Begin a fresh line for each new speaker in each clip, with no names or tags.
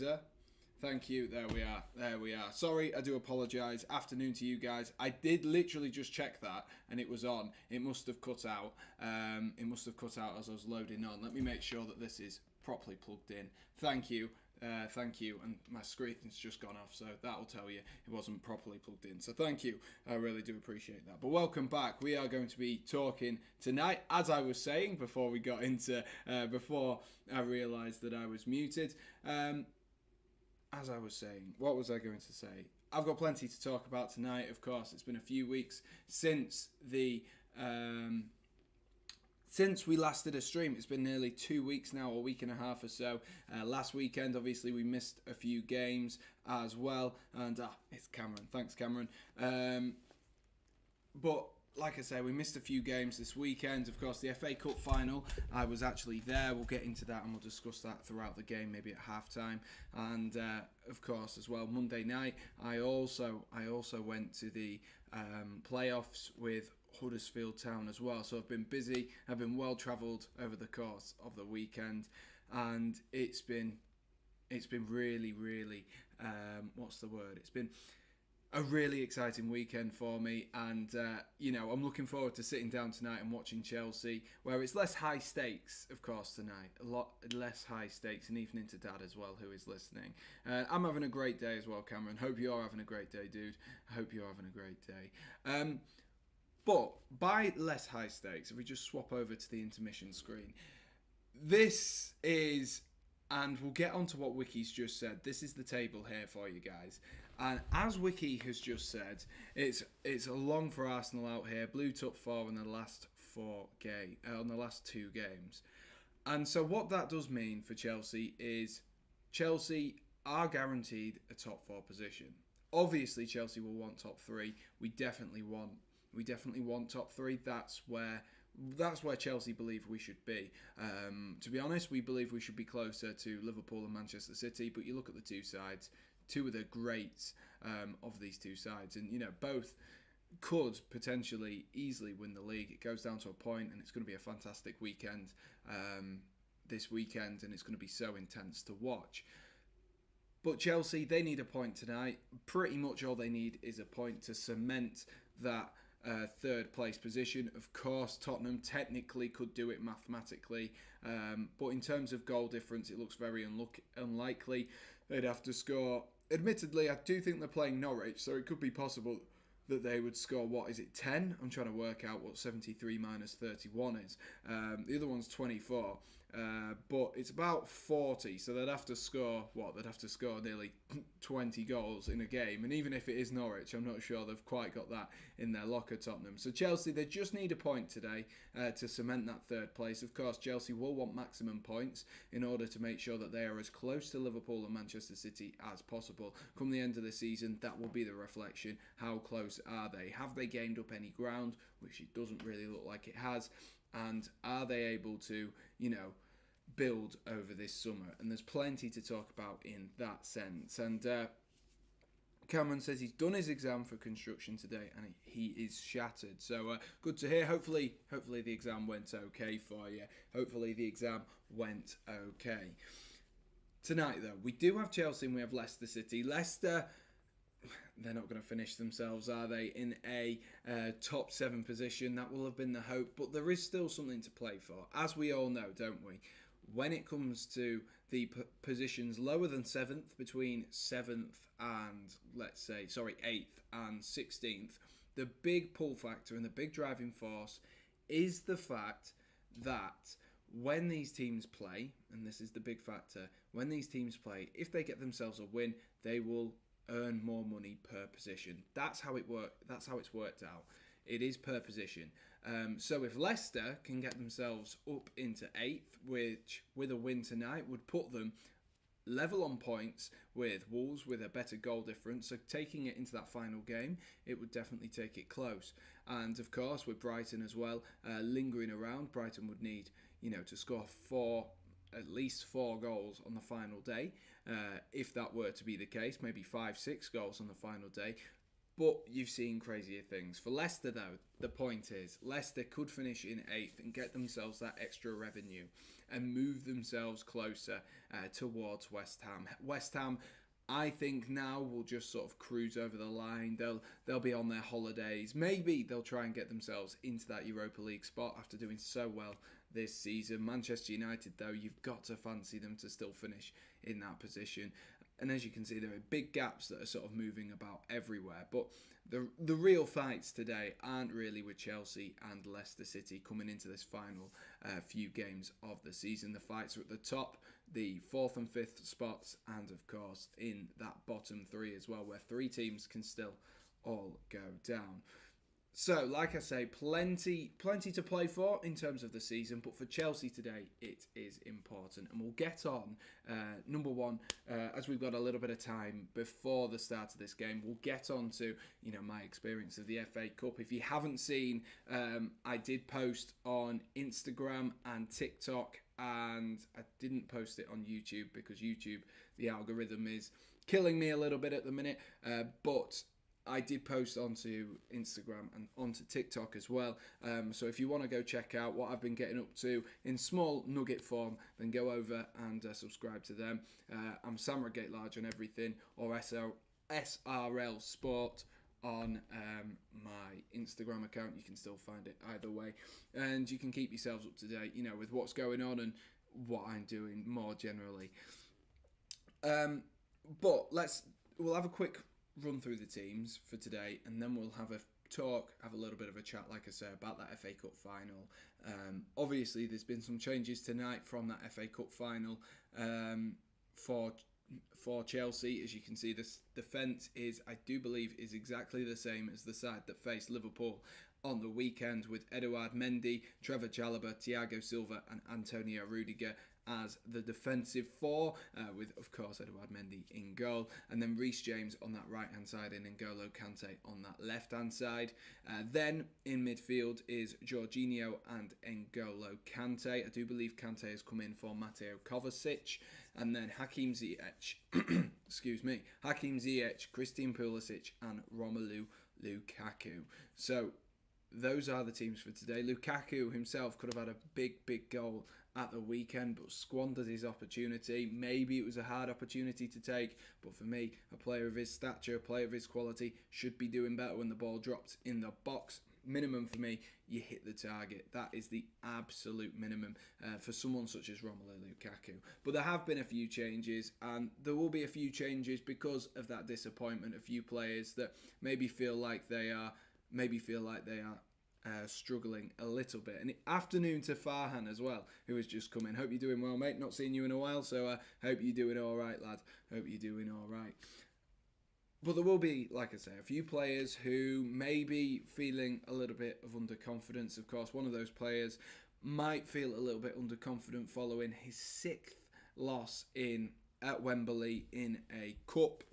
Leicester. Thank you. There we are. There we are. Sorry, I do apologise. Afternoon to you guys. I did literally just check that and it was on. It must have cut out. It must have cut out as I was loading on. Let me make sure that this is properly plugged in. Thank you. Thank you. And my screen's just gone off, so that'll tell you it wasn't properly plugged in. So thank you. I really do appreciate that. But welcome back. We are going to be talking tonight, as I was saying before we got into, before I realised that I was muted. As I was saying, what was I going to say? I've got plenty to talk about tonight, of course. It's been a few weeks since since we last did a stream. It's been nearly 2 weeks now, a week and a half or so. Last weekend, obviously, we missed a few games as well. And it's Cameron. Thanks, Cameron. But like I say, we missed a few games this weekend. Of course, the FA Cup final, I was actually there. We'll get into that and we'll discuss that throughout the game, maybe at half-time. And, of course, as well, Monday night, I also went to the playoffs with Huddersfield Town as well. So I've been busy. I've been well-travelled over the course of the weekend. And it's been really, really, what's the word? It's been a really exciting weekend for me, and I'm looking forward to sitting down tonight and watching Chelsea, where it's less high stakes, of course, tonight. A lot less high stakes, and evening to Dad as well, who is listening. I'm having a great day as well, Cameron. Hope you're having a great day, dude. I hope you're having a great day. But by less high stakes, if we just swap over to the intermission screen, this is, and we'll get on to what Wiki's just said. This is the table here for you guys. And as Wiki has just said, it's a long for Arsenal out here. Blue top 4 in the last on the last 2 games. And so what that does mean for Chelsea is Chelsea are guaranteed a top 4 position. Obviously, Chelsea will want top 3. We definitely want top 3. That's where Chelsea believe we should be. To be honest, we believe we should be closer to Liverpool and Manchester City. But you look at the two sides, two of the greats of these two sides, and both could potentially easily win the league. It goes down to a point, and it's going to be a fantastic weekend this weekend, and it's going to be so intense to watch. But Chelsea, they need a point tonight. Pretty much all they need is a point to cement that third place position. Of course, Tottenham technically could do it mathematically, but in terms of goal difference, it looks very unlikely. They'd have to score. Admittedly, I do think they're playing Norwich, so it could be possible that they would score, 10? I'm trying to work out what 73 minus 31 is. The other one's 24. But it's about 40, so they'd have to score, They'd have to score nearly 20 goals in a game. And even if it is Norwich, I'm not sure they've quite got that in their locker, Tottenham. So Chelsea, they just need a point today to cement that third place. Of course, Chelsea will want maximum points in order to make sure that they are as close to Liverpool and Manchester City as possible. Come the end of the season, that will be the reflection. How close are they? Have they gained up any ground, which it doesn't really look like it has? And are they able to, build over this summer? And there's plenty to talk about in that sense. And Cameron says he's done his exam for construction today and he is shattered. So good to hear. Hopefully the exam went okay for you. Hopefully the exam went okay. Tonight, though, we do have Chelsea and we have Leicester City. Leicester, they're not going to finish themselves, are they, in a top 7 position? That will have been the hope, but there is still something to play for, as we all know, don't we? When it comes to the positions lower than 7th, between 7th and, 8th and 16th, the big pull factor and the big driving force is the fact that when these teams play, and this is the big factor, when these teams play, if they get themselves a win, they will earn more money per position. That's how it worked. That's how it's worked out. It is per position. So if Leicester can get themselves up into 8th, which with a win tonight would put them level on points with Wolves with a better goal difference, so taking it into that final game, it would definitely take it close. And of course with Brighton as well, lingering around, Brighton would need to score at least 4 goals on the final day. If that were to be the case, maybe 5-6 goals on the final day. But you've seen crazier things. For Leicester, though, the point is Leicester could finish in 8th and get themselves that extra revenue and move themselves closer towards West Ham. West Ham, I think, now will just sort of cruise over the line. They'll be on their holidays. Maybe they'll try and get themselves into that Europa League spot after doing so well this season. Manchester United, though, you've got to fancy them to still finish in that position. And as you can see, there are big gaps that are sort of moving about everywhere. But the real fights today aren't really with Chelsea and Leicester City coming into this final few games of the season. The fights are at the top, the 4th and 5th spots, and of course in that bottom 3 as well, where 3 teams can still all go down. So, like I say, plenty to play for in terms of the season, but for Chelsea today, it is important. And we'll get on, number one, as we've got a little bit of time before the start of this game, we'll get on to, my experience of the FA Cup. If you haven't seen, I did post on Instagram and TikTok, and I didn't post it on YouTube because YouTube, the algorithm is killing me a little bit at the minute, but I did post onto Instagram and onto TikTok as well. So if you want to go check out what I've been getting up to in small nugget form, then go over and subscribe to them. I'm Sam Redgate-Large on everything, or SRL Sport on my Instagram account. You can still find it either way. And you can keep yourselves up to date, with what's going on and what I'm doing more generally. But we'll have a quick run through the teams for today, and then we'll have a little bit of a chat, like I say, about that FA Cup final. Obviously, there's been some changes tonight from that FA Cup final for Chelsea. As you can see, this defence I do believe, is exactly the same as the side that faced Liverpool on the weekend, with Edouard Mendy, Trevor Chalobah, Thiago Silva and Antonio Rudiger as the defensive 4, with, of course, Edouard Mendy in goal, and then Reece James on that right-hand side and N'Golo Kante on that left-hand side. Then in midfield is Jorginho and N'Golo Kante. I do believe Kante has come in for Mateo Kovacic, and then Hakim Ziyech, Hakim Ziyech, Christian Pulisic and Romelu Lukaku. So those are the teams for today. Lukaku himself could have had a big goal at the weekend, but squandered his opportunity. Maybe it was a hard opportunity to take, but for me, a player of his stature, a player of his quality, should be doing better when the ball drops in the box. Minimum for me, you hit the target. That is the absolute minimum for someone such as Romelu Lukaku. But there have been a few changes, and there will be a few changes because of that disappointment. A few players that maybe feel like they are struggling a little bit. And afternoon to Farhan as well, who has just come in. Hope you're doing well, mate. Not seen you in a while, so hope you're doing all right, lad. Hope you're doing all right. But there will be, like I say, a few players who may be feeling a little bit of underconfidence. Of course, one of those players might feel a little bit underconfident following his 6th loss at Wembley in a cup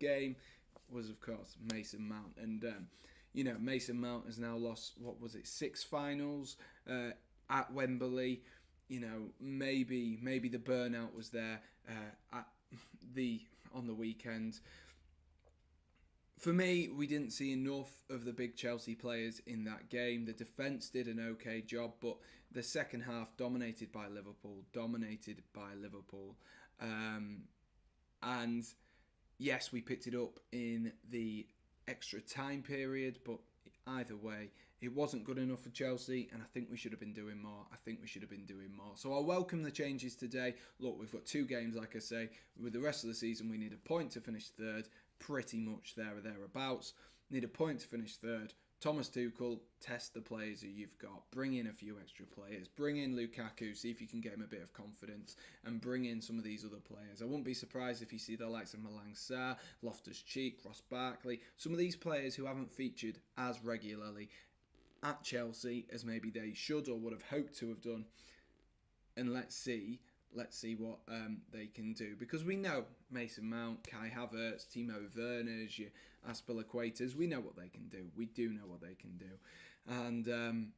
game, was, of course, Mason Mount. And Mason Mount has now lost, 6 finals at Wembley. Maybe the burnout was there on the weekend. For me, we didn't see enough of the big Chelsea players in that game. The defence did an okay job, but the second half dominated by Liverpool. And yes, we picked it up in the extra time period, but either way, it wasn't good enough for Chelsea, and I think we should have been doing more. So I welcome the changes today. Look, we've got 2 games, like I say. With the rest of the season, we need a point to finish 3rd, pretty much there or thereabouts. Need a point to finish 3rd. Thomas Tuchel, test the players who you've got. Bring in a few extra players. Bring in Lukaku, see if you can get him a bit of confidence, and bring in some of these other players. I wouldn't be surprised if you see the likes of Malang Sarr, Loftus-Cheek, Ross Barkley, some of these players who haven't featured as regularly at Chelsea as maybe they should or would have hoped to have done. And let's see what they can do, because we know Mason Mount, Kai Havertz, Timo Werner's, your Aspilicuetas, we know what they can do. We do know what they can do, and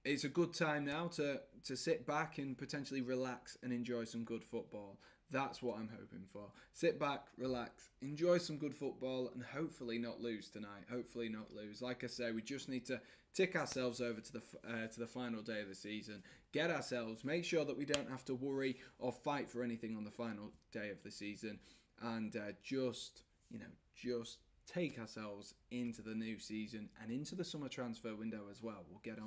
it's a good time now to sit back and potentially relax and enjoy some good football. That's what I'm hoping for. Sit back, relax, enjoy some good football, and hopefully not lose tonight. Hopefully not lose. Like I say, we just need to tick ourselves over to the final day of the season. Get ourselves, make sure that we don't have to worry or fight for anything on the final day of the season, and just take ourselves into the new season and into the summer transfer window as well. We'll get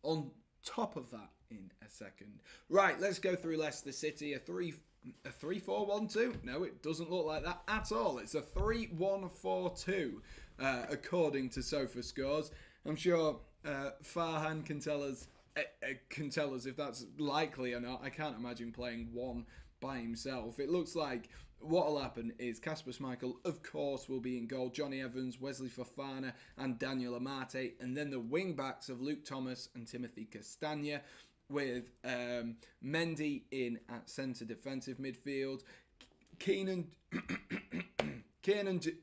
on top of that in a second. Right, let's go through Leicester City. A 3-4-1-2? No, it doesn't look like that at all. It's a 3-1-4-2, according to SofaScores. I'm sure Farhan can tell us if that's likely or not. I can't imagine playing one by himself. It looks like what will happen is Kasper Schmeichel, of course, will be in goal. Johnny Evans, Wesley Fofana and Daniel Amate. And then the wing-backs of Luke Thomas and Timothy Castagna, with Mendy in at centre defensive midfield. Keenan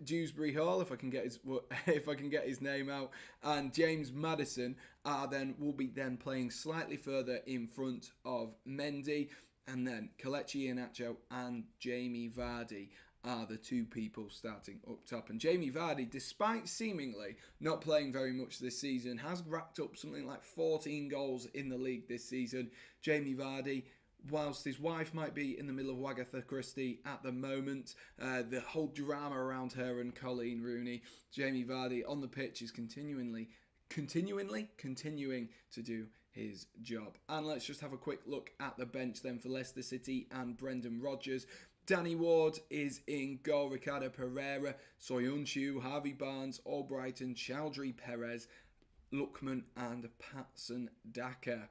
Dewsbury Hall, if I can get his name out, and James Maddison will be playing slightly further in front of Mendy. And then Kelechi Iheanacho and Jamie Vardy are the two people starting up top. And Jamie Vardy, despite seemingly not playing very much this season, has racked up something like 14 goals in the league this season. Jamie Vardy, whilst his wife might be in the middle of Wagatha Christie at the moment, the whole drama around her and Colleen Rooney, Jamie Vardy on the pitch is continuing to do his job. And let's just have a quick look at the bench then for Leicester City and Brendan Rodgers. Danny Ward is in goal. Ricardo Pereira, Soyuncu, Harvey Barnes, Albrighton, Chowdhury Perez, Lookman and Patson Daka.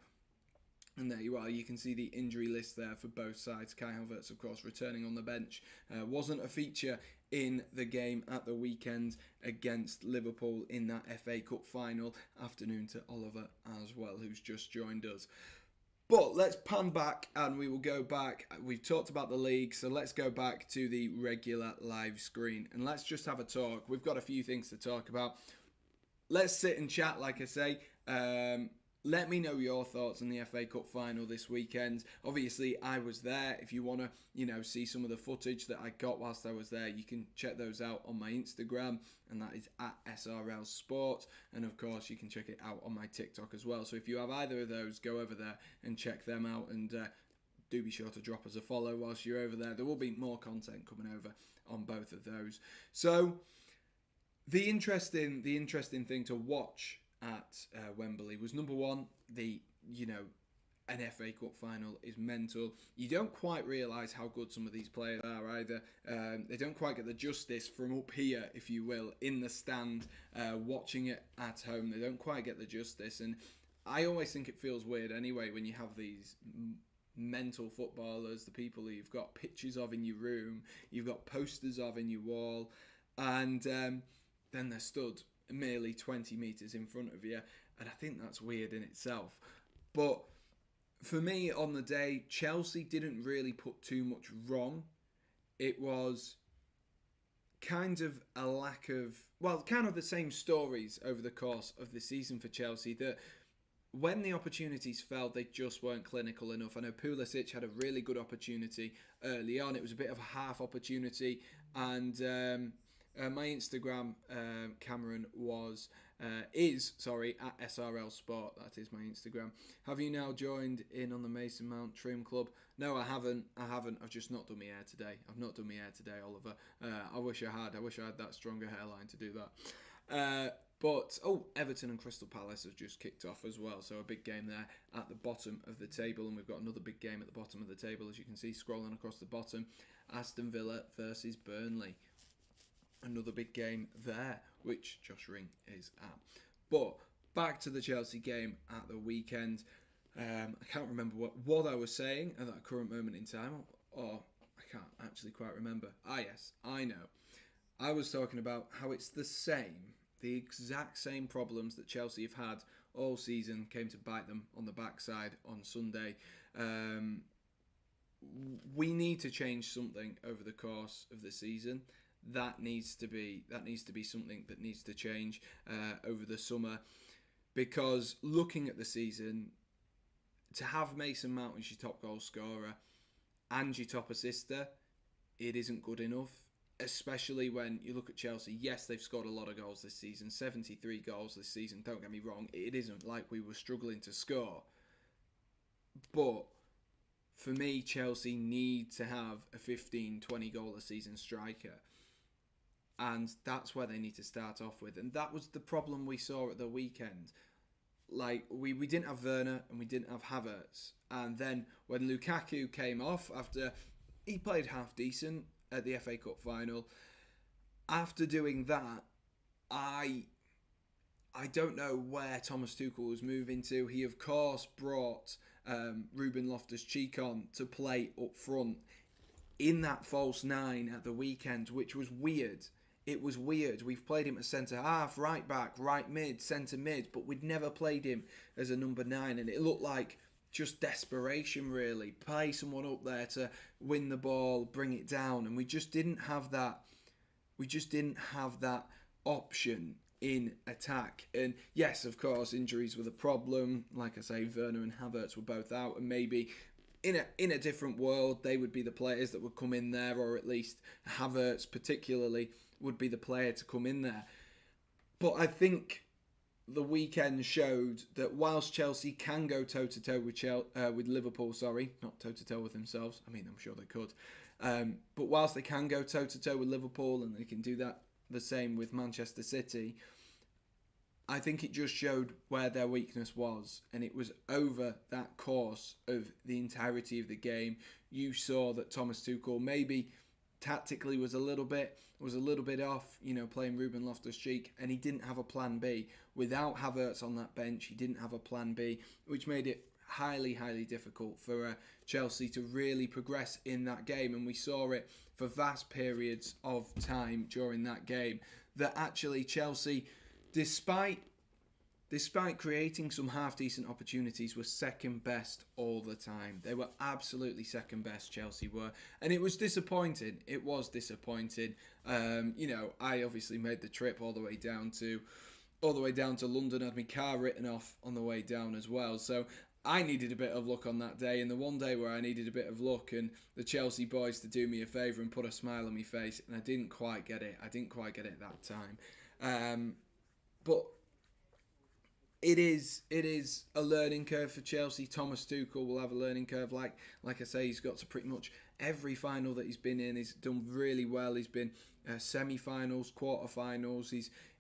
And there you are, you can see the injury list there for both sides. Kai Havertz, of course, returning on the bench. Wasn't a feature in the game at the weekend against Liverpool in that FA Cup final. Afternoon to Oliver as well, who's just joined us. But let's pan back and we will go back. We've talked about the league, so let's go back to the regular live screen. And let's just have a talk. We've got a few things to talk about. Let's sit and chat, like I say. Let me know your thoughts on the FA Cup final this weekend. Obviously, I was there. If you want to, see some of the footage that I got whilst I was there, you can check those out on my Instagram, and that is at SRL Sport. And of course, you can check it out on my TikTok as well. So if you have either of those, go over there and check them out, and do be sure to drop us a follow whilst you're over there. There will be more content coming over on both of those. So the interesting thing to watch at Wembley was, number one, an FA Cup final is mental. You don't quite realise how good some of these players are either. They don't quite get the justice from up here, if you will, in the stand, watching it at home. They don't quite get the justice. And I always think it feels weird anyway when you have these mental footballers, the people who you've got pictures of in your room, you've got posters of in your wall, and then they're stood merely 20 metres in front of you, and I think that's weird in itself. But for me, on the day, Chelsea didn't really put too much wrong. It was kind of a lack of, kind of the same stories over the course of the season for Chelsea, that when the opportunities fell, they just weren't clinical enough. I know Pulisic had a really good opportunity early on. It was a bit of a half opportunity, and my Instagram, Cameron, is at SRL Sport. That is my Instagram. Have you now joined in on the Mason Mount Trim Club? No, I haven't. I've just not done my hair today. Oliver. I wish I had. I wish I had that stronger hairline to do that. But Everton and Crystal Palace have just kicked off as well. So a big game there at the bottom of the table. And we've got another big game at the bottom of the table, as you can see, scrolling across the bottom. Aston Villa versus Burnley. Another big game there, which Josh Ring is at. But back to the Chelsea game at the weekend. I can't remember what I was saying at that current moment in time, or I can't actually quite remember. Yes, I know. I was talking about how it's the exact same problems that Chelsea have had all season came to bite them on the backside on Sunday. We need to change something over the course of the season. That needs to be something that needs to change over the summer, because looking at the season, to have Mason Mount as your top goal scorer and your top assister, it isn't good enough. Especially when you look at Chelsea. Yes, they've scored a lot of goals this season, 73 goals this season. Don't get me wrong, it isn't like we were struggling to score. But for me, Chelsea need to have a 15, 20 goal a season striker. And that's where they need to start off with. And that was the problem we saw at the weekend. Like, we didn't have Werner and we didn't have Havertz. And then when Lukaku came off after he played half decent at the FA Cup final, after doing that, I don't know where Thomas Tuchel was moving to. He, of course, brought Ruben Loftus-Cheek on to play up front in that false nine at the weekend, which was weird. It was weird. We've played him as centre-half, right-back, right-mid, centre-mid, but we'd never played him as a number 9, and it looked like just desperation, really. Play someone up there to win the ball, bring it down, and we just didn't have that. We just didn't have that option in attack. And yes, of course, injuries were the problem. Like I say, Werner and Havertz were both out, and maybe in a different world, they would be the players that would come in there, or at least Havertz particularly would be the player to come in there. But I think the weekend showed that whilst Chelsea can go toe-to-toe with Liverpool, not toe-to-toe with themselves, I mean, I'm sure they could, but whilst they can go toe-to-toe with Liverpool and they can do that the same with Manchester City, I think it just showed where their weakness was, and it was over that course of the entirety of the game. You saw that Thomas Tuchel maybe tactically was a little bit off, playing Ruben Loftus-Cheek, and he didn't have a plan B. Without Havertz on that bench, he didn't have a plan B, which made it highly, highly difficult for Chelsea to really progress in that game. And we saw it for vast periods of time during that game, that actually Chelsea, despite creating some half-decent opportunities, were second best all the time. They were absolutely second best, Chelsea were. And it was disappointing. It was disappointing. I obviously made the trip all the way down to London. I had my car written off on the way down as well. So I needed a bit of luck on that day. And the one day where I needed a bit of luck and the Chelsea boys to do me a favour and put a smile on my face, and I didn't quite get it. I didn't quite get it that time. But it is a learning curve for Chelsea. Thomas Tuchel will have a learning curve. Like I say, he's got to pretty much every final that he's been in. He's done really well. He's been semi-finals, quarter-finals.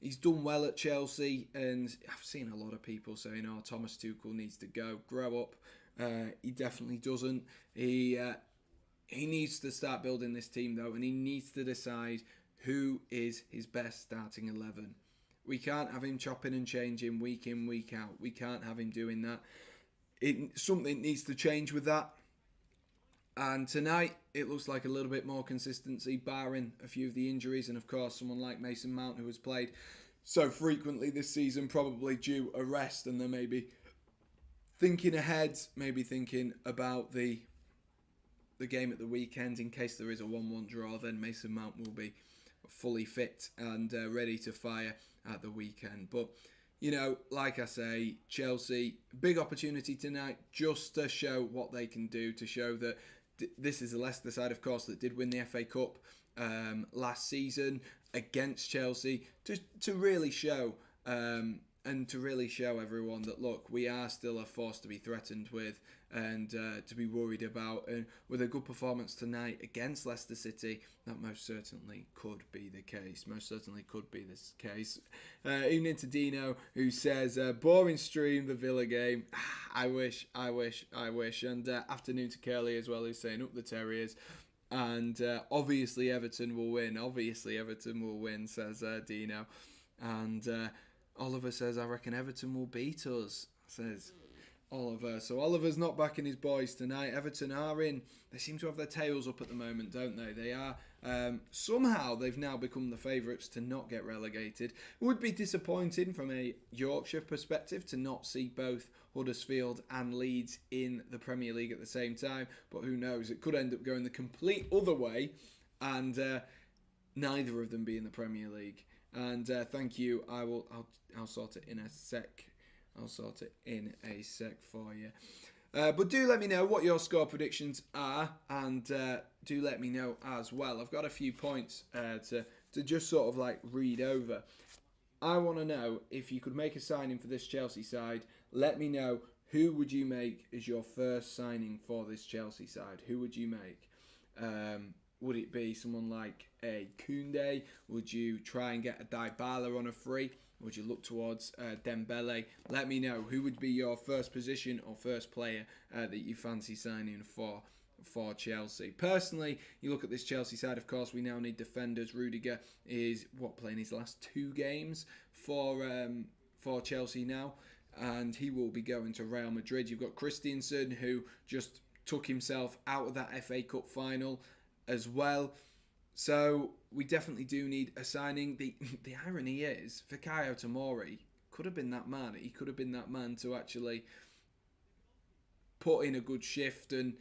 He's done well at Chelsea, and I've seen a lot of people saying, "Oh, Thomas Tuchel needs to go, grow up." He definitely doesn't. He needs to start building this team though, and he needs to decide who is his best starting 11. We can't have him chopping and changing week in, week out. We can't have him doing that. Something needs to change with that. And tonight, it looks like a little bit more consistency, barring a few of the injuries. And of course, someone like Mason Mount, who has played so frequently this season, probably due a rest. And they're maybe thinking ahead, maybe thinking about the game at the weekend. In case there is a 1-1 draw, then Mason Mount will be fully fit and ready to fire at the weekend. But like I say, Chelsea, big opportunity tonight just to show what they can do, to show that this is the Leicester side, of course, that did win the FA Cup last season against Chelsea, to really show and to really show everyone that, look, we are still a force to be threatened with and to be worried about. And with a good performance tonight against Leicester City, that most certainly could be the case. Most certainly could be this case. Evening to Dino, who says, boring stream, the Villa game. I wish. And afternoon to Curly as well, who's saying, up the Terriers. And obviously Everton will win, says Dino. And Oliver says, I reckon Everton will beat us, says Oliver. So Oliver's not backing his boys tonight. Everton are in. They seem to have their tails up at the moment, don't they? They are. Somehow they've now become the favourites to not get relegated. It would be disappointing from a Yorkshire perspective to not see both Huddersfield and Leeds in the Premier League at the same time. But who knows? It could end up going the complete other way and neither of them be in the Premier League. And thank you. I'll sort it in a sec. I'll sort it in a sec for you. But do let me know what your score predictions are, and do let me know as well. I've got a few points to just sort of like read over. I want to know if you could make a signing for this Chelsea side. Let me know, who would you make as your first signing for this Chelsea side? Who would you make? Would it be someone like a Koundé? Would you try and get a Dybala on a free? Would you look towards Dembele? Let me know, who would be your first position or first player that you fancy signing for Chelsea. Personally, you look at this Chelsea side, of course, we now need defenders. Rudiger is playing his last 2 games for Chelsea now, and he will be going to Real Madrid. You've got Christensen, who just took himself out of that FA Cup final as well. So we definitely do need a signing. The irony is, Fikayo Tomori could have been that man. He could have been that man to actually put in a good shift and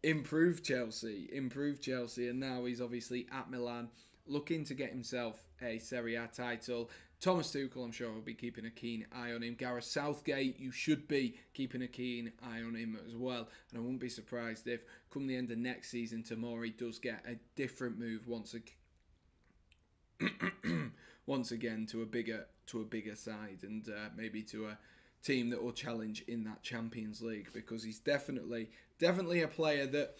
improve Chelsea, and now he's obviously at Milan, looking to get himself a Serie A title. Thomas Tuchel, I'm sure, will be keeping a keen eye on him. Gareth Southgate, you should be keeping a keen eye on him as well. And I wouldn't be surprised if, come the end of next season, Tomori does get a different move once again to a bigger side, and maybe to a team that will challenge in that Champions League, because he's definitely a player that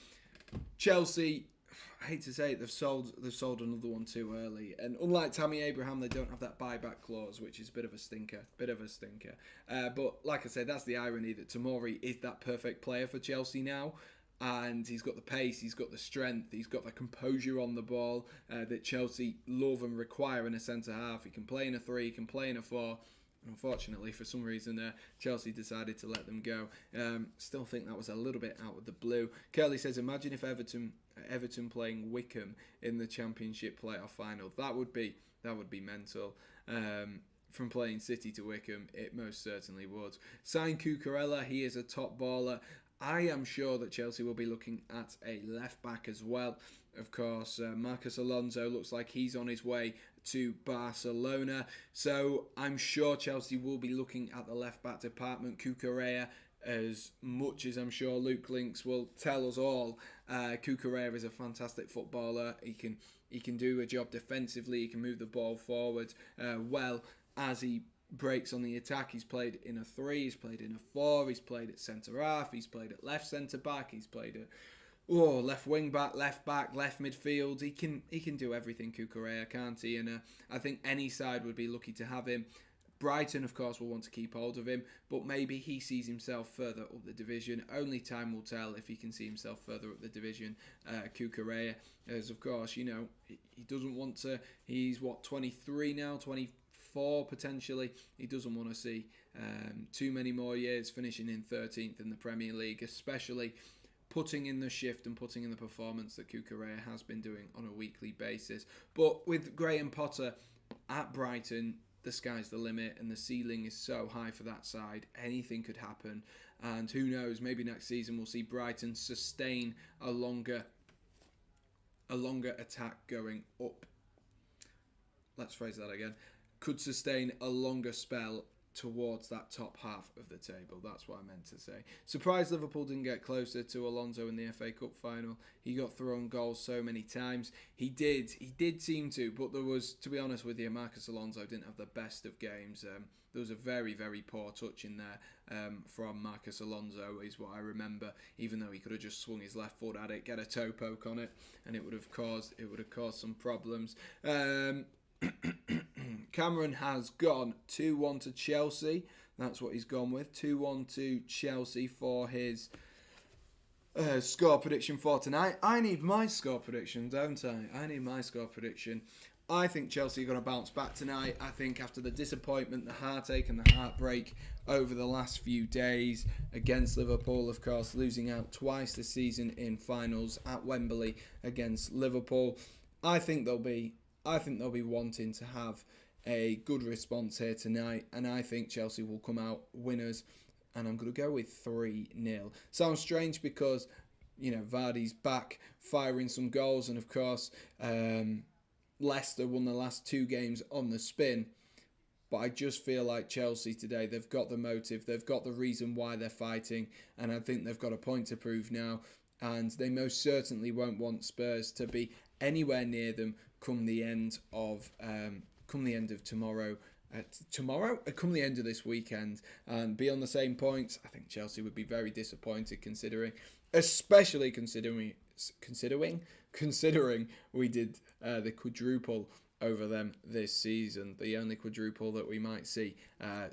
Chelsea, I hate to say it, they've sold another one too early. And unlike Tammy Abraham, they don't have that buyback clause, which is a bit of a stinker. But like I said, that's the irony, that Tomori is that perfect player for Chelsea now. And he's got the pace, he's got the strength, he's got the composure on the ball that Chelsea love and require in a centre-half. He can play in a 3, he can play in a 4. Unfortunately, for some reason, Chelsea decided to let them go. Still think that was a little bit out of the blue. Curly says, imagine if Everton playing Wickham in the Championship playoff final. That would be mental. From playing City to Wickham, it most certainly would. Sign Cucurella, he is a top baller. I am sure that Chelsea will be looking at a left back as well. Of course, Marcus Alonso looks like he's on his way to Barcelona. So I'm sure Chelsea will be looking at the left back department. Cucurella, as much as I'm sure Luke Links will tell us all, Cucurella is a fantastic footballer. He can do a job defensively. He can move the ball forward well as he breaks on the attack. He's played in a 3, he's played in a 4, he's played at centre half, he's played at left centre back, he's played at left wing back, left midfield. He can do everything, Cucurella, can't he? And I think any side would be lucky to have him. Brighton, of course, will want to keep hold of him, but maybe he sees himself further up the division. Only time will tell if he can see himself further up the division. Cucurella, as of course, he doesn't want to. He's 23 now, 24 potentially. He doesn't want to see too many more years finishing in 13th in the Premier League, especially putting in the shift and putting in the performance that Cucurella has been doing on a weekly basis. But with Graham Potter at Brighton, the sky's the limit, and the ceiling is so high for that side. Anything could happen, and who knows, maybe next season we'll see Brighton sustain a longer attack going up. Let's phrase that again. Could sustain a longer spell towards that top half of the table. That's what I meant to say. Surprised Liverpool didn't get closer to Alonso in the FA Cup final. He got thrown goals so many times. He did seem to, but there was, to be honest with you, Marcus Alonso didn't have the best of games. There was a very, very poor touch in there from Marcus Alonso, is what I remember, even though he could have just swung his left foot at it, get a toe poke on it, and it would have caused some problems. Cameron has gone 2-1 to Chelsea. That's what he's gone with. 2-1 to Chelsea for his score prediction for tonight. I need my score prediction, don't I? I need my score prediction. I think Chelsea are going to bounce back tonight. I think after the disappointment, the heartache and the heartbreak over the last few days against Liverpool, of course, losing out twice this season in finals at Wembley against Liverpool, I think they'll be wanting to have a good response here tonight, and I think Chelsea will come out winners, and I'm going to go with 3-0. Sounds strange because, Vardy's back firing some goals, and of course, Leicester won the last 2 games on the spin. but I just feel like Chelsea today, they've got the motive, they've got the reason why they're fighting, and I think they've got a point to prove now, and they most certainly won't want Spurs to be anywhere near them come the end of tomorrow. Come the end of this weekend, and be on the same points. I think Chelsea would be very disappointed, especially considering we did the quadruple over them this season. The only quadruple that we might see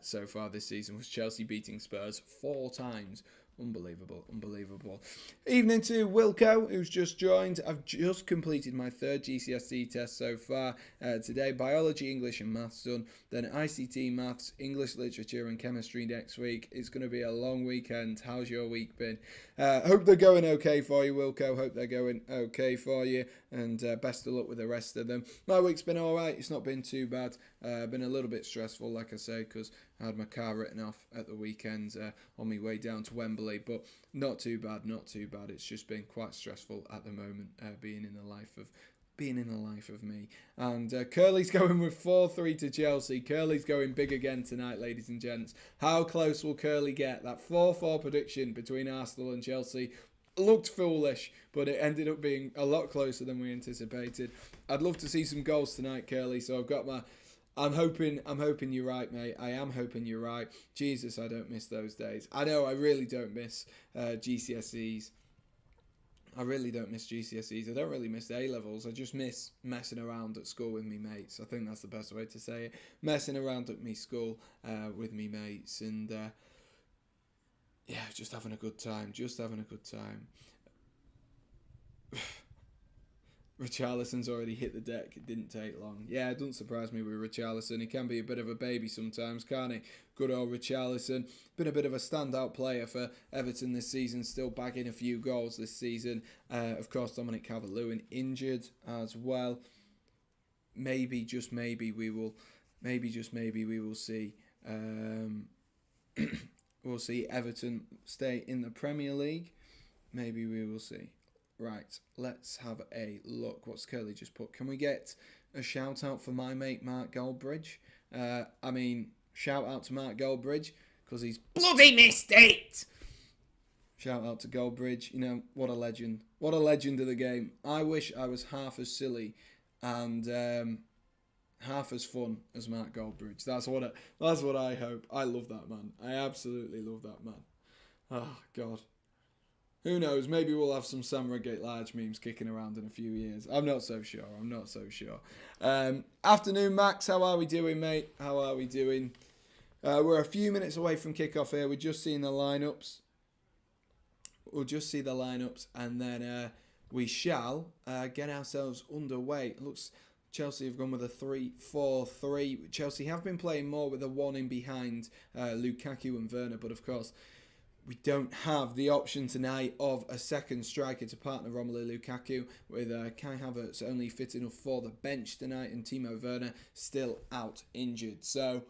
so far this season was Chelsea beating Spurs 4 times. Unbelievable. Evening to Wilco, who's just joined. I've just completed my 3rd GCSE test so far. Today, biology, English and maths done. Then ICT, maths, English, literature and chemistry next week. It's going to be a long weekend. How's your week been? Hope they're going okay for you, Wilco. Hope they're going okay for you. And best of luck with the rest of them. My week's been alright. It's not been too bad. Been a little bit stressful, like I say, because I had my car written off at the weekend on my way down to Wembley, but not too bad. It's just been quite stressful at the moment, being in the life of me. And Curly's going with 4-3 to Chelsea. Curly's going big again tonight, ladies and gents. How close will Curly get? That 4-4 prediction between Arsenal and Chelsea looked foolish, but it ended up being a lot closer than we anticipated. I'd love to see some goals tonight, Curly, so I've got my... I'm hoping you're right, mate. I am hoping you're right. Jesus, I don't miss those days. I know I really don't miss GCSEs. I really don't miss GCSEs. I don't really miss A-levels. I just miss messing around at school with me mates. I think that's the best way to say it. Messing around at me school with me mates and just having a good time. Richarlison's already hit the deck. It didn't take long. Yeah, it doesn't surprise me with Richarlison. He can be a bit of a baby sometimes, can't he? Good old Richarlison. Been a bit of a standout player for Everton this season. Still bagging a few goals this season. Of course, Dominic Calvert-Lewin injured as well. Maybe, just maybe, we will see... we'll see Everton stay in the Premier League. Maybe we will see. Right, let's have a look. What's Curly just put? Can we get a shout out for my mate Mark Goldbridge? Shout out to Mark Goldbridge because he's bloody missed it. Shout out to Goldbridge. You know, what a legend. What a legend of the game. I wish I was half as silly and half as fun as Mark Goldbridge. That's what I hope. I love that man. I absolutely love that man. Oh, God. Who knows? Maybe we'll have some Sam Redgate-Large memes kicking around in a few years. I'm not so sure. Afternoon, Max. How are we doing, mate? How are we doing? We're a few minutes away from kickoff here. We're just seeing the lineups. We'll just see the lineups, and then we shall get ourselves underway. It looks Chelsea have gone with a 3-4-3. Chelsea have been playing more with a one in behind Lukaku and Werner, but of course, we don't have the option tonight of a second striker to partner Romelu Lukaku, with Kai Havertz only fit enough for the bench tonight and Timo Werner still out injured. So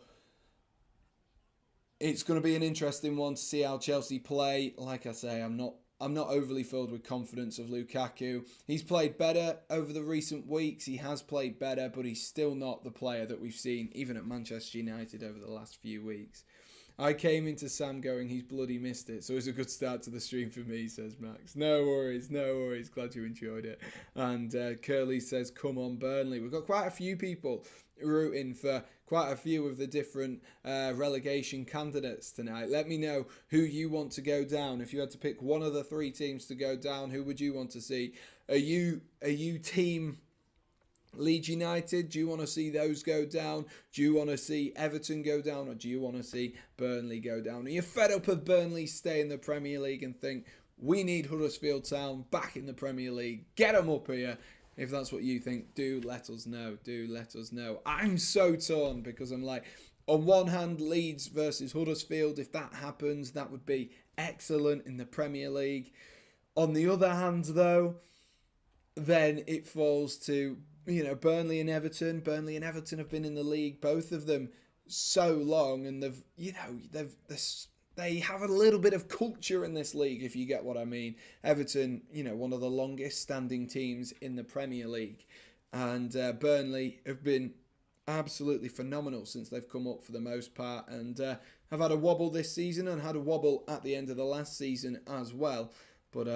it's going to be an interesting one to see how Chelsea play. Like I say, I'm not overly filled with confidence of Lukaku. He's played better over the recent weeks. He has played better, but he's still not the player that we've seen even at Manchester United over the last few weeks. I came into Sam going, he's bloody missed it. So it's a good start to the stream for me, says Max. No worries. Glad you enjoyed it. And Curly says, come on, Burnley. We've got quite a few people rooting for quite a few of the different relegation candidates tonight. Let me know who you want to go down. If you had to pick one of the 3 teams to go down, who would you want to see? Are you team Leeds United? Do you want to see those go down? Do you want to see Everton go down? Or do you want to see Burnley go down? Are you fed up of Burnley stay in the Premier League and think, we need Huddersfield Town back in the Premier League? Get them up here. If that's what you think, do let us know. I'm so torn because I'm like, on one hand, Leeds versus Huddersfield. If that happens, that would be excellent in the Premier League. On the other hand, though, then it falls to, Burnley and Everton. Burnley and Everton have been in the league, both of them, so long, and they have a little bit of culture in this league, if you get what I mean. Everton, one of the longest standing teams in the Premier League, and Burnley have been absolutely phenomenal since they've come up for the most part, and have had a wobble this season and had a wobble at the end of the last season as well. But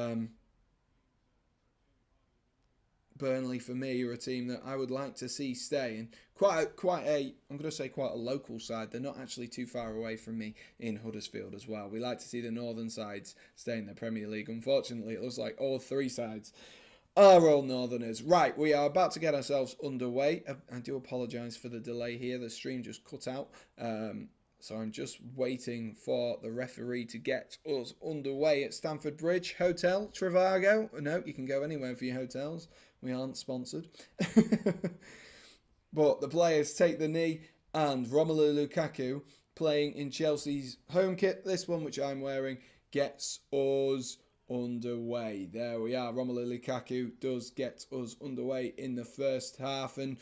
Burnley, for me, are a team that I would like to see stay, and quite a I'm going to say quite a local side. They're not actually too far away from me in Huddersfield as well. We like to see the northern sides stay in the Premier League. Unfortunately, it looks like all three sides are all northerners. Right, we are about to get ourselves underway. I do apologise for the delay here. The stream just cut out. So I'm just waiting for the referee to get us underway at Stamford Bridge Hotel, Trivago. No, you can go anywhere for your hotels. We aren't sponsored. But the players take the knee, and Romelu Lukaku, playing in Chelsea's home kit, this one which I'm wearing, gets us underway. There we are. Romelu Lukaku does get us underway in the first half, and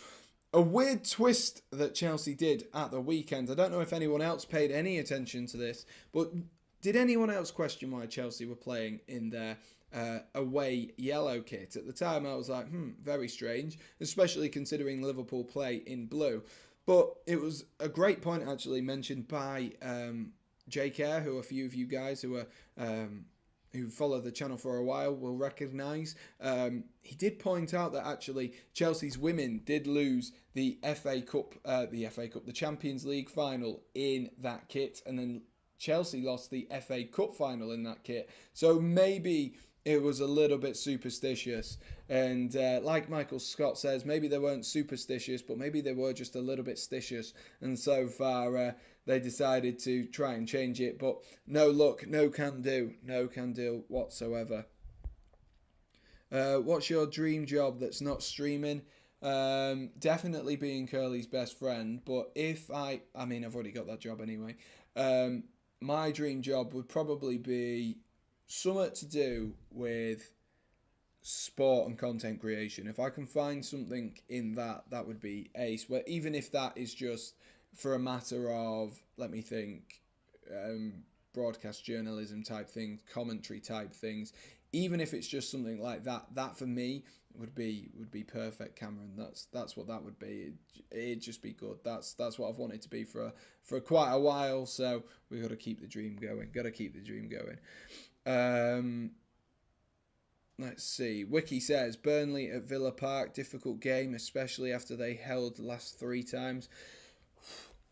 a weird twist that Chelsea did at the weekend. I don't know if anyone else paid any attention to this, but did anyone else question why Chelsea were playing in their away yellow kit? At the time, I was like, very strange, especially considering Liverpool play in blue. But it was a great point actually mentioned by Jake Kerr, who a few of you guys who follow the channel for a while will recognise. He did point out that actually Chelsea's women did lose the the Champions League final in that kit, and then Chelsea lost the FA Cup final in that kit. So maybe it was a little bit superstitious. And like Michael Scott says, maybe they weren't superstitious, but maybe they were just a little bit stitious. And so far, they decided to try and change it. But no luck, no can do whatsoever. What's your dream job that's not streaming? Definitely being Curly's best friend. But if I've already got that job anyway. My dream job would probably be something to do with sport and content creation. If I can find something in that, that would be ace. Where even if that is just for a matter of, let me think, broadcast journalism type things, commentary type things. Even if it's just something like that, that for me would be perfect, Cameron. That's what that would be. It'd just be good. That's what I've wanted to be for quite a while. So we got to keep the dream going. Let's see. Wiki says Burnley at Villa Park, difficult game, especially after they held the last 3 times.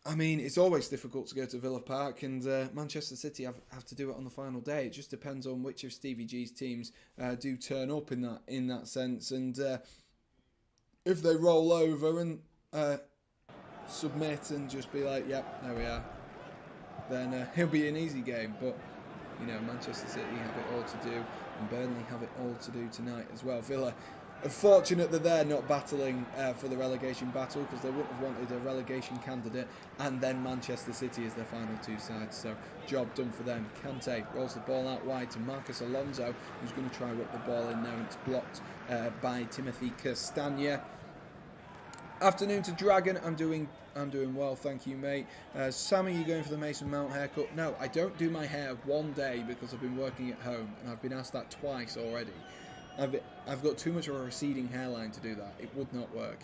I mean, it's always difficult to go to Villa Park, and Manchester City have to do it on the final day. It just depends on which of Stevie G's teams do turn up in that sense, and if they roll over and submit and just be like, "Yep, there we are," then it'll be an easy game. But you know, Manchester City have it all to do, and Burnley have it all to do tonight as well. Villa, fortunate that they're not battling for the relegation battle, because they wouldn't have wanted a relegation candidate and then Manchester City as their final 2 sides. So job done for them. Kante rolls the ball out wide to Marcus Alonso, who's going to try whip the ball in there, and it's blocked by Timothy Castagna. Afternoon to Dragon. I'm doing well, thank you, mate. Sam, are you going for the Mason Mount haircut? No, I don't do my hair one day because I've been working at home, and I've been asked that twice already. I've got too much of a receding hairline to do that. It would not work.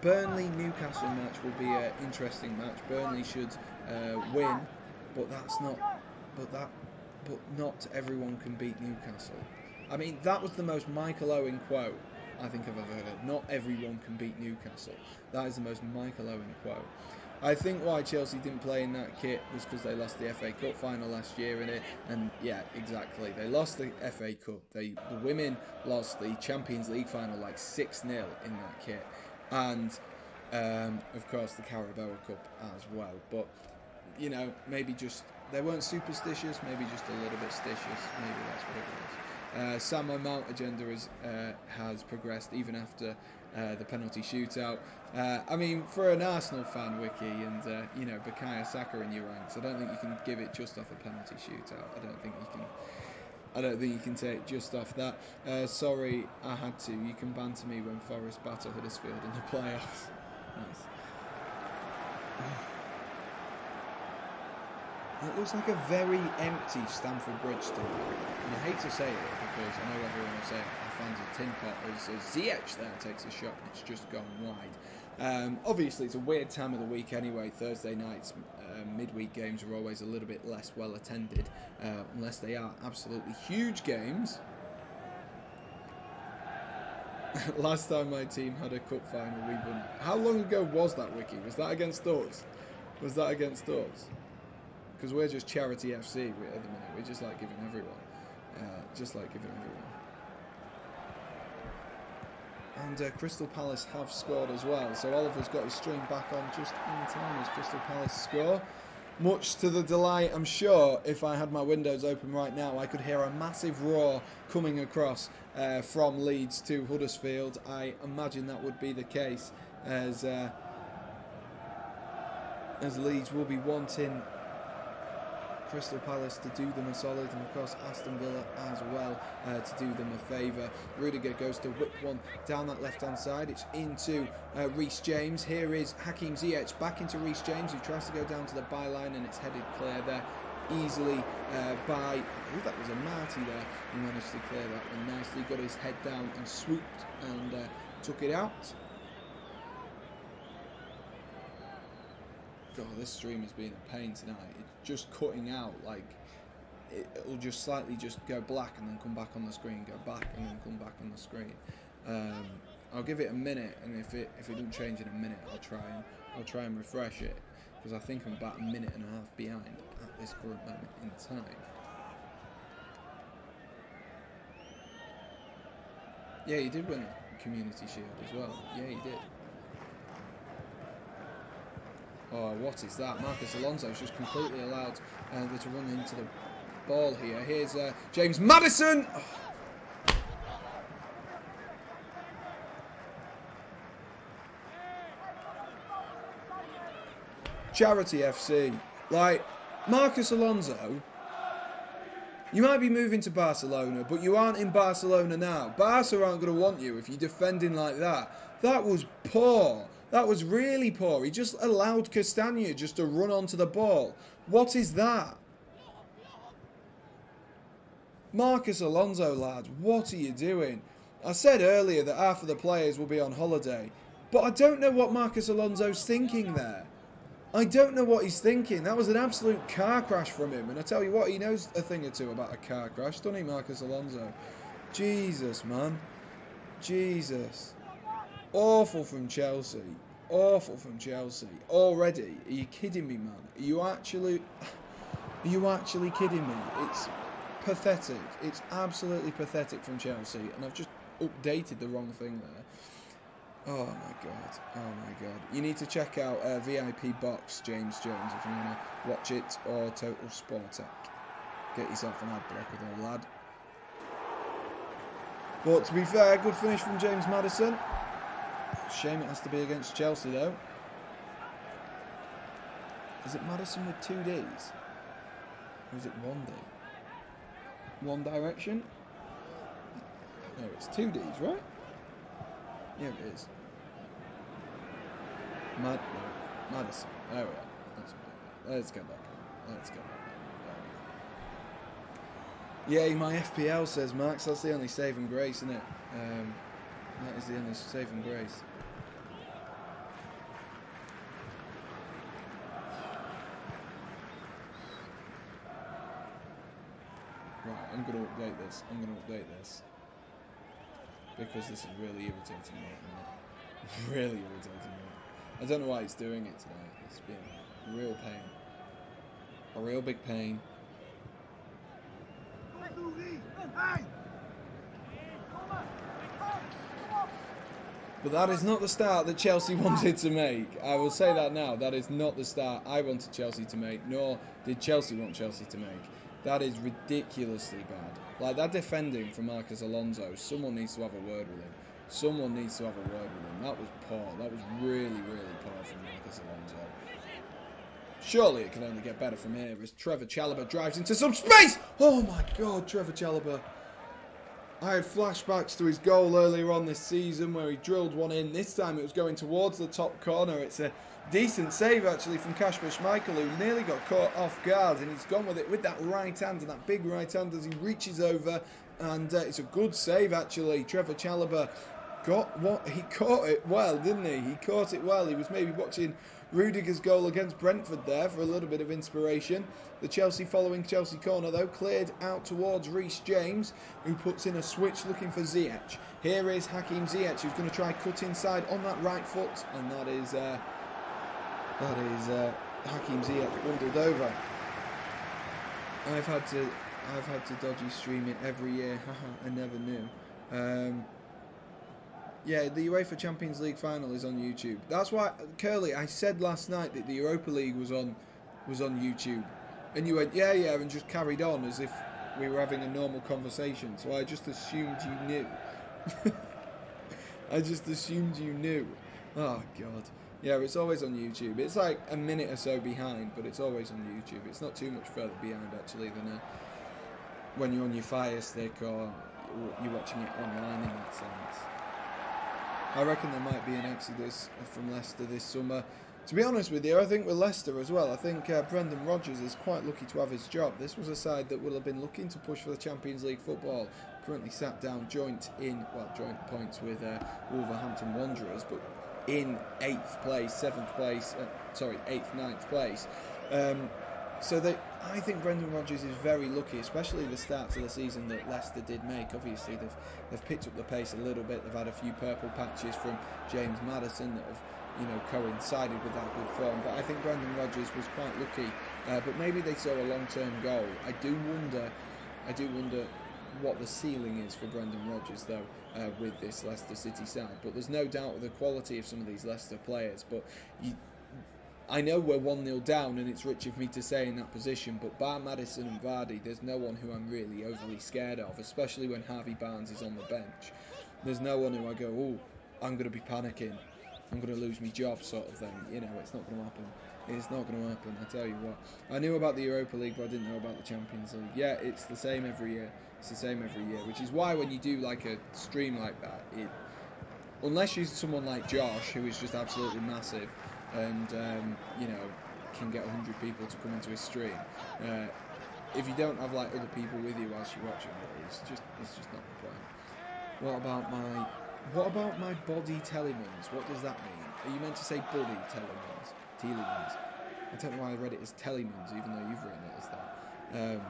Burnley-Newcastle match will be an interesting match. Burnley should win, but not everyone can beat Newcastle. I mean, that was the most Michael Owen quote I think I've ever heard. Not everyone can beat Newcastle. That is the most Michael Owen quote. I think why Chelsea didn't play in that kit was because they lost the FA Cup final last year in it, and yeah, exactly. They lost the FA Cup. The women lost the Champions League final like 6-0 in that kit, and of course the Carabao Cup as well. But you know, maybe just they weren't superstitious, maybe just a little bit stitious. Maybe that's what it was. Sam Mount agenda has progressed even after the penalty shootout. I mean, for an Arsenal fan, Wiki, and Bukayo Saka in your ranks, I don't think you can give it just off a penalty shootout. I don't think you can take it just off that. Sorry, I had to. You can banter me when Forest batter Huddersfield in the playoffs. Nice. It looks like a very empty Stamford Bridge still. And I hate to say it because I know everyone will say it. I fans of Tin Pot as Ziyech there takes a shot and it's just gone wide. Obviously, it's a weird time of the week anyway. Thursday nights, midweek games are always a little bit less well attended, unless they are absolutely huge games. Last time my team had a cup final, we won. How long ago was that, Wiki? Was that against us? Was that against us? Because we're just charity FC at the minute. We just like giving everyone. And Crystal Palace have scored as well. So Oliver's got his string back on just in time as Crystal Palace score. Much to the delight, I'm sure, if I had my windows open right now, I could hear a massive roar coming across from Leeds to Huddersfield. I imagine that would be the case as Leeds will be wanting Crystal Palace to do them a solid, and of course Aston Villa as well to do them a favour. Rudiger goes to whip one down that left hand side. It's into Reece James. Here is Hakim Ziyech back into Reece James, who tries to go down to the byline, and it's headed clear there easily by, oh, that was a Marty there. He managed to clear that one nicely, got his head down and swooped and took it out. God, this stream has been a pain tonight. It's just cutting out, like, it'll just slightly just go black and then come back on the screen, go back and then come back on the screen. I'll give it a minute, and if it doesn't change in a minute, I'll try and refresh it, because I think I'm about a minute and a half behind at this current moment in time. Yeah, he did win the Community Shield as well. Yeah, he did. Oh, what is that? Marcus Alonso's just completely allowed to run into the ball here. Here's James Maddison. Oh. Charity FC. Like, Marcus Alonso, you might be moving to Barcelona, but you aren't in Barcelona now. Barca aren't going to want you if you're defending like that. That was poor. That was really poor. He just allowed Castagna just to run onto the ball. What is that? Marcus Alonso, lad, what are you doing? I said earlier that half of the players will be on holiday, but I don't know what Marcus Alonso's thinking there. I don't know what he's thinking. That was an absolute car crash from him, and I tell you what, he knows a thing or two about a car crash, doesn't he, Marcus Alonso? Jesus, man. Jesus. Awful from Chelsea. Awful from Chelsea. Already? Are you kidding me, man? Are you actually kidding me? It's pathetic. It's absolutely pathetic from Chelsea, and I've just updated the wrong thing there. Oh my god. Oh my god. You need to check out VIP Box, James Jones, if you want to watch it, or Total Sportec. Get yourself an ad blocker there, lad. But to be fair, good finish from James Maddison. Shame it has to be against Chelsea though. Is it Maddison with 2 Ds? Or is it 1 D? One Direction? No, it's 2 Ds, right? Yeah, it is. Maddison. There we are. Let's get back on. Let's get back on. Yeah, my FPL says, Max. That's the only saving grace, isn't it? That is the only saving grace. Right, I'm going to update this. Because this is really irritating me at the minute. Really irritating me. I don't know why it's doing it tonight. It's been a real pain. A real big pain. But that is not the start that Chelsea wanted to make. I will say that now. That is not the start I wanted Chelsea to make, nor did Chelsea want Chelsea to make. That is ridiculously bad. Like, that defending from Marcus Alonso, someone needs to have a word with him. Someone needs to have a word with him. That was poor. That was really, really poor from Marcus Alonso. Surely it can only get better from here as Trevor Chalobah drives into some space. Oh my God, Trevor Chalobah. I had flashbacks to his goal earlier on this season where he drilled one in. This time it was going towards the top corner. It's a decent save actually from Kasper Schmeichel, who nearly got caught off guard, and he's gone with it with that right hand, and that big right hand as he reaches over, and it's a good save actually. Trevor Chalobah got what he caught it well, didn't he? He caught it well. He was maybe watching Rudiger's goal against Brentford there for a little bit of inspiration. The Chelsea following Chelsea corner though, cleared out towards Reece James, who puts in a switch looking for Ziyech. Here is Hakim Ziyech, who's going to try cut inside on that right foot, and that is Hakim Ziyech bundled over. I've had to dodgy stream it every year. Haha, I never knew. Yeah, the UEFA Champions League final is on YouTube. That's why, Curly, I said last night that the Europa League was on YouTube, and you went yeah, and just carried on as if we were having a normal conversation. So I just assumed you knew. I just assumed you knew. Oh God. Yeah, it's always on YouTube. It's like a minute or so behind, but it's always on YouTube. It's not too much further behind actually than when you're on your Fire Stick or you're watching it online in that sense. I reckon there might be an exodus from Leicester this summer. To be honest with you, I think with Leicester as well, I think Brendan Rodgers is quite lucky to have his job. This was a side that will have been looking to push for the Champions League football. Currently sat down joint points with Wolverhampton Wanderers, but in 8th place, 8th, 9th place. I think Brendan Rodgers is very lucky, especially the starts of the season that Leicester did make. Obviously, they've picked up the pace a little bit. They've had a few purple patches from James Maddison that have, coincided with that good form. But I think Brendan Rodgers was quite lucky. But maybe they saw a long-term goal. I do wonder what the ceiling is for Brendan Rodgers, though, with this Leicester City side. But there's no doubt of the quality of some of these Leicester players. But I know we're 1-0 down, and it's rich of me to say in that position, but bar Maddison and Vardy, there's no one who I'm really overly scared of, especially when Harvey Barnes is on the bench. There's no one who I go, oh, I'm going to be panicking, I'm going to lose my job sort of thing. It's not going to happen. It's not going to happen, I tell you what. I knew about the Europa League, but I didn't know about the Champions League. Yeah, it's the same every year. It's the same every year, which is why when you do like a stream like that, unless you're someone like Josh, who is just absolutely massive, and can get 100 people to come into his stream. If you don't have like other people with you whilst you're watching it, it's just not the point. What about my body Telemans? What does that mean? Are you meant to say body Telemans? I don't know why I read it as Telemans, even though you've written it as that.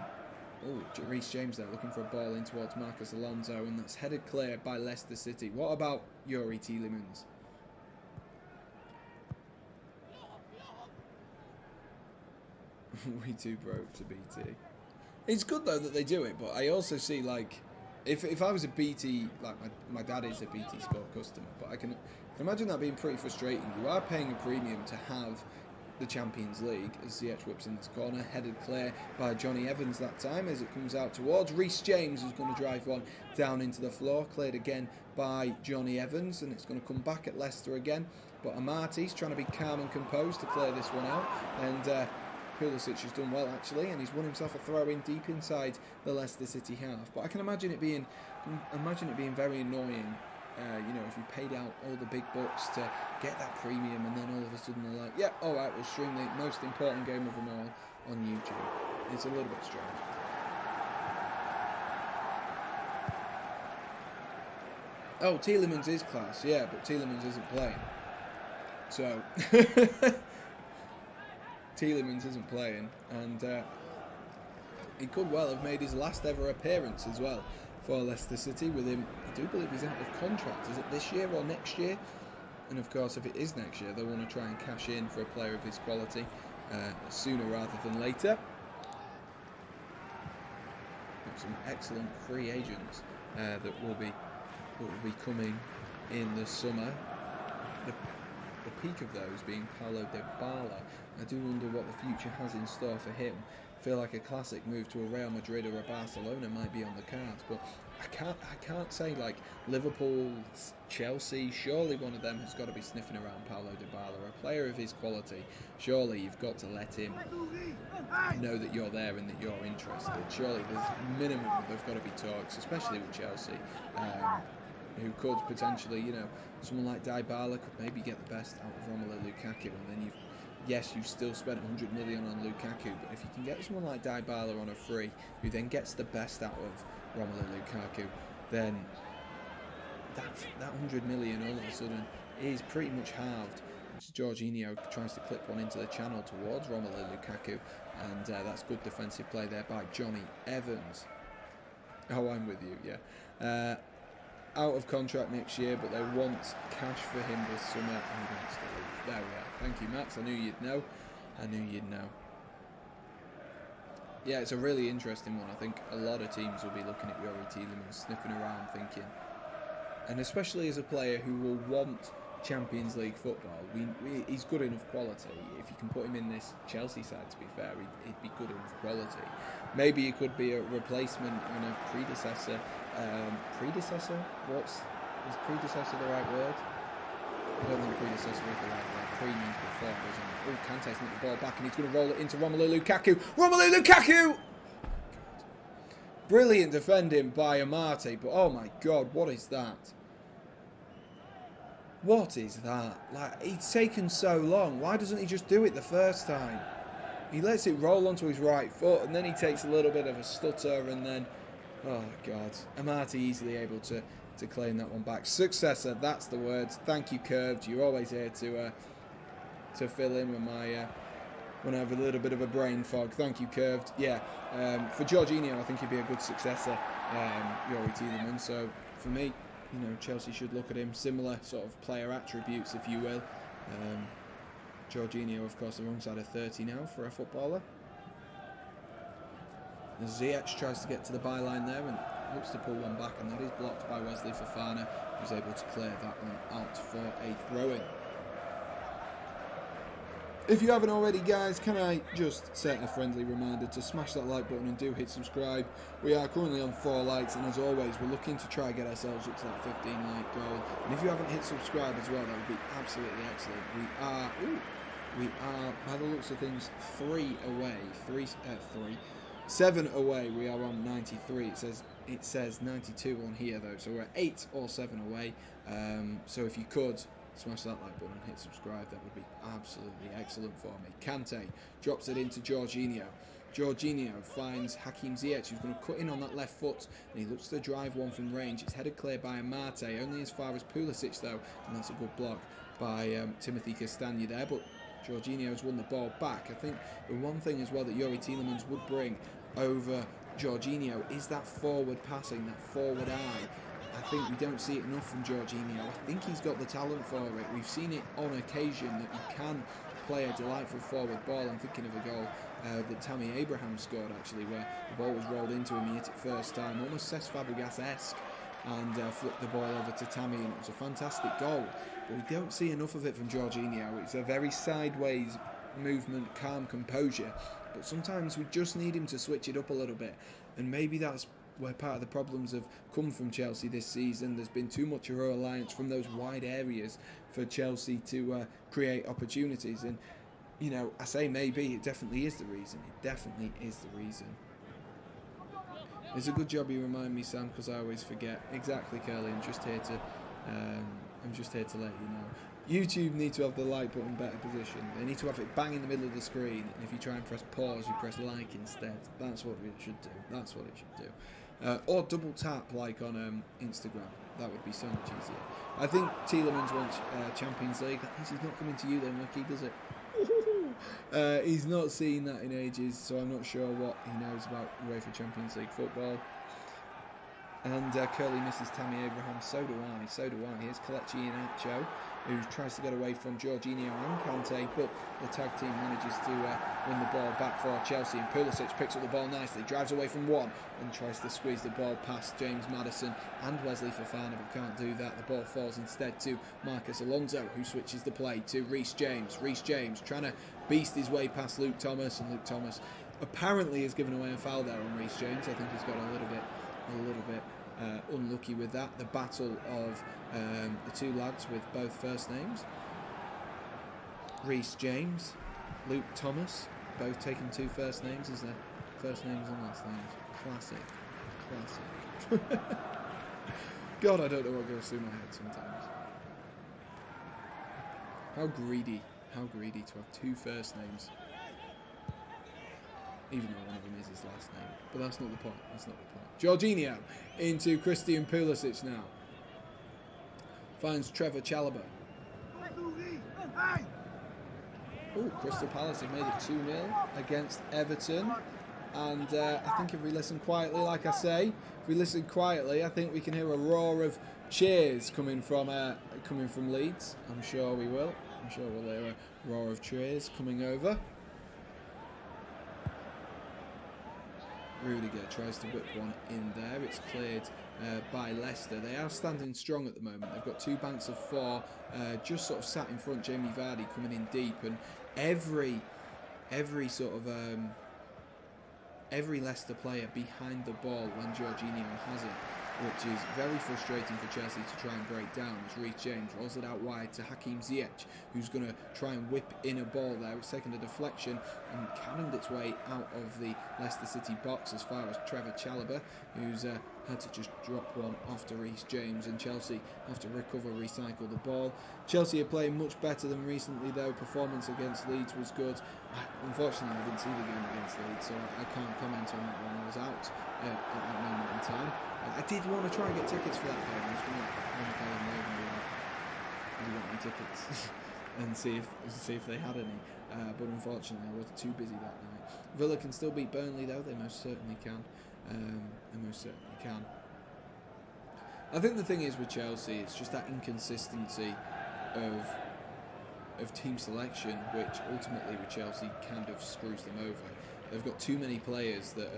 Reece James there looking for a ball in towards Marcus Alonso, and that's headed clear by Leicester City. What about Youri Tielemans? We too broke to BT. It's good though that they do it, but I also see like if I was a BT, like my dad is a BT Sport customer, but I can imagine that being pretty frustrating. You are paying a premium to have the Champions League, as Ziyech whips in this corner, headed clear by Johnny Evans that time as it comes out towards Reece James, who's going to drive one down into the floor, cleared again by Johnny Evans, and it's going to come back at Leicester again, but Amarty's trying to be calm and composed to clear this one out, and Pulisic has done well actually, and he's won himself a throw in deep inside the Leicester City half. But I can imagine it being very annoying, if you paid out all the big bucks to get that premium, and then all of a sudden they're like, yeah, all right, we'll stream the most important game of them all on YouTube. It's a little bit strange. Oh, Tielemans is class, yeah, but Tielemans isn't playing. So Tielemans isn't playing, and he could well have made his last ever appearance as well for Leicester City with him. I do believe he's out of contract. Is it this year or next year? And of course, if it is next year, they'll want to try and cash in for a player of his quality sooner rather than later. Got some excellent free agents that will be coming in the summer. The peak of those being Paulo Dybala. I do wonder what the future has in store for him. feel like a classic move to a Real Madrid or a Barcelona might be on the cards, but I can't say like Liverpool, Chelsea. Surely one of them has got to be sniffing around Paulo Dybala, a player of his quality. Surely you've got to let him know that you're there and that you're interested. Surely there's minimum there's got to be talks, especially with Chelsea, who could potentially, someone like Dybala could maybe get the best out of Romelu Lukaku, and then you've still spent 100 million on Lukaku, but if you can get someone like Dybala on a free, who then gets the best out of Romelu Lukaku, then that 100 million all of a sudden is pretty much halved. Jorginho tries to clip one into the channel towards Romelu Lukaku, and that's good defensive play there by Johnny Evans. Oh, I'm with you, yeah. Out of contract next year, but they want cash for him this summer, and he wants to leave. There we are. Thank you, Max. I knew you'd know. Yeah, it's a really interesting one. I think a lot of teams will be looking at Youri Tielemans, sniffing around, thinking, and especially as a player who will want Champions League football, he's good enough quality. If you can put him in this Chelsea side, to be fair, he'd be good enough quality. Maybe he could be a replacement and a predecessor. Predecessor? Is predecessor the right word? I don't think predecessor is the right word. Pre means before, doesn't it? Oh, Kante's nicked the ball back and he's going to roll it into Romelu Lukaku. Romelu Lukaku! Brilliant defending by Amate, but oh my God, what is that? What is that? Like, he's taken so long. Why doesn't he just do it the first time? He lets it roll onto his right foot and then he takes a little bit of a stutter and then, oh God, Amate easily able to claim that one back. Successor, that's the word. Thank you, Curved. You're always here to fill in with my when I have a little bit of a brain fog. Thank you, Curved. Yeah, for Jorginho, I think he'd be a good successor, Youri Tielemans. So for me, Chelsea should look at him. Similar sort of player attributes, if you will. Jorginho, of course, the wrong side of 30 now for a footballer. Ziyech tries to get to the byline there and looks to pull one back, and that is blocked by Wesley Fofana, who's able to clear that one out for a throw-in. If you haven't already, guys, can I just set a friendly reminder to smash that like button and do hit subscribe. We are currently on 4 likes, and as always, we're looking to try and get ourselves up to that 15 like goal. And if you haven't hit subscribe as well, that would be absolutely excellent. We are, by the looks of things, 7 away. We are on 93. It says 92 on here though, so we're at 8 or 7 away. So if you could smash that like button and hit subscribe, that would be absolutely excellent for me. Kante drops it into Jorginho. Jorginho finds Hakim Ziyech, who's going to cut in on that left foot, and he looks to drive one from range. It's headed clear by Amate, only as far as Pulisic though, and that's a good block by Timothy Castagne there, but Jorginho's won the ball back. I think the one thing as well that Youri Tielemans would bring over Jorginho is that forward passing, that forward eye. I think we don't see it enough from Jorginho. I think he's got the talent for it. We've seen it on occasion that he can play a delightful forward ball. I'm thinking of a goal that Tammy Abraham scored actually, where the ball was rolled into him, he hit it first time, almost Cesc Fabregas-esque, and flipped the ball over to Tammy, and it was a fantastic goal. But we don't see enough of it from Jorginho. It's a very sideways movement, calm composure, but sometimes we just need him to switch it up a little bit, and maybe that's where part of the problems have come from Chelsea this season. There's been too much of a reliance from those wide areas for Chelsea to create opportunities, and I say maybe, it definitely is the reason. It's a good job you remind me, Sam, because I always forget. Exactly, Curly. I'm just here to let you know. YouTube need to have the like button better position. They need to have it bang in the middle of the screen, and if you try and press pause, you press like instead. That's what it should do. Or double tap like on Instagram. That would be so much easier. I think Tielemans wants Champions League. That means he's not coming to you then, Lucky, does it? He's not seen that in ages, so I'm not sure what he knows about UEFA Champions League football. And Curly misses Tammy Abraham. So do I. Here's Kelechi Iheanacho, who tries to get away from Jorginho and Kante, but the tag team manages to win the ball back for Chelsea, and Pulisic picks up the ball nicely, drives away from one and tries to squeeze the ball past James Maddison and Wesley Fofana, but can't do that. The ball falls instead to Marcus Alonso, who switches the play to Reece James. Reece James trying to beast his way past Luke Thomas, and Luke Thomas apparently has given away a foul there on Reece James. I think he's got a little bit unlucky with that. The battle of the two lads with both first names. Reece James, Luke Thomas, both taking two first names as their first names and last names. Classic. God, I don't know what goes through my head sometimes. How greedy to have two first names. Even though one of them is his last name. But that's not the point. Jorginho into Christian Pulisic now. Finds Trevor Chalobah. Oh, Crystal Palace have made it 2-0 against Everton. And I think if we listen quietly, like I say, I think we can hear a roar of cheers coming from Leeds. I'm sure we will. I'm sure we'll hear a roar of cheers coming over. Rudiger tries to whip one in there. It's cleared by Leicester. They are standing strong at the moment. They've got two banks of four, just sort of sat in front. Jamie Vardy coming in deep, and every Leicester player behind the ball when Jorginho has it, which is very frustrating for Chelsea to try and break down, as Reece James rolls it out wide to Hakim Ziyech, who's going to try and whip in a ball there. It's taken a deflection and carried its way out of the Leicester City box as far as Trevor Chalobah, who's had to just drop one off to Reece James, and Chelsea have to recycle the ball. Chelsea are playing much better than recently though. Performance against Leeds was good. Unfortunately, I didn't see the game against Leeds, so I can't comment on that one. I was out at that moment in time. I did want to try and get tickets for that game. I was going to tell them you want any tickets and see if they had any. But unfortunately, I was too busy that night. Villa can still beat Burnley though. They most certainly can. I think the thing is with Chelsea, it's just that inconsistency of team selection, which ultimately with Chelsea kind of screws them over. They've got too many players that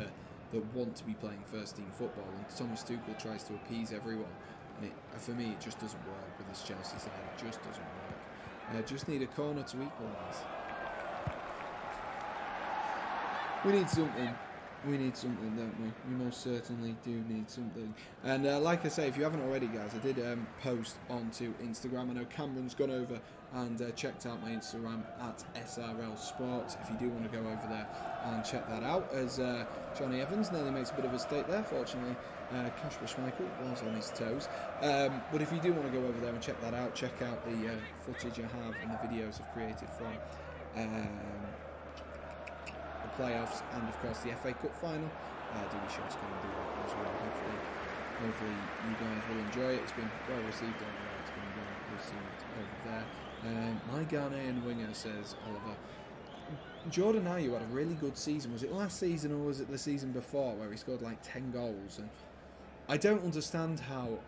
want to be playing first team football, and Thomas Tuchel tries to appease everyone, and for me it just doesn't work with this Chelsea side. It just doesn't work. Just need a corner to equalise. We need something. We need something, don't we? We most certainly do need something. And like I say, if you haven't already, guys, I did post onto Instagram. I know Cameron's gone over and checked out my Instagram at SRL Sport. If you do want to go over there and check that out, as Johnny Evans nearly makes a bit of a mistake there. Fortunately, Kasper Schmeichel was on his toes. But if you do want to go over there and check that out, check out the footage I have and the videos I've created from playoffs and of course the FA Cup final. Do be sure to go and do that as well. Hopefully you guys will enjoy it. It's been well received over there. It's been well received over there. My Ghanaian winger, says Oliver. Jordan Ayew had a really good season. Was it last season or was it the season before where he scored like 10 goals? And I don't understand how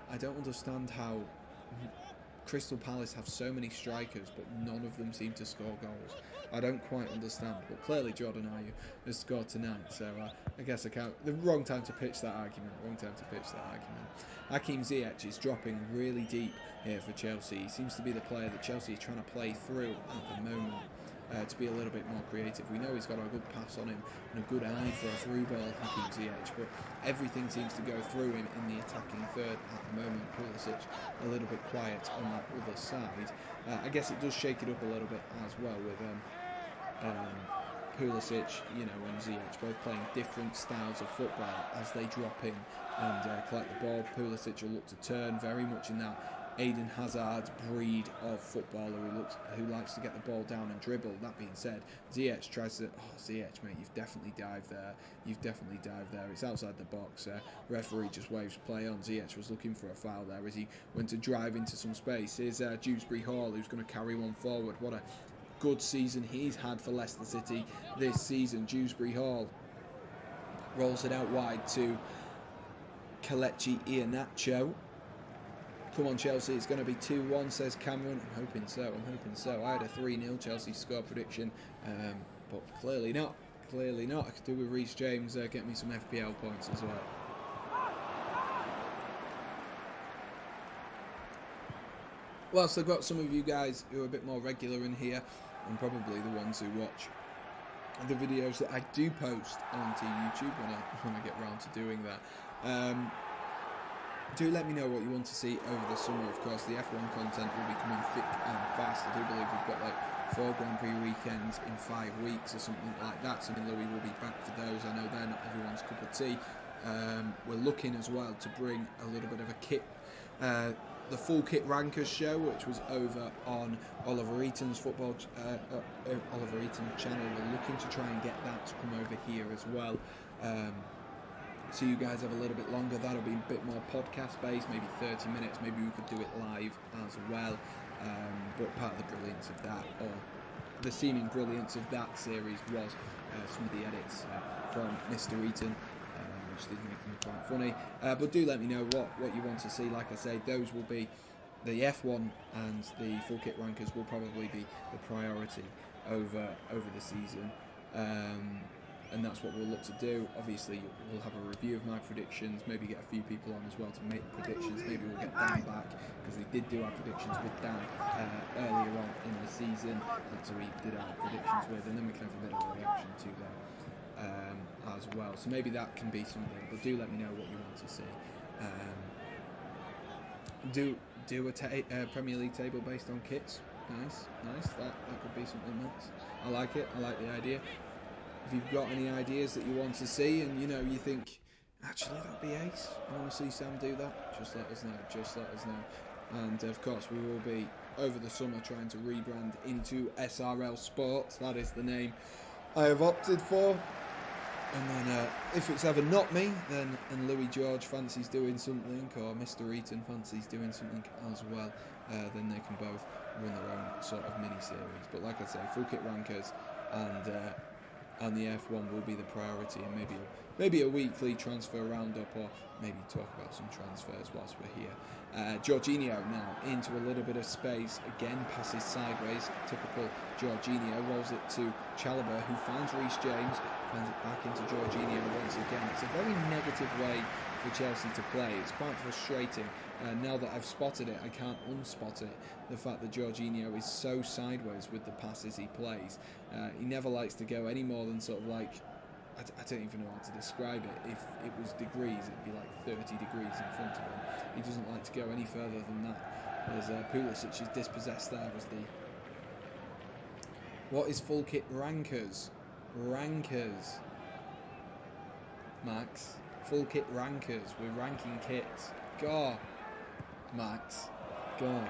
Crystal Palace have so many strikers, but none of them seem to score goals. I don't quite understand, but clearly Jordan Ayew has scored tonight, so I guess I can't. The wrong time to pitch that argument. Hakim Ziyech is dropping really deep here for Chelsea. He seems to be the player that Chelsea is trying to play through at the moment. To be a little bit more creative. We know he's got a good pass on him and a good eye for a through ball, Hakim Ziyech, but everything seems to go through him in the attacking third at the moment. Pulisic a little bit quiet on that other side. I guess it does shake it up a little bit as well with Pulisic, and Ziyech both playing different styles of football as they drop in and collect the ball. Pulisic will look to turn very much in that Eden Hazard's breed of footballer who likes to get the ball down and dribble. That being said, Ziyech tries to... Oh, Ziyech, mate, you've definitely dived there. It's outside the box. Referee just waves play on. Ziyech was looking for a foul there as he went to drive into some space. Here's Dewsbury Hall, who's going to carry one forward. What a good season he's had for Leicester City this season. Dewsbury Hall rolls it out wide to Kelechi Iheanacho. Come on, Chelsea, it's going to be 2-1, says Cameron. I'm hoping so. I had a 3-0 Chelsea score prediction, but clearly not. I could do with Reece James get me some FPL points as well. Whilst I've got some of you guys who are a bit more regular in here, and probably the ones who watch the videos that I do post onto YouTube when I get round to doing that. Do let me know what you want to see over the summer. Of course, the F1 content will be coming thick and fast. I do believe we've got like 4 Grand Prix weekends in 5 weeks or something like that. So Louis will be back for those. I know they're not everyone's cup of tea. We're looking as well to bring a little bit of a kit, the full kit rankers show, which was over on Oliver Eaton's Oliver Eaton channel. We're looking to try and get that to come over here as well. So you guys have a little bit longer. That'll be a bit more podcast based, maybe 30 minutes. Maybe we could do it live as well. But part of the brilliance of that, or the seeming brilliance of that series, was some of the edits from Mr. Eaton, which did make them quite funny. But do let me know what you want to see. Like I say, those will be the F1 and the full kit rankers will probably be the priority over the season. And that's what we'll look to do. Obviously, we'll have a review of my predictions, maybe get a few people on as well to make the predictions. Maybe we'll get Dan back, because we did do our predictions with Dan earlier on in the season. That's who we did our predictions with, and then we can have a bit of a reaction to them as well. So maybe that can be something, but do let me know what you want to see. Do a Premier League table based on kits. Nice. That could be something nice. I like it. I like the idea. If you've got any ideas that you want to see, and you think, actually that'd be ace, I want to see Sam do that, just let us know. And of course we will be over the summer trying to rebrand into SRL Sports. That is the name I have opted for. And then if it's ever not me, then and Louis George fancies doing something, or Mr. Eaton fancies doing something as well, then they can both run their own sort of mini-series. But like I say, full kit rankers and the F1 will be the priority, and maybe a weekly transfer roundup, or maybe talk about some transfers whilst we're here. Jorginho now into a little bit of space, again passes sideways, typical Jorginho, rolls it to Chalobah, who finds Reece James, finds it back into Jorginho once again. It's a very negative way for Chelsea to play. It's quite frustrating. Now that I've spotted it, I can't unspot it. The fact that Jorginho is so sideways with the passes he plays. He never likes to go any more than sort of like, I don't even know how to describe it. If it was degrees, it'd be like 30 degrees in front of him. He doesn't like to go any further than that. As Pulisic is dispossessed there as the... What is full kit rankers? Rankers. Max. Full kit rankers. We're ranking kits. God. Max. God.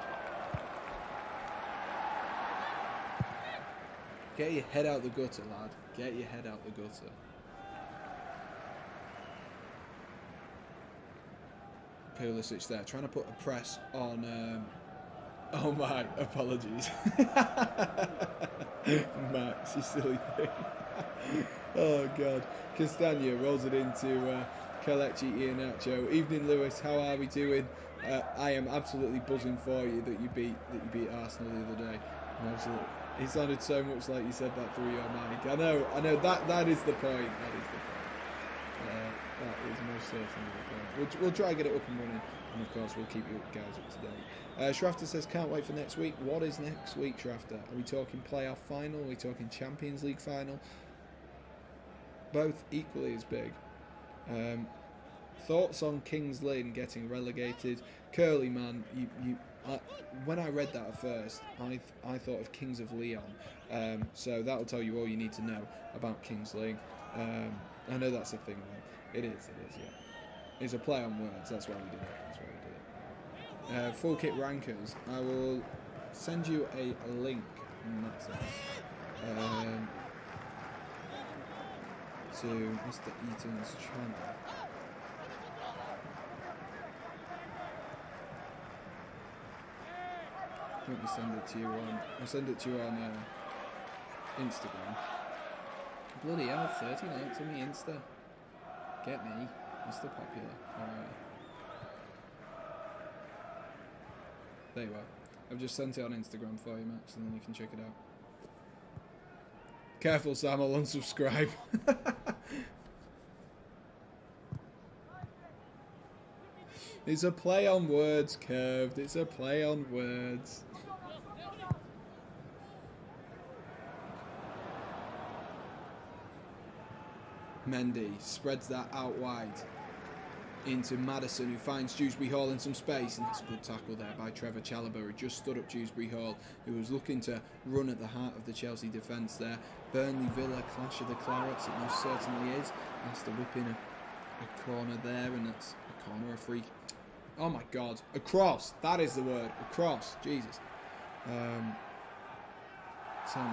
Get your head out the gutter, lad. Get your head out the gutter. Pulisic there, trying to put a press on... oh my, apologies. Max, you silly thing. Oh God. Castagna rolls it into Kelechi Iheanacho. Evening, Lewis. How are we doing? I am absolutely buzzing for you that you beat Arsenal the other day. I'm absolutely. It sounded so much like you said that through your mic. I know. That is the point. That is the point. That is most certainly the point. We'll try and get it up and running, and of course we'll keep you guys up to date. Shrafter says can't wait for next week. What is next week, Shrafter? Are we talking playoff final? Are we talking Champions League final? Both equally as big. Thoughts on Kings Lynn getting relegated? Curly man, when I read that at first, I thought of Kings of Leon. So that'll tell you all you need to know about Kings Lynn. I know that's a thing, though. It is, yeah. It's a play on words. That's why we did it. Full kit rankers. I will send you a link, Max, to Mr. Eaton's channel. Let me send it to you on. I'll send it to you on Instagram. Bloody hell, 30 likes on the Insta. Get me, Mr. Popular. Alright. There you are. I've just sent it on Instagram for you, Max, and then you can check it out. Careful, Sam, I'll unsubscribe. It's a play on words, Curved. It's a play on words. Mendy spreads that out wide into Maddison, who finds Dewsbury Hall in some space, and that's a good tackle there by Trevor Chalobah, who just stood up Dewsbury Hall, who was looking to run at the heart of the Chelsea defence there. Burnley-Villa, clash of the Clarets, it most certainly is. Has to whip in a corner there, and that's a corner, a free. Oh my God, a cross, that is the word, a cross, Jesus. Sam,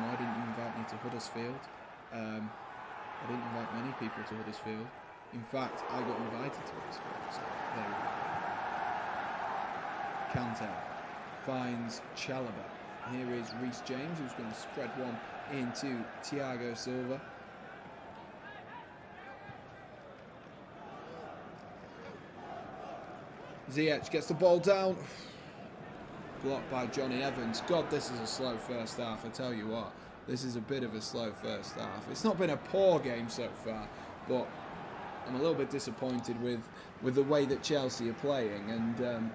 why didn't you invite me to Huddersfield? I didn't invite many people to Huddersfield. In fact, I got invited to Huddersfield, so there we go. Kante finds Chalobah. Here is Reece James, who's going to spread one into Thiago Silva. Ziyech gets the ball down. Blocked by Johnny Evans. God, this is a slow first half, I tell you what. This is a bit of a slow first half. It's not been a poor game so far, but I'm a little bit disappointed with the way that Chelsea are playing, and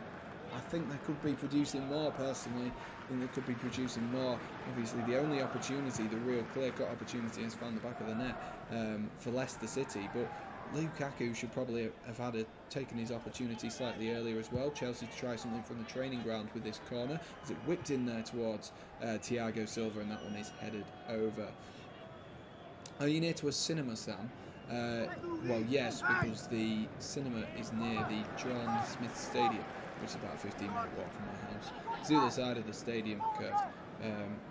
I think they could be producing more, personally. I think they could be producing more. Obviously, the only opportunity, the real clear-cut opportunity, is found the back of the net for Leicester City, but Lukaku should probably have taken his opportunity slightly earlier as well. Chelsea to try something from the training ground with this corner, as it whipped in there towards Thiago Silva, and that one is headed over. Are you near to a cinema, Sam? Well, yes, because the cinema is near the John Smith Stadium, which is about a 15-minute walk from my house. It's the other side of the stadium curve,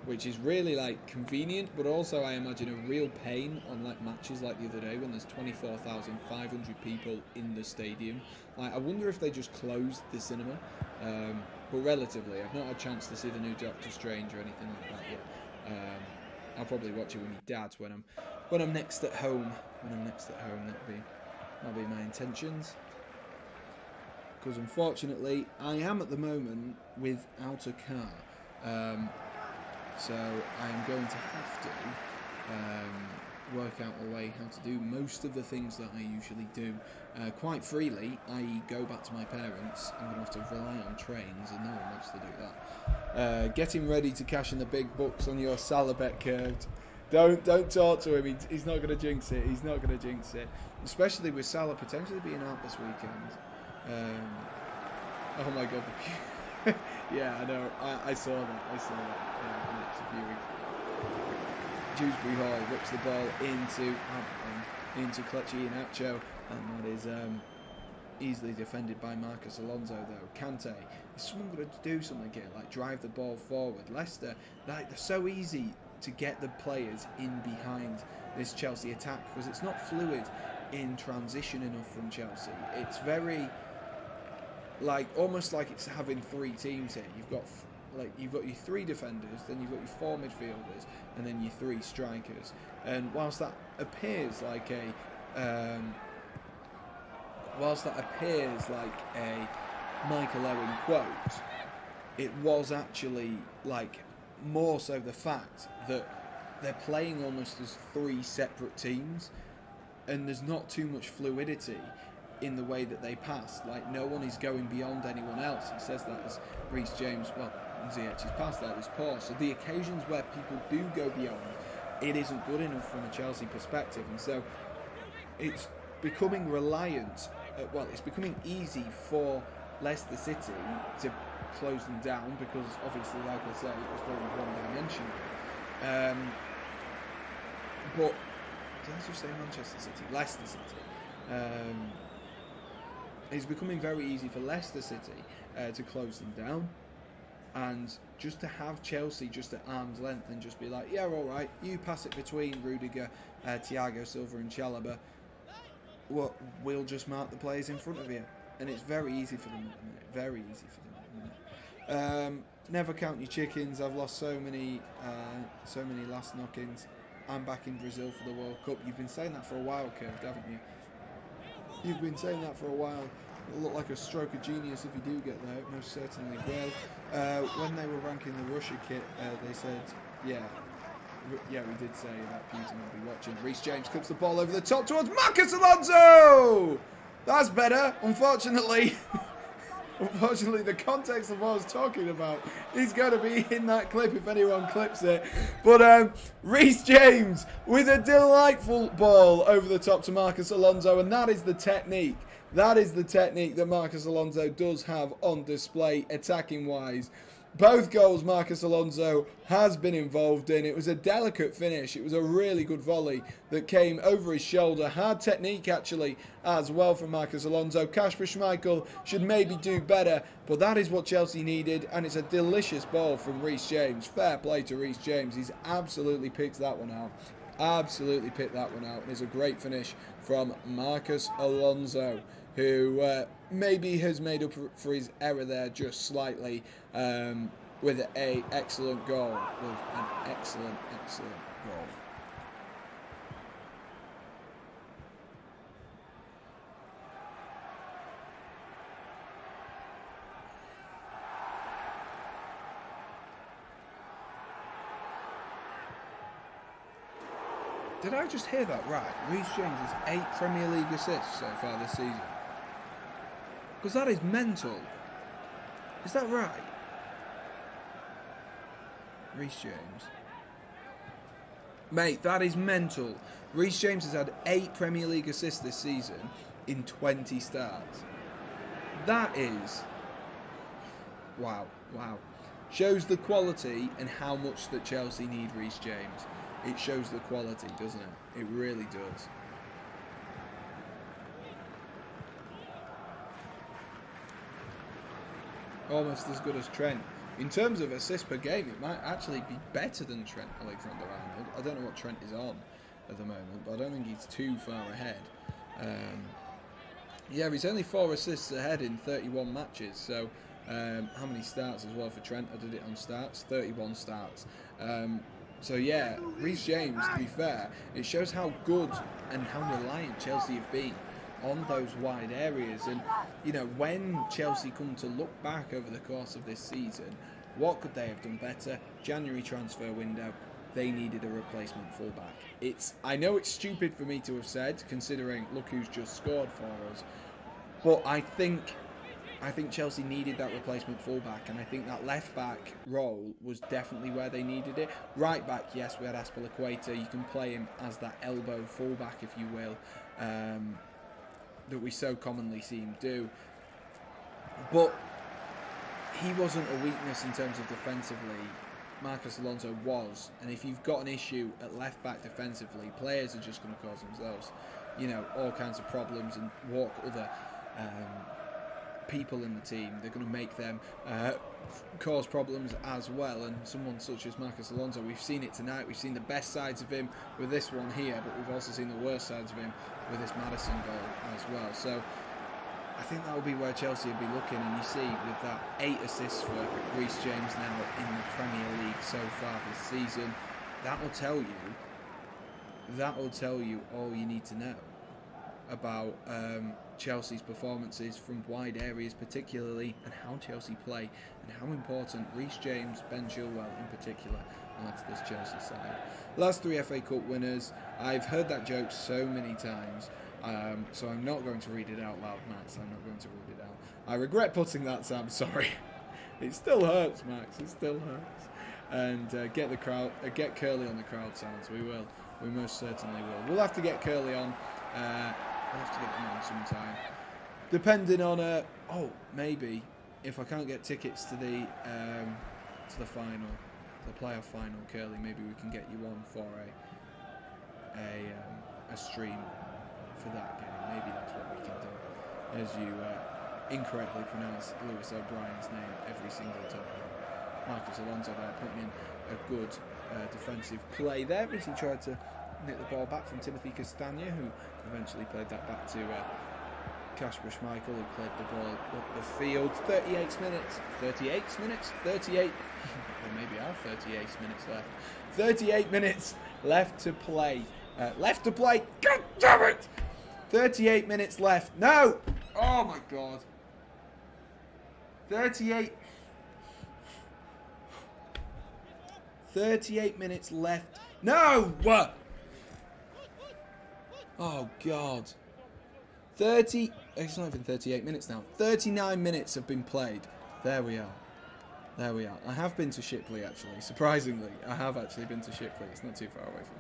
which is really like convenient, but also I imagine a real pain on like matches like the other day when there's 24,500 people in the stadium. Like, I wonder if they just closed the cinema, but relatively, I've not had a chance to see the new Doctor Strange or anything like that yet. I'll probably watch it with my dad when I'm next at home. That'll be my intentions. Because unfortunately, I am at the moment without a car. So I am going to have to work out a way how to do most of the things that I usually do quite freely, i.e. go back to my parents. I'm going to have to rely on trains, and no one wants to do that. Getting ready to cash in the big bucks on your Salah bet, Curved. Don't talk to him. He's not going to jinx it. He's not going to jinx it. Especially with Salah potentially being out this weekend. Oh my God. Yeah, I know. I saw that. A few weeks ago. Dewsbury Hall whips the ball into Kelechi Iheanacho, and that is easily defended by Marcus Alonso, though. Kante, is someone going to do something here, like drive the ball forward? Leicester, like, they're so easy to get the players in behind this Chelsea attack, because it's not fluid in transition enough from Chelsea. It's very, like, almost like it's having three teams here. You've got your three defenders, then you've got your four midfielders, and then your three strikers. And whilst that appears like a Michael Owen quote, it was actually like more so the fact that they're playing almost as three separate teams, and there's not too much fluidity in the way that they pass. Like, no one is going beyond anyone else. He says that as Reece James, well, Ziyech's pass there was poor. So the occasions where people do go beyond, it isn't good enough from a Chelsea perspective. And so it's becoming it's becoming easy for Leicester City to close them down, because obviously, like I said, it was very one-dimensional. But did I just say Manchester City? Leicester City. It's becoming very easy for Leicester City to close them down, and just to have Chelsea just at arm's length and just be like, yeah, all right, you pass it between Rudiger, Thiago Silva and Chalobah, we'll just mark the players in front of you. And it's very easy for them at the minute. Very easy for them at the minute. Never count your chickens. I've lost so many last knock-ins. I'm back in Brazil for the World Cup. You've been saying that for a while, Curved, haven't you? You've been saying that for a while. It'll look like a stroke of genius if you do get there. It most certainly will. When they were ranking the Russia kit, they said, yeah, we did say that Putin will be watching. Reece James cuts the ball over the top towards Marcus Alonso! That's better, unfortunately. Unfortunately, the context of what I was talking about is going to be in that clip if anyone clips it. But Reece James with a delightful ball over the top to Marcus Alonso, and that is the technique. That is the technique that Marcus Alonso does have on display, attacking-wise. Both goals Marcus Alonso has been involved in. It was a delicate finish. It was a really good volley that came over his shoulder. Hard technique, actually, as well from Marcus Alonso. Kasper Schmeichel should maybe do better, but that is what Chelsea needed, and it's a delicious ball from Reece James. Fair play to Reece James. He's absolutely picked that one out. Absolutely picked that one out. And it's a great finish from Marcus Alonso, who maybe has made up for his error there just slightly with an excellent goal. With an excellent goal. Did I just hear that right? Reece James has 8 Premier League assists so far this season. Because that is mental. Is that right? Reece James. Mate, that is mental. Reece James has had 8 Premier League assists this season in 20 starts. That is... Wow. Shows the quality and how much that Chelsea need Reece James. It shows the quality, doesn't it? It really does. Almost as good as Trent. In terms of assists per game, it might actually be better than Trent Alexander-Arnold. I don't know what Trent is on at the moment, but I don't think he's too far ahead. Yeah, he's only 4 assists ahead in 31 matches. So, how many starts as well for Trent? I did it on starts. 31 starts. So yeah, Reece James, to be fair, it shows how good and how reliant Chelsea have been on those wide areas. And, you know, when Chelsea come to look back over the course of this season, what could they have done better? January transfer window, they needed a replacement fullback. I know it's stupid for me to have said, considering look who's just scored for us, but I think Chelsea needed that replacement fullback, and I think that left-back role was definitely where they needed it. Right-back, yes, we had Azpilicueta. You can play him as that elbow fullback, if you will, that we so commonly see him do. But he wasn't a weakness in terms of defensively. Marcus Alonso was, and if you've got an issue at left-back defensively, players are just going to cause themselves, you know, all kinds of problems and walk other... people in the team. They're going to make them cause problems as well, and someone such as Marcus Alonso, we've seen it tonight. We've seen the best sides of him with this one here, but we've also seen the worst sides of him with this Maddison goal as well. So I think that will be where Chelsea will be looking, and you see with that 8 assists for Reece James now in the Premier League so far this season, that will tell you all you need to know about Chelsea's performances from wide areas particularly, and how Chelsea play, and how important Reece James, Ben Chilwell in particular are to this Chelsea side. Last 3 FA Cup winners. I've heard that joke so many times, so I'm not going to read it out loud, Max. I'm not going to read it out. I regret putting that, Sam, sorry. It still hurts, Max, it still hurts. And get Curly on the crowd sounds. We will. We most certainly will. We'll have to get Curly on. I'll have to get them on sometime. Depending on maybe if I can't get tickets to the final, the playoff final, Curly, maybe we can get you on for a stream for that game. Maybe that's what we can do. As you incorrectly pronounce Lewis O'Brien's name every single time. Marcus Alonso there putting in a good defensive play there as he tried to nick the ball back from Timothy Castagna, who eventually played that back to Kasper Schmeichel, who played the ball up the field. 38 minutes. Or maybe 38 minutes left. 38 minutes left to play. God damn it! 38 minutes left. No! Oh my God. 38 minutes left. No! Oh God. It's not even 38 minutes now. 39 minutes have been played. There we are. There we are. I have been to Shipley, actually. Surprisingly, I have actually been to Shipley. It's not too far away from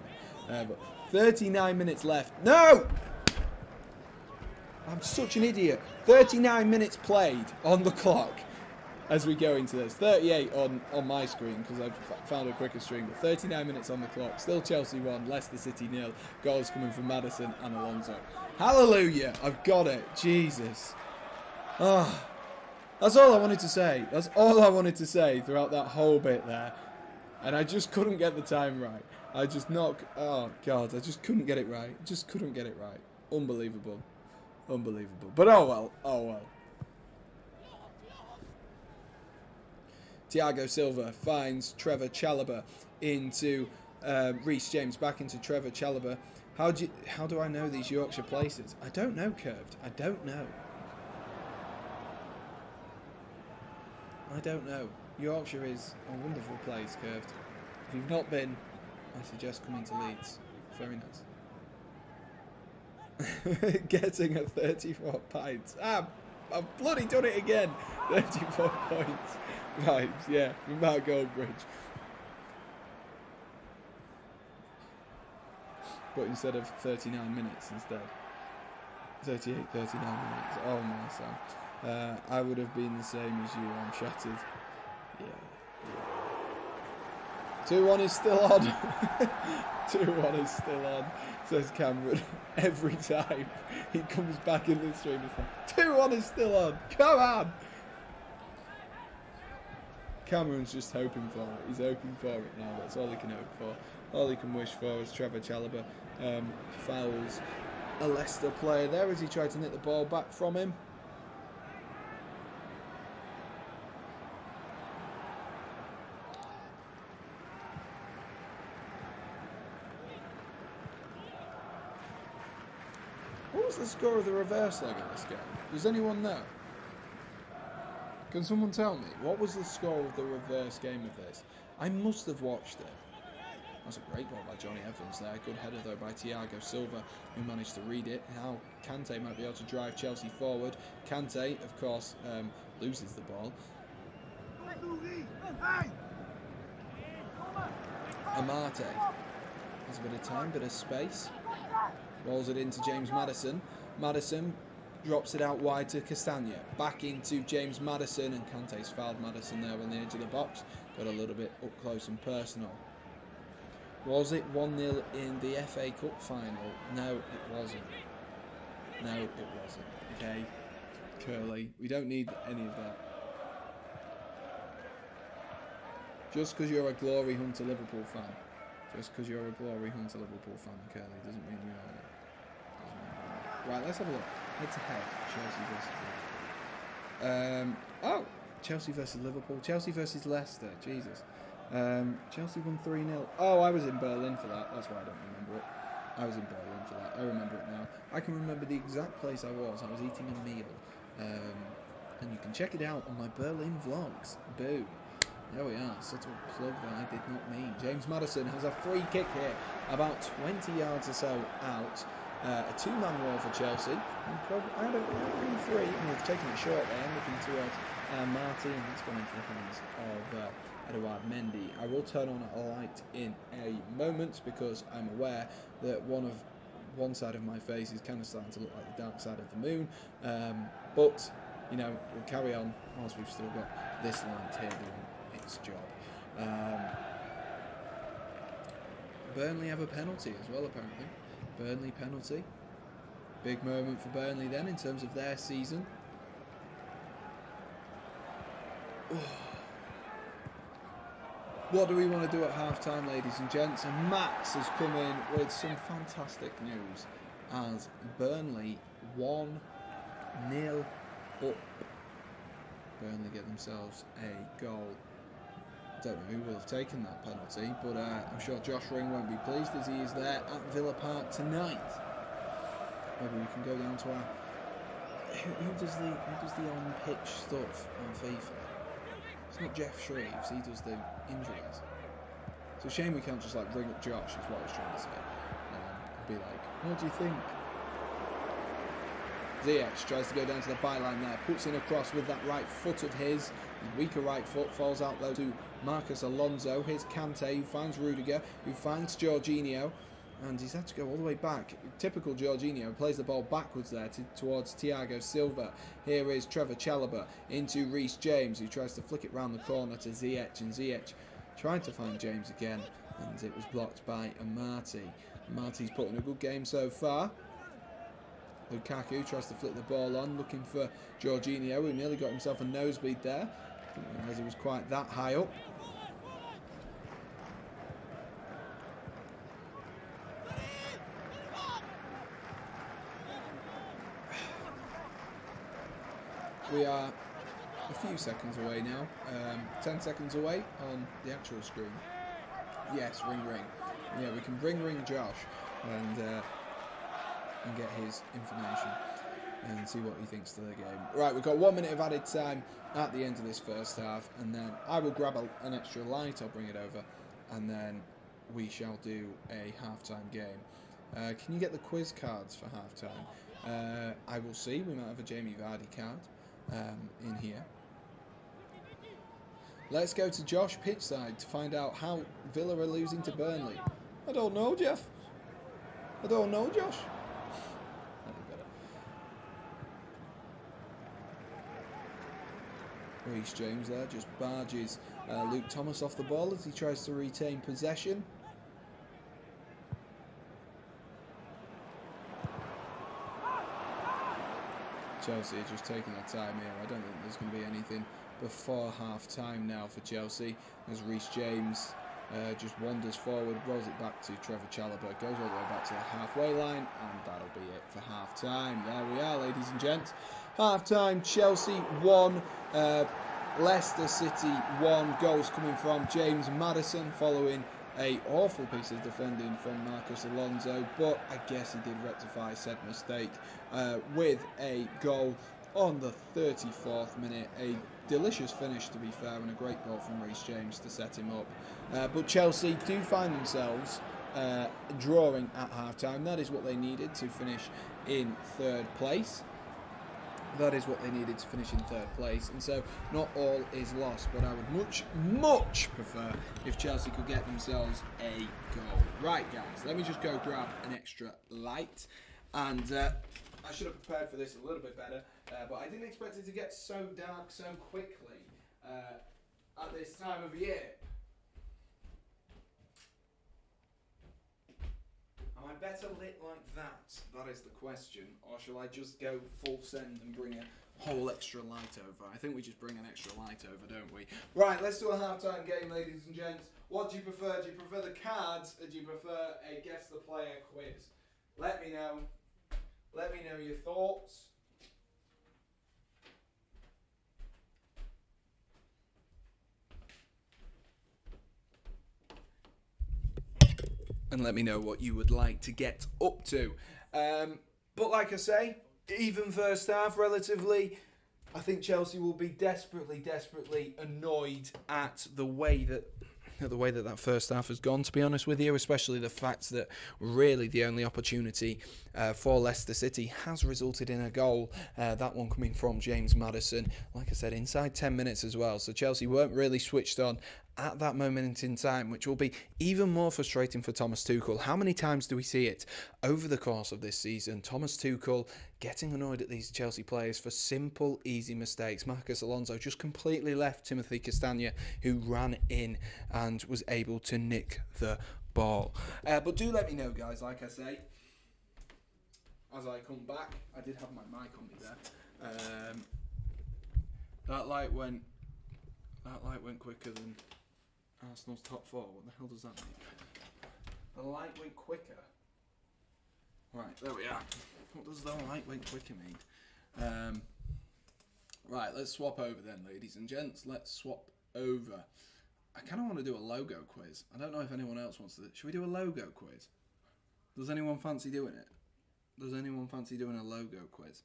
me. But 39 minutes left. No! I'm such an idiot. 39 minutes played on the clock as we go into this. 38 on my screen because I've found a quicker stream. But 39 minutes on the clock. Still Chelsea 1, Leicester City 0. Goals coming from Maddison and Alonso. Hallelujah! I've got it. Jesus. Ah. That's all I wanted to say. That's all I wanted to say throughout that whole bit there. And I just couldn't get the time right. I just oh, God. I just couldn't get it right. Just couldn't get it right. Unbelievable. Unbelievable. But oh well. Oh well. Thiago Silva finds Trevor Chalobah into Reece James. Back into Trevor Chalobah. How do I know these Yorkshire places? I don't know, Curved. I don't know. I don't know. Yorkshire is a wonderful place, Curved. If you've not been, I suggest coming to Leeds. Very nice. Getting a 34 pints. I've bloody done it again. 34 points. Vibes, yeah. From Mark Goldbridge. But instead of 39 minutes instead. 38, 39 minutes. Oh my son. I would have been the same as you. I'm shattered. Yeah. 2-1 is still on. 2-1 is still on, says Cameron. Every time he comes back in the stream, it's like, 2-1 is still on. Come on. Cameron's just hoping for it. He's hoping for it now. That's all he can hope for. All he can wish for is Trevor Chalobah fouls a Leicester player there as he tried to nick the ball back from him. What was the score of the reverse leg of this game? Does anyone know? Can someone tell me? What was the score of the reverse game of this? I must have watched it. That's a great ball by Johnny Evans there. Good header though by Thiago Silva, who managed to read it. Now Kante might be able to drive Chelsea forward. Kante, of course, loses the ball. Amate has a bit of time, bit of space. Rolls it into James Maddison. Maddison drops it out wide to Castagna. Back into James Maddison, and Kante's fouled Maddison there on the edge of the box. Got a little bit up close and personal. Was it 1-0 in the FA Cup final? No, it wasn't. No, it wasn't. Okay, Curly, we don't need any of that. Just because you're a glory hunter Liverpool fan. Just because you're a glory hunter Liverpool fan, Curly, doesn't mean you are it. Right, let's have a look. Head to head, Chelsea versus Liverpool. Oh, Chelsea versus Liverpool. Chelsea versus Leicester. Jesus. Chelsea won 3-0. Oh, I was in Berlin for that. That's why I don't remember it. I was in Berlin for that. I remember it now. I can remember the exact place I was. I was eating a meal. And you can check it out on my Berlin vlogs. Boom. There we are. Such a plug that I did not mean. James Maddison has a free kick here. About 20 yards or so out. A two-man wall for Chelsea. I don't know, three. And they've taken it short there, looking towards Marty, and that's gone into the hands of Edouard Mendy. I will turn on a light in a moment because I'm aware that one side of my face is kind of starting to look like the dark side of the moon. But, you know, we'll carry on whilst we've still got this light here doing its job. Burnley have a penalty as well, apparently. Burnley penalty. Big moment for Burnley then in terms of their season. What do we want to do at half-time, ladies and gents? And Max has come in with some fantastic news as Burnley 1-0 up. Burnley get themselves a goal. I don't know who will have taken that penalty, but I'm sure Josh Ring won't be pleased as he is there at Villa Park tonight. Maybe we can go down to our who does the on-pitch stuff on FIFA. It's not Jeff Shreves. He does the injuries. It's a shame we can't just like ring up Josh. Is what I was trying to say. And be like, what do you think? Ziyech tries to go down to the byline there, puts in a cross with that right foot of his. His weaker right foot falls out though to Marcos Alonso. Here's Kante, who finds Rudiger, who finds Jorginho, and he's had to go all the way back. Typical Jorginho, plays the ball backwards there towards Thiago Silva. Here is Trevor Chalobah into Reece James, who tries to flick it round the corner to Ziyech, and Ziyech trying to find James again, and it was blocked by Amati. Amati's put in a good game so far. Lukaku tries to flick the ball on, looking for Jorginho, who nearly got himself a nosebleed there. Didn't realise he was quite that high up. We are a few seconds away now, 10 seconds away on the actual screen. Yes, ring. Yeah, we can ring Josh and get his information and see what he thinks to the game. Right, we've got 1 minute of added time at the end of this first half, and then I will grab an extra light, I'll bring it over, and then we shall do a half-time game. Can you get the quiz cards for half-time? I will see, we might have a Jamie Vardy card in here. Let's go to Josh pitchside to find out how Villa are losing to Burnley. I don't know, Jeff. I don't know, Josh. Reece James there just barges Luke Thomas off the ball as he tries to retain possession. Chelsea are just taking their time here. I don't think there's going to be anything before half time now for Chelsea, as Reece James just wanders forward, rolls it back to Trevor Chalobah, goes all the way back to the halfway line, and that'll be it for half time. There we are, ladies and gents. Half time, Chelsea 1, Leicester City 1. Goals coming from James Maddison following a awful piece of defending from Marcos Alonso, but I guess he did rectify said mistake with a goal on the 34th minute. A delicious finish, to be fair, and a great goal from Reece James to set him up. But Chelsea do find themselves drawing at half-time. That is what they needed to finish in third place. That is what they needed to finish in third place, and so not all is lost, but I would much prefer if Chelsea could get themselves a goal. Right, guys, let me just go grab an extra light, and I should have prepared for this a little bit better, but I didn't expect it to get so dark so quickly at this time of year. Am I better lit like that? That is the question. Or shall I just go full send and bring a whole extra light over? I think we just bring an extra light over, don't we? Right, let's do a half-time game, ladies and gents. What do you prefer? Do you prefer the cards, or do you prefer a Guess the Player quiz? Let me know. Let me know your thoughts. And let me know what you would like to get up to. But like I say, even first half, relatively, I think Chelsea will be desperately annoyed at the way that first half has gone, to be honest with you, especially the fact that really the only opportunity for Leicester City has resulted in a goal, that one coming from James Maddison, like I said, inside 10 minutes as well. So Chelsea weren't really switched on at that moment in time, which will be even more frustrating for Thomas Tuchel. How many times do we see it over the course of this season? Thomas Tuchel getting annoyed at these Chelsea players for simple, easy mistakes. Marcos Alonso just completely left Timothy Castagne, who ran in and was able to nick the ball. But do let me know, guys, like I say, as I come back. I did have my mic on me there. That light went quicker than Arsenal's top four. What the hell does that mean? The light went quicker. Right, there we are. What does the light went quicker mean? Right, let's swap over then, ladies and gents. Let's swap over. I kind of want to do a logo quiz. I don't know if anyone else wants to. Should we do a logo quiz? Does anyone fancy doing it? Does anyone fancy doing a logo quiz?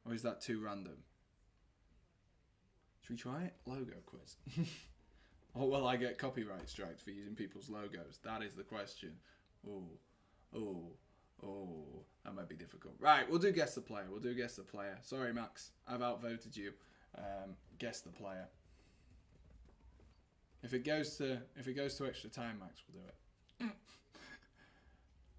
Or is that too random? Should we try it? Logo quiz. Or will I get copyright strikes for using people's logos? That is the question. Oh. Oh, that might be difficult. Right, we'll do guess the player. We'll do guess the player. Sorry, Max. I've outvoted you. Guess the player. If it goes to extra time, Max, we'll do it.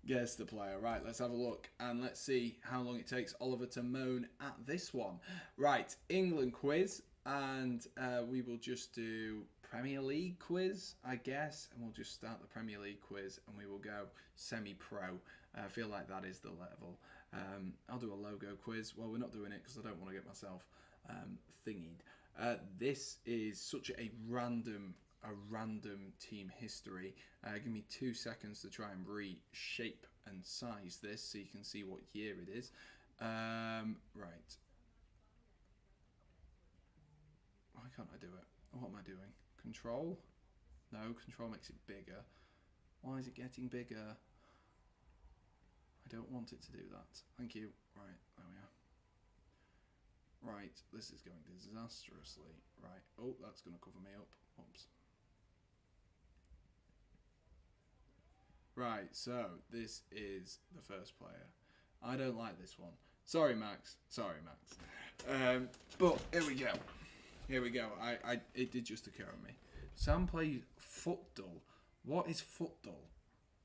Guess the player. Right, let's have a look and let's see how long it takes Oliver to moan at this one. Right, England quiz, and we will just do Premier League quiz, I guess, and we'll just start the Premier League quiz and we will go semi-pro. I feel like that is the level. I'll do a logo quiz. Well, we're not doing it because I don't want to get myself thingied. This is such a random team history. Give me 2 seconds to try and reshape and size this so you can see what year it is. Right. Why can't I do it? What am I doing? Control? No, control makes it bigger. Why is it getting bigger? I don't want it to do that. Thank you. Right, there we are. Right, this is going disastrously. Right, oh, that's going to cover me up. Oops. Right, so this is the first player. I don't like this one. Sorry, Max. Sorry, Max. But here we go. Here we go. It did just occur to me. Sam plays football. What is football?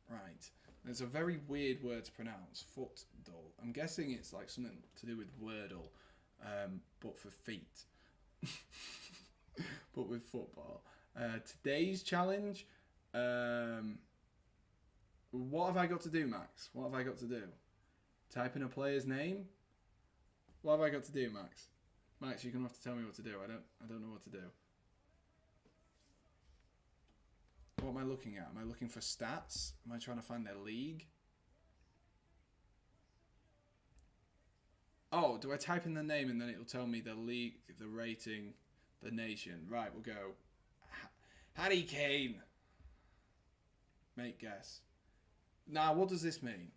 Right. It's a very weird word to pronounce. Football. I'm guessing it's like something to do with Wordle, but for feet. But with football. Today's challenge. What have I got to do, Max? What have I got to do? Type in a player's name? What have I got to do, Max? Max, you're gonna have to tell me what to do. I don't know what to do. What am I looking at? Am I looking for stats? Am I trying to find their league? Oh, do I type in the name and then it'll tell me the league, the rating, the nation? Right, we'll go. Harry Kane. Make guess. Now, what does this mean?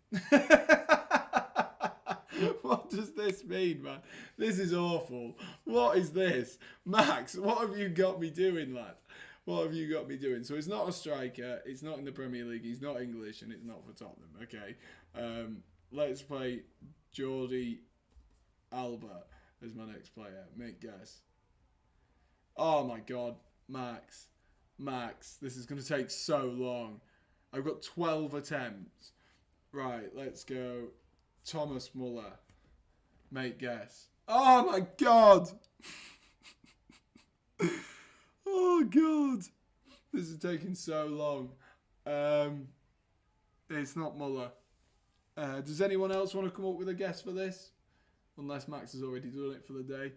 What does this mean, man? This is awful. What is this? Max, what have you got me doing, lad? What have you got me doing? So it's not a striker, it's not in the Premier League, he's not English, and it's not for Tottenham, okay? Let's play Jordi Alba as my next player. Make guess. Oh my god, Max. Max, this is going to take so long. I've got 12 attempts. Right, let's go. Thomas Muller. Make guess. Oh my god! Oh god! This is taking so long. It's not Muller. Does anyone else want to come up with a guess for this? Unless Max has already done it for the day.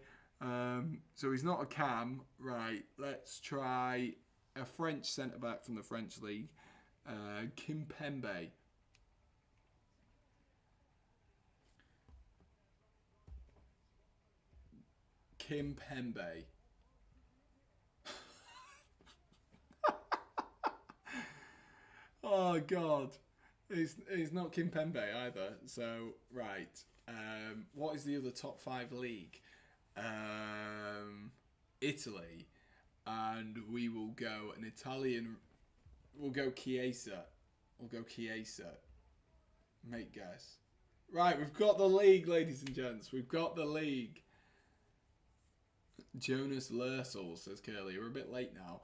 So he's not a cam. Right, let's try a French centre-back from the French league. Kimpembe. Kimpembe. Oh god, it's not Kimpembe either. So right, what is the other top 5 league? Italy, and we will go an Italian. We'll go Chiesa. We'll go Chiesa. Make guess. Right, we've got the league, ladies and gents. We've got the league. Jonas Lersel, says Curly. We're a bit late now.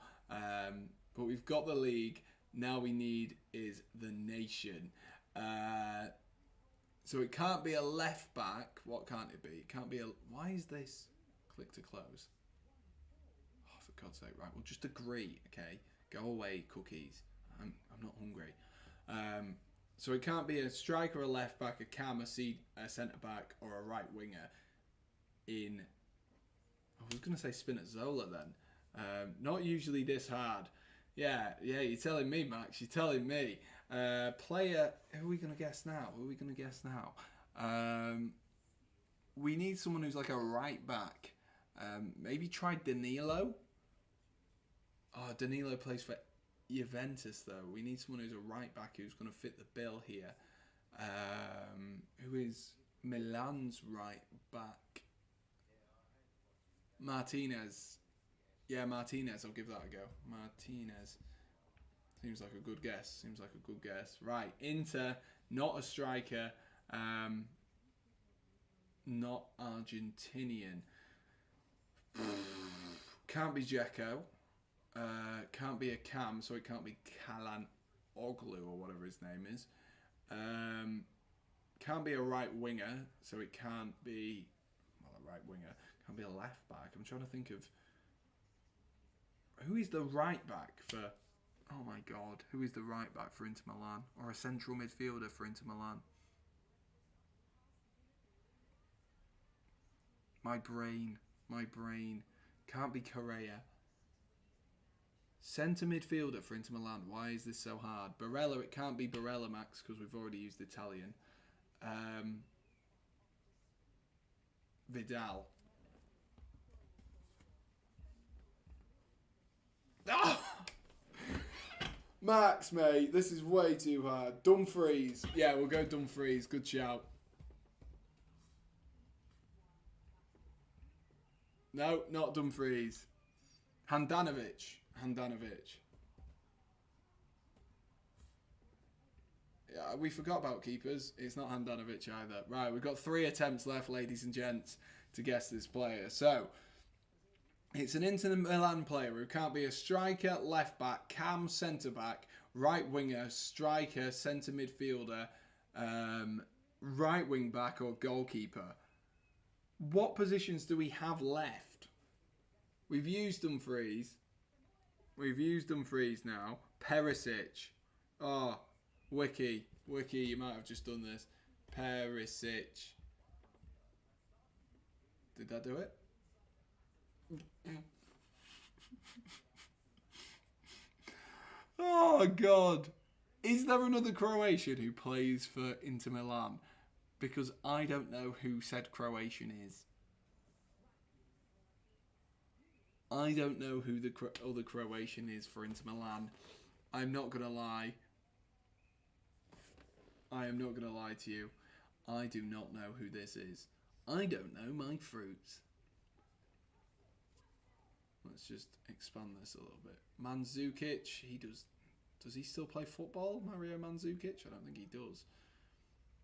But we've got the league. Now we need is the nation. So it can't be a left back. What can't it be? It can't be a... Why is this? Click to close. Oh, for God's sake. Right, we'll just agree, okay? Go away, cookies. I'm not hungry. So it can't be a striker, a left back, a cam, a centre back, or a right winger. I was going to say Spinazzola then. Not usually this hard. Yeah, you're telling me, Max. You're telling me. Player, who are we going to guess now? We need someone who's like a right back. Maybe try Danilo. Oh, Danilo plays for Juventus, though. We need someone who's a right back who's going to fit the bill here. Who is Milan's right back? Martinez. Yeah, Martinez. I'll give that a go. Martinez. Seems like a good guess. Right, Inter. Not a striker. Not Argentinian. Can't be Dzeko. Can't be a Cam, so it can't be Kalan Oglu or whatever his name is. Can't be a right winger, so it can't be, well, a right winger. Can't be a left back. I'm trying to think of who is the right back for. Oh my God, who is the right back for Inter Milan, or a central midfielder for Inter Milan? My brain. Can't be Correa. Centre midfielder for Inter Milan. Why is this so hard? Barella. It can't be Barella, Max, because we've already used Italian. Vidal. Oh! Max, mate, this is way too hard. Dumfries. Yeah, we'll go Dumfries. Good shout. No, not Dumfries. Handanovic. Yeah, we forgot about keepers. It's not Handanovic either. Right, we've got 3 attempts left, ladies and gents, to guess this player. So, it's an Inter Milan player who can't be a striker, left back, cam, centre back, right winger, striker, centre midfielder, right wing back, or goalkeeper. What positions do we have left? We've used Dumfries. We've used Dumfries now. Perisic. Oh, Wiki, you might have just done this. Perisic. Did that do it? Oh, God. Is there another Croatian who plays for Inter Milan? Because I don't know who said Croatian is. I don't know who the other Croatian is for Inter Milan. I'm not going to lie. I am not going to lie to you. I do not know who this is. I don't know my fruits. Let's just expand this a little bit. Mandzukic, he does. Does he still play football, Mario Mandzukic? I don't think he does.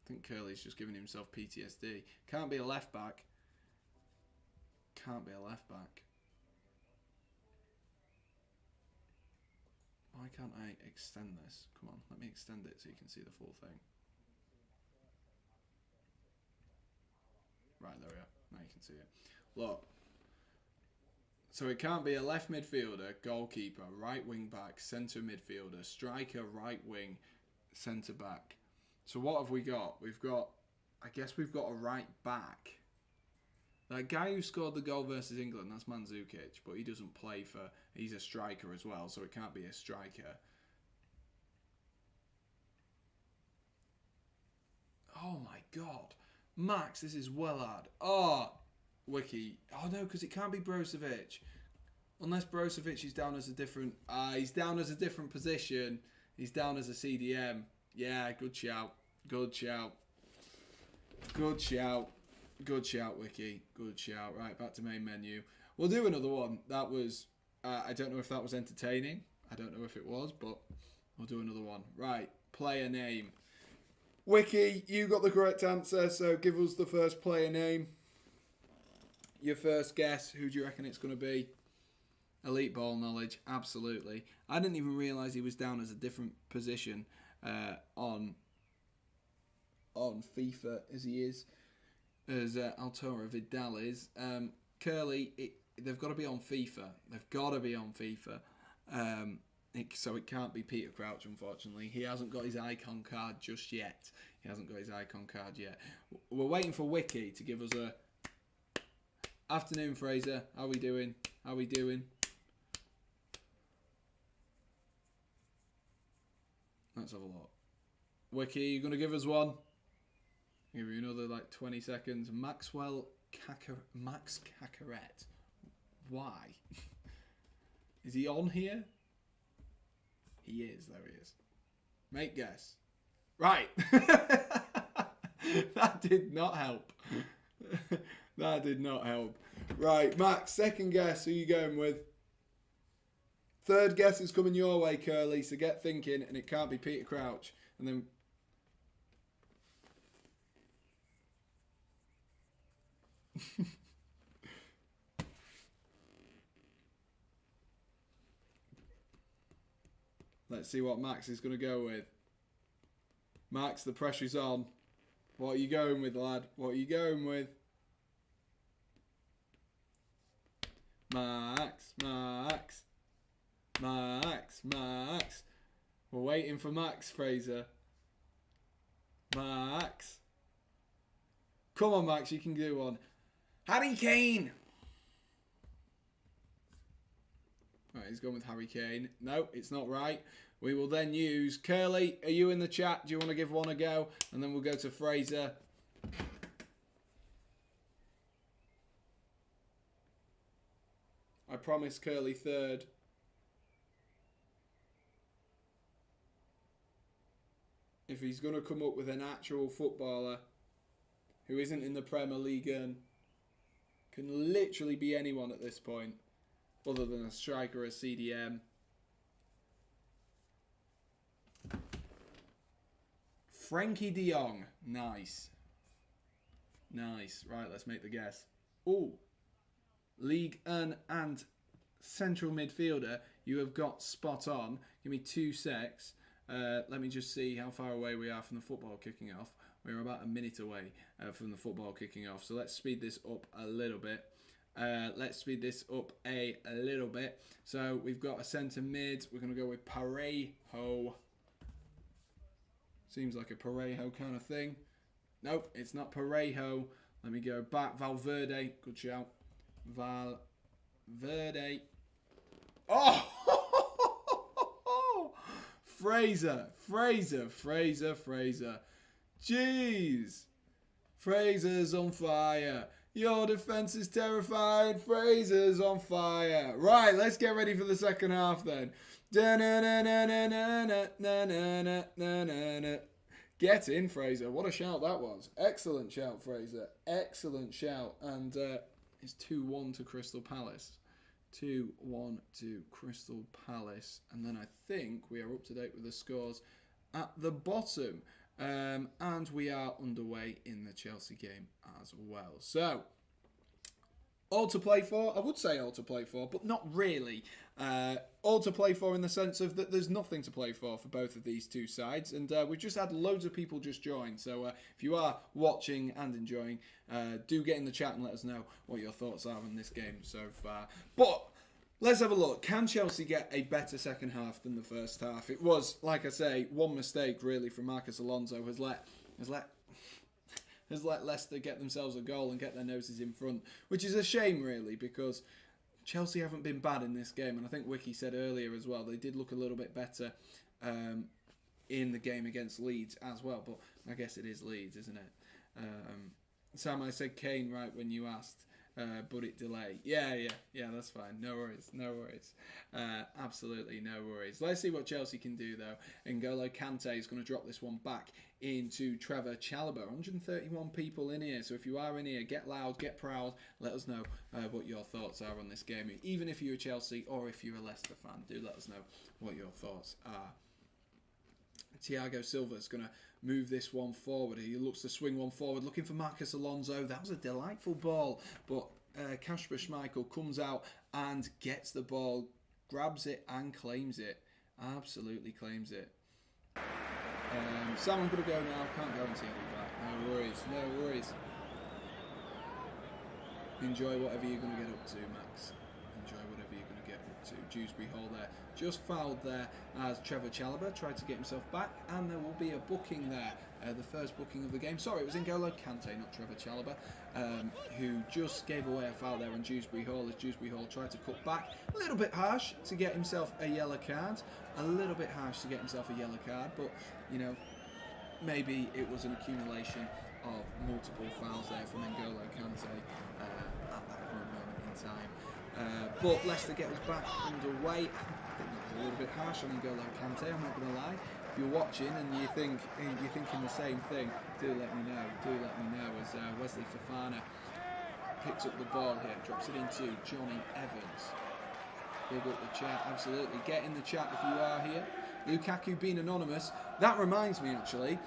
I think Curly's just giving himself PTSD. Can't be a left back. Can't be a left back. Why can't I extend this? Come on, let me extend it so you can see the full thing. Right, there we are. Now you can see it. Look. So it can't be a left midfielder, goalkeeper, right wing back, centre midfielder, striker, right wing, centre back. So what have we got? We've got, I guess we've got a right back. That guy who scored the goal versus England, that's Mandzukic, but he doesn't play for, he's a striker as well, so it can't be a striker. Oh my God. Max, this is well hard. Oh, Wiki. Oh no, because it can't be Brozovic. Unless Brozovic is down as a different, he's down as a different position. He's down as a CDM. Yeah, good shout. Good shout. Good shout. Good shout, Wiki. Good shout. Right, back to main menu. We'll do another one. That was, I don't know if that was entertaining. I don't know if it was, but we'll do another one. Right, player name. Wiki, you got the correct answer, so give us the first player name. Your first guess. Who do you reckon it's going to be? Elite ball knowledge, absolutely. I didn't even realise he was down as a different position on FIFA as he is, as Arturo Vidal is. Curly, they've got to be on FIFA. They've got to be on FIFA. So it can't be Peter Crouch, unfortunately. He hasn't got his icon card just yet. We're waiting for Wiki to give us a... Afternoon, Fraser. How we doing? Let's have a look. Wiki, you going to give us one? I'll give you another like 20 seconds. Max Cacaret. Why? Is he on here? He is. There he is. Make guess. Right. That did not help. That did not help. Right, Max, second guess. Who are you going with? Third guess is coming your way, Curly, so get thinking, and it can't be Peter Crouch. And then Let's see what Max is going to go with. Max, the pressure's on. What are you going with, lad? What are you going with? Max, Max, Max, Max. We're waiting for Max, Fraser. Max. Come on, Max, you can do one. Harry Kane. Right, he's gone with Harry Kane. No, it's not right. We will then use Curly. Are you in the chat? Do you want to give one a go? And then we'll go to Fraser. I promise Curly third. If he's going to come up with an actual footballer who isn't in the Premier League and can literally be anyone at this point, other than a striker or a CDM. Frankie de Jong. Nice. Nice. Right, let's make the guess. Ooh. League and central midfielder. You have got spot on. Give me 2 secs. Let me just see how far away we are from the football kicking off. We're about a minute away from the football kicking off. So let's speed this up a little bit. So we've got a centre mid. We're going to go with Parejo. Seems like a Parejo kind of thing. Nope, it's not Parejo. Let me go back. Valverde. Good shout. Valverde. Oh! Fraser. Jeez. Fraser's on fire. Your defence is terrified. Fraser's on fire. Right, let's get ready for the second half then. Get in, Fraser. What a shout that was. Excellent shout, Fraser. Excellent shout. And it's 2-1 to Crystal Palace. 2-1 to Crystal Palace. And then I think we are up to date with the scores at the bottom. And we are underway in the Chelsea game as well. So, all to play for. I would say all to play for, but not really. All to play for in the sense of that there's nothing to play for both of these two sides. And we've just had loads of people just join. So if you are watching and enjoying, do get in the chat and let us know what your thoughts are on this game so far. But let's have a look. Can Chelsea get a better second half than the first half? It was, like I say, one mistake really from Marcus Alonso has let Leicester get themselves a goal and get their noses in front, which is a shame really because Chelsea haven't been bad in this game, and I think Wiki said earlier as well, they did look a little bit better in the game against Leeds as well, but I guess it is Leeds, isn't it? Sam, I said Kane right when you asked. But it delay. Yeah, that's fine. No worries. Absolutely no worries. Let's see what Chelsea can do though. N'Golo Kante is going to drop this one back into Trevor Chalobah. 131 people in here. So if you are in here, get loud, get proud. Let us know what your thoughts are on this game. Even if you're a Chelsea or if you're a Leicester fan, do let us know what your thoughts are. Thiago Silva is going to move this one forward. He looks to swing one forward, looking for Marcus Alonso. That was a delightful ball, but Kasper Schmeichel comes out and gets the ball, grabs it and claims it. Absolutely claims it. Sam, I'm going to go now. Can't guarantee I'll be back. No worries. Enjoy whatever you're going to get up to, Max. Enjoy whatever you're going to get up to. Dewsbury Hall there. Just fouled there as Trevor Chalobah tried to get himself back, and there will be a booking there. The first booking of the game. Sorry, it was N'Golo Kante, not Trevor Chalobah, who just gave away a foul there on Dewsbury Hall as Dewsbury Hall tried to cut back. A little bit harsh to get himself a yellow card. But, you know, maybe it was an accumulation of multiple fouls there from N'Golo Kante at that current moment in time. But Leicester get us back underway. I think that was a little bit harsh on N'Golo Kante, I'm not going to lie. If you're watching and you're thinking the same thing, do let me know. As Wesley Fofana picks up the ball here, drops it into Johnny Evans. Big up the chat, absolutely. Get in the chat if you are here. Lukaku being anonymous. That reminds me, actually,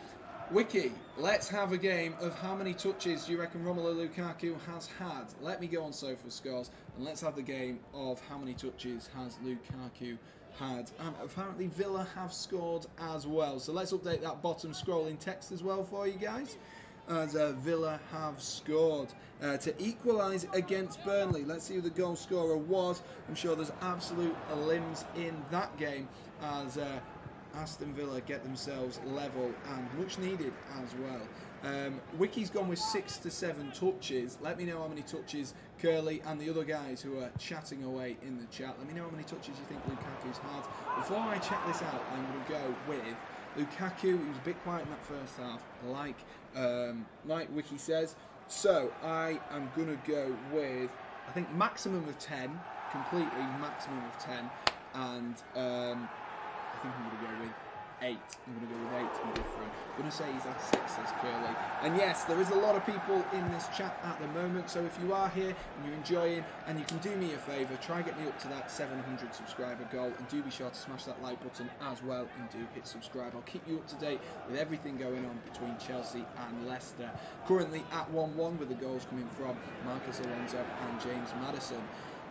Wiki, let's have a game of how many touches do you reckon Romelu Lukaku has had? Let me go on SofaScores and let's have the game of how many touches has Lukaku had. And apparently Villa have scored as well. So let's update that bottom scrolling text as well for you guys. As Villa have scored to equalise against Burnley. Let's see who the goal scorer was. I'm sure there's absolute limbs in that game as Aston Villa get themselves level and much needed as well. Wiki's gone with 6 to 7 touches. Let me know how many touches Curly and the other guys who are chatting away in the chat. Let me know how many touches you think Lukaku's had. Before I check this out, I'm going to go with Lukaku. He was a bit quiet in that first half, like Wiki says. So I am going to go with, I think, maximum of 10, completely maximum of 10, and I think I'm going to go with 8. I'm going to go with 8 to be different. I'm going to say he's had 6, says Curly. And yes, there is a lot of people in this chat at the moment, so if you are here and you're enjoying, and you can do me a favour, try and get me up to that 700 subscriber goal, and do be sure to smash that like button as well, and do hit subscribe. I'll keep you up to date with everything going on between Chelsea and Leicester. Currently at 1-1 with the goals coming from Marcus Alonso and James Maddison.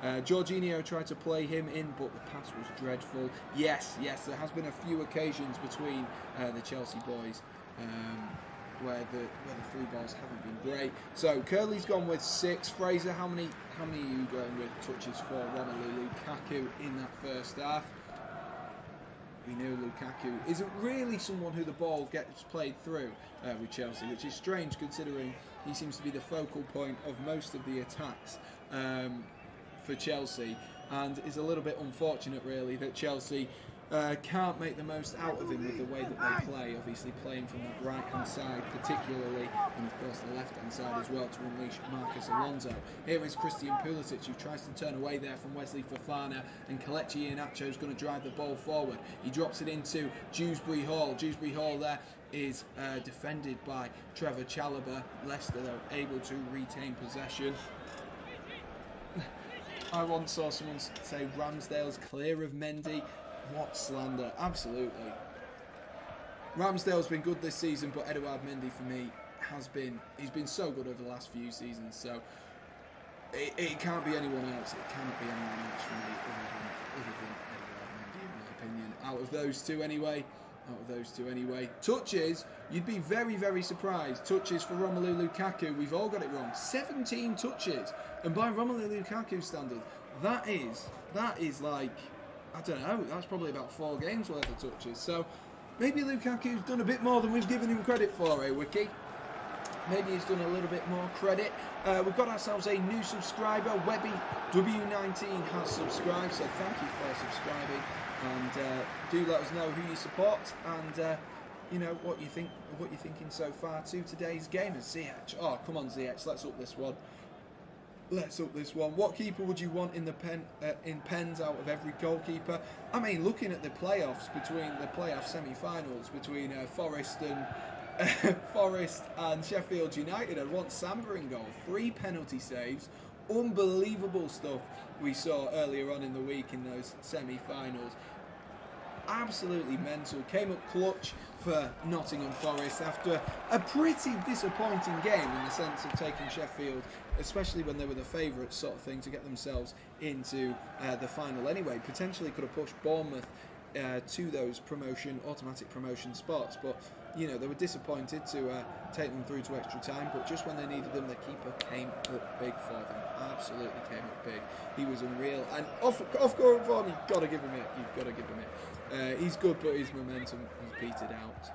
Jorginho tried to play him in, but the pass was dreadful. Yes, there has been a few occasions between the Chelsea boys where the through balls haven't been great. So Curly's gone with 6. Fraser, how many are you going with touches for Romelu Lukaku in that first half? We know Lukaku isn't really someone who the ball gets played through with Chelsea, which is strange considering he seems to be the focal point of most of the attacks for Chelsea, and is a little bit unfortunate really that Chelsea can't make the most out of him with the way that they play, obviously playing from that right hand side particularly, and of course the left hand side as well, to unleash Marcus Alonso. Here is Christian Pulisic, who tries to turn away there from Wesley Fofana, and Kelechi Iheanacho is going to drive the ball forward. He drops it into Dewsbury Hall. Dewsbury Hall there is defended by Trevor Chalobah. Leicester though able to retain possession. I once saw someone say Ramsdale's clear of Mendy. What slander, absolutely. Ramsdale's been good this season, but Edouard Mendy for me he's been so good over the last few seasons, so it can't be anyone else. It cannot be anyone else for me other than Edouard Mendy, in my opinion. Out of those two anyway. Touches, you'd be very, very surprised. Touches for Romelu Lukaku, we've all got it wrong. 17 touches. And by Romelu Lukaku standard, that is like, I don't know, that's probably about 4 games worth of touches. So maybe Lukaku's done a bit more than we've given him credit for, Wiki? Maybe he's done a little bit more credit. We've got ourselves a new subscriber. Webby W19 has subscribed, so thank you for subscribing. And do let us know who you support, and you know what you're thinking so far to today's game. As ZH, oh come on ZH, let's up this one. What keeper would you want in the pens out of every goalkeeper? I mean, looking at the playoffs, between the playoff semi-finals between Forest and Sheffield United, I'd want Samba in goal. 3 penalty saves. Unbelievable stuff we saw earlier on in the week in those semi-finals. Absolutely mental. Came up clutch for Nottingham Forest after a pretty disappointing game in the sense of taking Sheffield, especially when they were the favourites, sort of thing, to get themselves into the final anyway. Potentially could have pushed Bournemouth to those automatic promotion spots, but you know, they were disappointed to take them through to extra time, but just when they needed them, the keeper came up big for them. Absolutely came up big. He was unreal, and off goal form, you've got to give him it. He's good, but his momentum has petered out.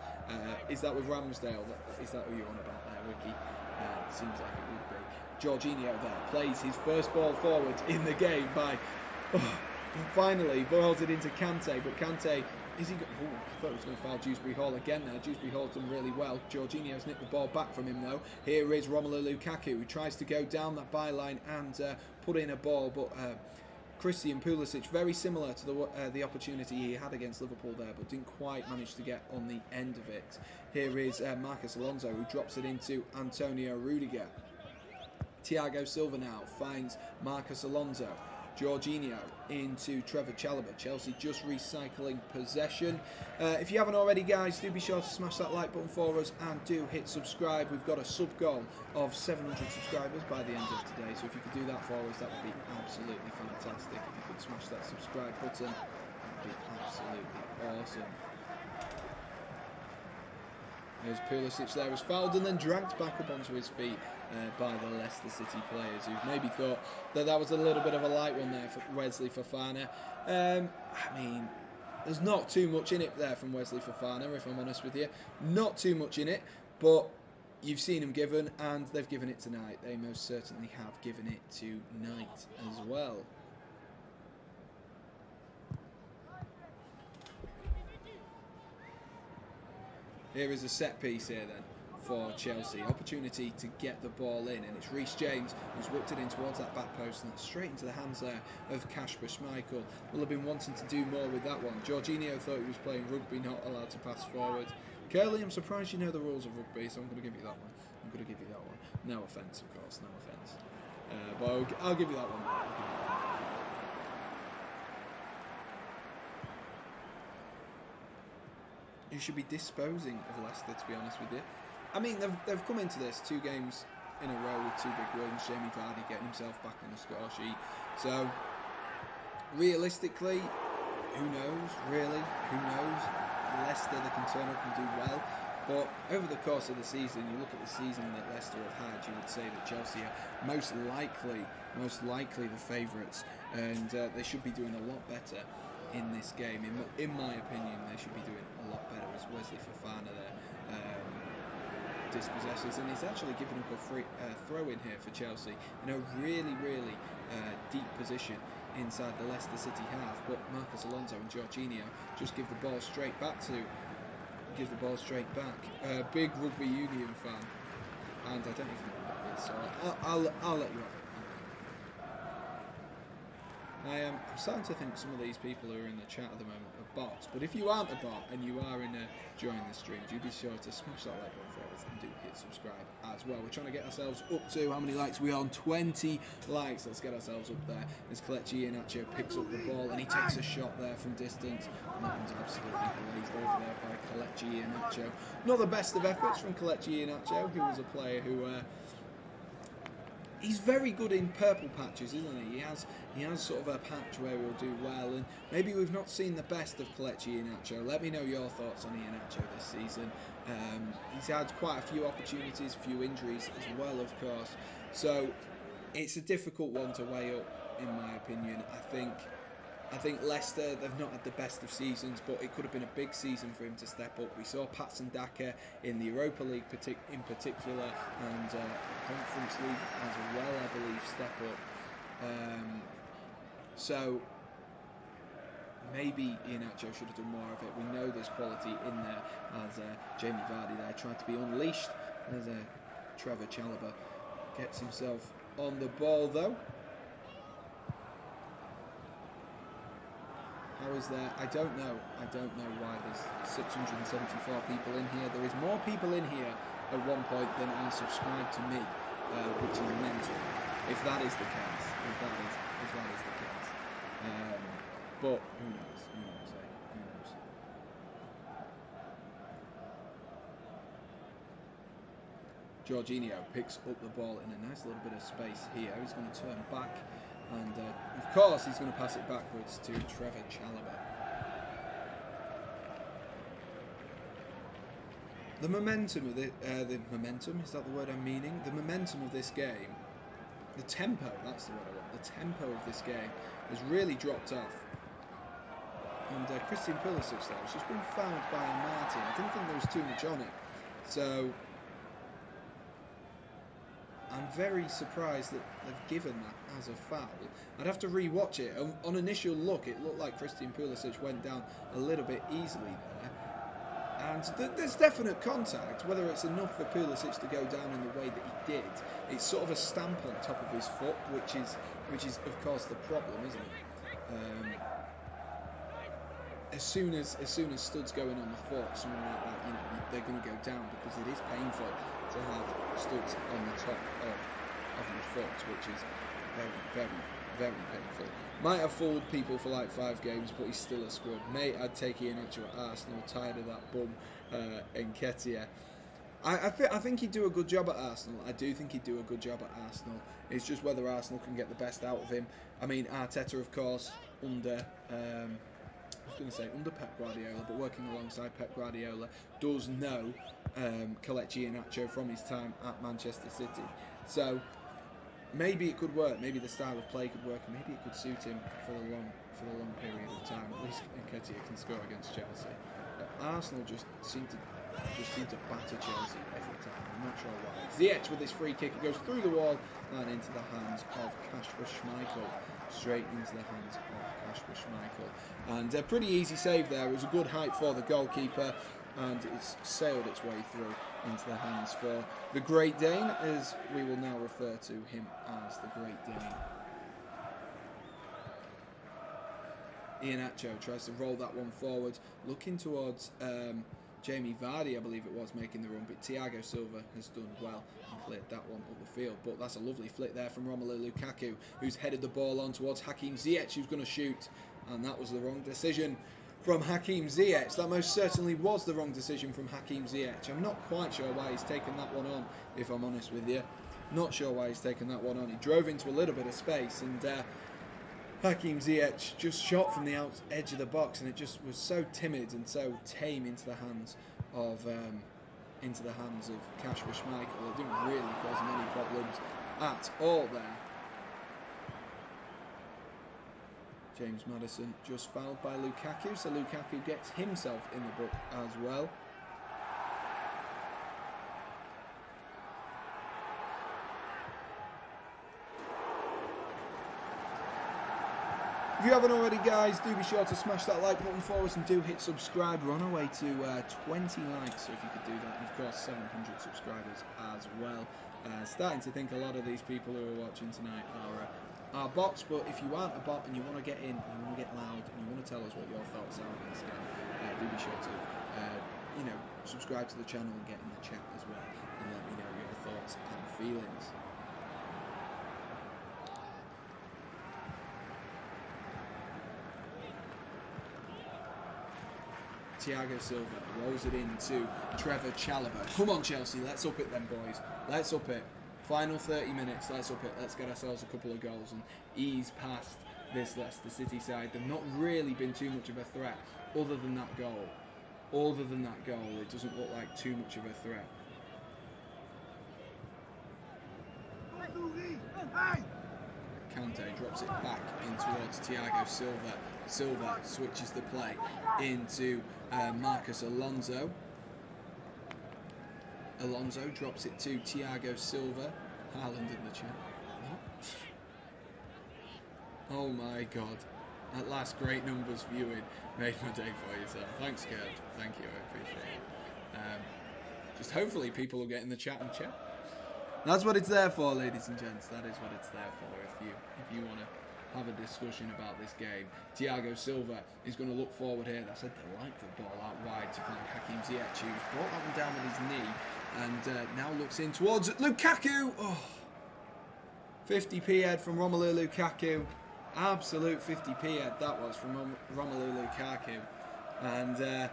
Is that with Ramsdale? Is that who you're on about there, Ricky? Seems like it would be. Jorginho there plays his first ball forward in the game by... finally, balls it into Kante, but Kante... I thought he was going to foul Dewsbury Hall again there. Dewsbury Hall's done really well. Jorginho's nicked the ball back from him though. Here is Romelu Lukaku, who tries to go down that byline and put in a ball, but Christian Pulisic, very similar to the opportunity he had against Liverpool there, but didn't quite manage to get on the end of it. Here is Marcus Alonso, who drops it into Antonio Rudiger. Thiago Silva now finds Marcus Alonso. Jorginho into Trevor Chalobah. Chelsea just recycling possession. If you haven't already, guys, do be sure to smash that like button for us and do hit subscribe. We've got a sub goal of 700 subscribers by the end of today, so if you could do that for us, that would be absolutely fantastic. If you could smash that subscribe button, that would be absolutely awesome. There's Pulisic there, was fouled and then dragged back up onto his feet by the Leicester City players, who maybe thought that that was a little bit of a light one there for Wesley Fofana. I mean, there's not too much in it there from Wesley Fofana, if I'm honest with you. Not too much in it, but you've seen him given, and they've given it tonight. They most certainly have given it tonight as well. Here is a set piece here then for Chelsea. Opportunity to get the ball in, and it's Reece James who's whipped it in towards that back post, and it's straight into the hands there of Kasper Schmeichel. Will have been wanting to do more with that one. Jorginho thought he was playing rugby, not allowed to pass forward. Curly, I'm surprised you know the rules of rugby, so I'm going to give you that one. I'm going to give you that one. No offence, of course, no offence. But I'll give you that one. You should be disposing of Leicester, to be honest with you. I mean, they've come into this 2 games in a row with 2 big wins. Jamie Vardy getting himself back on the score sheet. So, realistically, who knows, really? Who knows? Leicester, they can turn up and do well. But over the course of the season, you look at the season that Leicester have had, you would say that Chelsea are most likely the favourites. And they should be doing a lot better in this game. In my opinion, they should be doing a lot better, as Wesley Fofana there dispossesses, and he's actually given up a free throw in here for Chelsea in a really deep position inside the Leicester City half. But Marcos Alonso and Jorginho just give the ball straight back. Big rugby union fan, and I don't even know what that is, so I'll let you have it. I'm starting to think some of these people who are in the chat at the moment are bots, but if you aren't a bot and you are enjoying the stream, do be sure to smash that like button for us and do hit subscribe as well. We're trying to get ourselves up to, how many likes are we on? 20 likes. Let's get ourselves up there. As Kelechi Iheanacho picks up the ball and he takes a shot there from distance, and that one's absolutely blazed over there by Kelechi Iheanacho. Not the best of efforts from Kelechi Iheanacho, who was a player who he's very good in purple patches, isn't he? He has sort of a patch where he'll do well, and maybe we've not seen the best of Kelechi Iheanacho. Let me know your thoughts on Iheanacho this season. He's had quite a few opportunities, a few injuries as well, of course. So it's a difficult one to weigh up, in my opinion. I think Leicester, they've not had the best of seasons, but it could have been a big season for him to step up. We saw Patson Daka in the Europa League in particular, and Conference League as well, I believe, step up. So maybe Iheanacho should have done more of it. We know there's quality in there, as Jamie Vardy there tried to be unleashed. As Trevor Chalobah gets himself on the ball, though. How is there? I don't know why there's 674 people in here. There is more people in here at one point than are subscribed to me, which is mental. If that is the case, but who knows? Who knows? Jorginho picks up the ball in a nice little bit of space here. He's going to turn back. And of course, he's going to pass it backwards to Trevor Chalobah. The momentum of the momentum, is that the word I'm meaning? The momentum of this game, the tempo, that's the word I want. The tempo of this game has really dropped off. And Christian Pulisic there has just been fouled by Martin. I didn't think there was too much on it. So I'm very surprised that they've given that as a foul. I'd have to re-watch it. On initial look, it looked like Christian Pulisic went down a little bit easily there. And there's definite contact. Whether it's enough for Pulisic to go down in the way that he did, it's sort of a stamp on top of his foot, which is of course the problem, isn't it? As soon as studs going on the foot, something like that, they're going to go down, because it is painful to have studs on the top of your foot, which is very, very, very painful. Might have fooled people for like 5 games, but he's still a scrub. Mate, I'd take Iheanacho at Arsenal, tired of that bum Nketiah. I think he'd do a good job at Arsenal. I do think he'd do a good job at Arsenal. It's just whether Arsenal can get the best out of him. I mean, Arteta, of course, under Pep Guardiola, but working alongside Pep Guardiola, does know Kelechi Iheanacho from his time at Manchester City. So maybe it could work. Maybe the style of play could work, and maybe it could suit him for the long period of time. At least Nketiah can score against Chelsea. Arsenal just seem to batter Chelsea every time. I'm not sure why. Ziyech with his free kick, it goes through the wall and into the hands of Kasper Schmeichel. Straight into the hands of Kasper Schmeichel. And a pretty easy save there. It was a good height for the goalkeeper, and it's sailed its way through into the hands for the Great Dane, as we will now refer to him as the Great Dane. Iheanacho tries to roll that one forward, looking towards Jamie Vardy, I believe it was, making the run, but Thiago Silva has done well and cleared that one up the field. But that's a lovely flick there from Romelu Lukaku, who's headed the ball on towards Hakim Ziyech, who's going to shoot, and that was the wrong decision from Hakim Ziyech. That most certainly was the wrong decision from Hakim Ziyech. I'm not quite sure why he's taken that one on, if I'm honest with you. Not sure why he's taken that one on. He drove into a little bit of space, and Hakim Ziyech just shot from the edge of the box, and it just was so timid and so tame into the hands of Kasper Schmeichel. It didn't really cause him any problems at all there. James Maddison just fouled by Lukaku, so Lukaku gets himself in the book as well. If you haven't already, guys, do be sure to smash that like button for us and do hit subscribe. We're on our way to 20 likes, so if you could do that, and of course 700 subscribers as well. Starting to think a lot of these people who are watching tonight are bots, but if you aren't a bot and you want to get in, and you want to get loud, and you want to tell us what your thoughts are on this game, do be sure to subscribe to the channel and get in the chat as well, and let me know your thoughts and feelings. Thiago Silva rolls it into Trevor Chalobah. Come on, Chelsea, let's up it then, boys. Let's up it. Final 30 minutes, let's up it. Let's get ourselves a couple of goals and ease past this Leicester City side. They've not really been too much of a threat other than that goal. Other than that goal, it doesn't look like too much of a threat. Kante drops it back in towards Thiago Silva. Silva switches the play into Marcus Alonso. Alonso drops it to Thiago Silva. Haaland in the chat. What? Oh my god. At last, great numbers viewing. Made my day for you, sir. Thanks, Gerd. Thank you, I appreciate it. Just hopefully people will get in the chat and chat. That's what it's there for, ladies and gents. That is what it's there for. If you want to have a discussion about this game. Thiago Silva is going to look forward here. That's a delightful ball out wide to find Hakim Ziyech, who's brought that one down with his knee, and now looks in towards Lukaku. Oh, 50p head from Romelu Lukaku. Absolute 50p head that was from Romelu Lukaku, and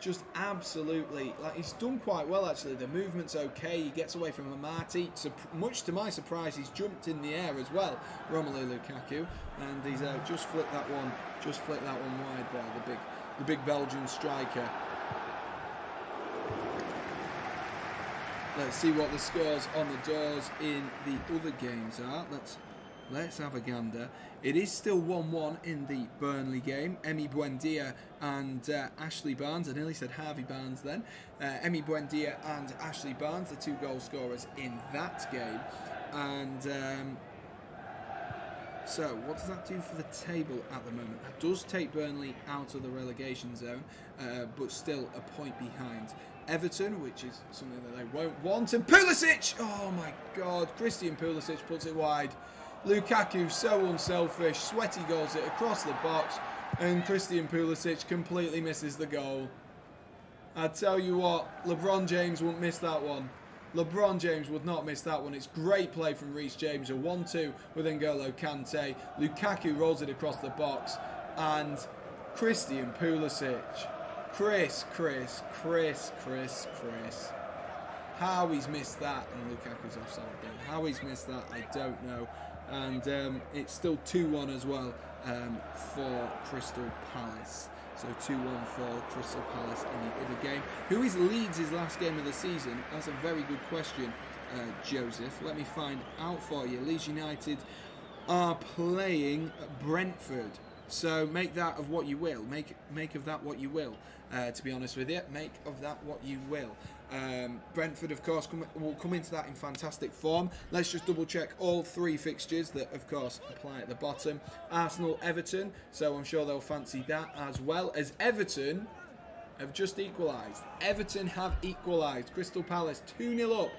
just absolutely, like, he's done quite well actually. The movement's okay. He gets away from Amati. So much to my surprise, he's jumped in the air as well, Romelu Lukaku, and he's just flicked that one wide there. The big Belgian striker. Let's see what the scores on the doors in the other games are. Let's have a gander. It is still 1-1 in the Burnley game. Emi Buendia and Ashley Barnes. I nearly said Harvey Barnes then. Emi Buendia and Ashley Barnes, the 2 goal scorers in that game. And so, what does that do for the table at the moment? That does take Burnley out of the relegation zone, but still a point behind Everton, which is something that they won't want. And Pulisic! Oh my God, Christian Pulisic puts it wide. Lukaku, so unselfish, sweaty goals it across the box, and Christian Pulisic completely misses the goal. I tell you what, LeBron James won't miss that one. LeBron James would not miss that one. It's great play from Reece James. A 1-2 with N'Golo Kante. Lukaku rolls it across the box. And Christian Pulisic. Chris. How he's missed that, and Lukaku's offside again. How he's missed that, I don't know. And it's still 2-1 as well for Crystal Palace. So 2-1 for Crystal Palace in the other game. Who is Leeds' last game of the season? That's a very good question, Joseph. Let me find out for you. Leeds United are playing Brentford. So make that of what you will. Make of that what you will. To be honest with you, make of that what you will. Brentford, of course, will come into that in fantastic form. Let's just double check all 3 fixtures that, of course, apply at the bottom. Arsenal, Everton, so I'm sure they'll fancy that, as well as Everton have just equalised. Everton have equalised. Crystal Palace 2-0 up.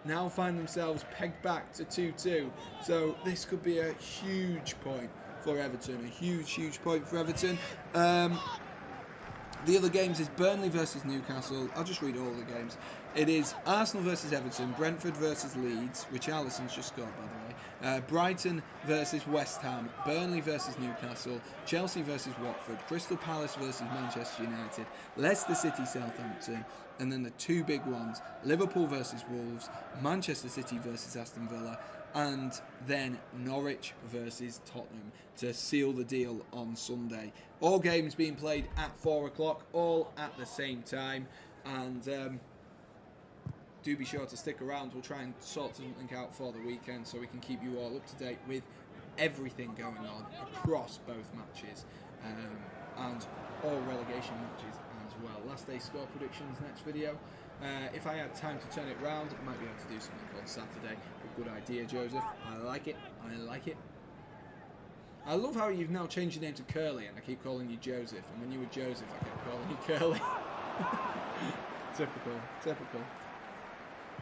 Now find themselves pegged back to 2-2. So this could be a huge point for Everton. A huge point for Everton. The other games is Burnley versus Newcastle. I'll just read all the games. It is Arsenal versus Everton, Brentford versus Leeds, which Alisson's just scored, by the way. Brighton versus West Ham, Burnley versus Newcastle, Chelsea versus Watford, Crystal Palace versus Manchester United, Leicester City, Southampton, and then the 2 big ones, Liverpool versus Wolves, Manchester City versus Aston Villa, and then Norwich versus Tottenham to seal the deal on Sunday. All games being played at 4 o'clock, all at the same time. And do be sure to stick around. We'll try and sort something out for the weekend so we can keep you all up to date with everything going on across both matches and all relegation matches as well. Last day score predictions next video. If I had time to turn it round, I might be able to do something on Saturday. But good idea, Joseph. I like it. I love how you've now changed your name to Curly, and I keep calling you Joseph. And when you were Joseph, I kept calling you Curly. Typical.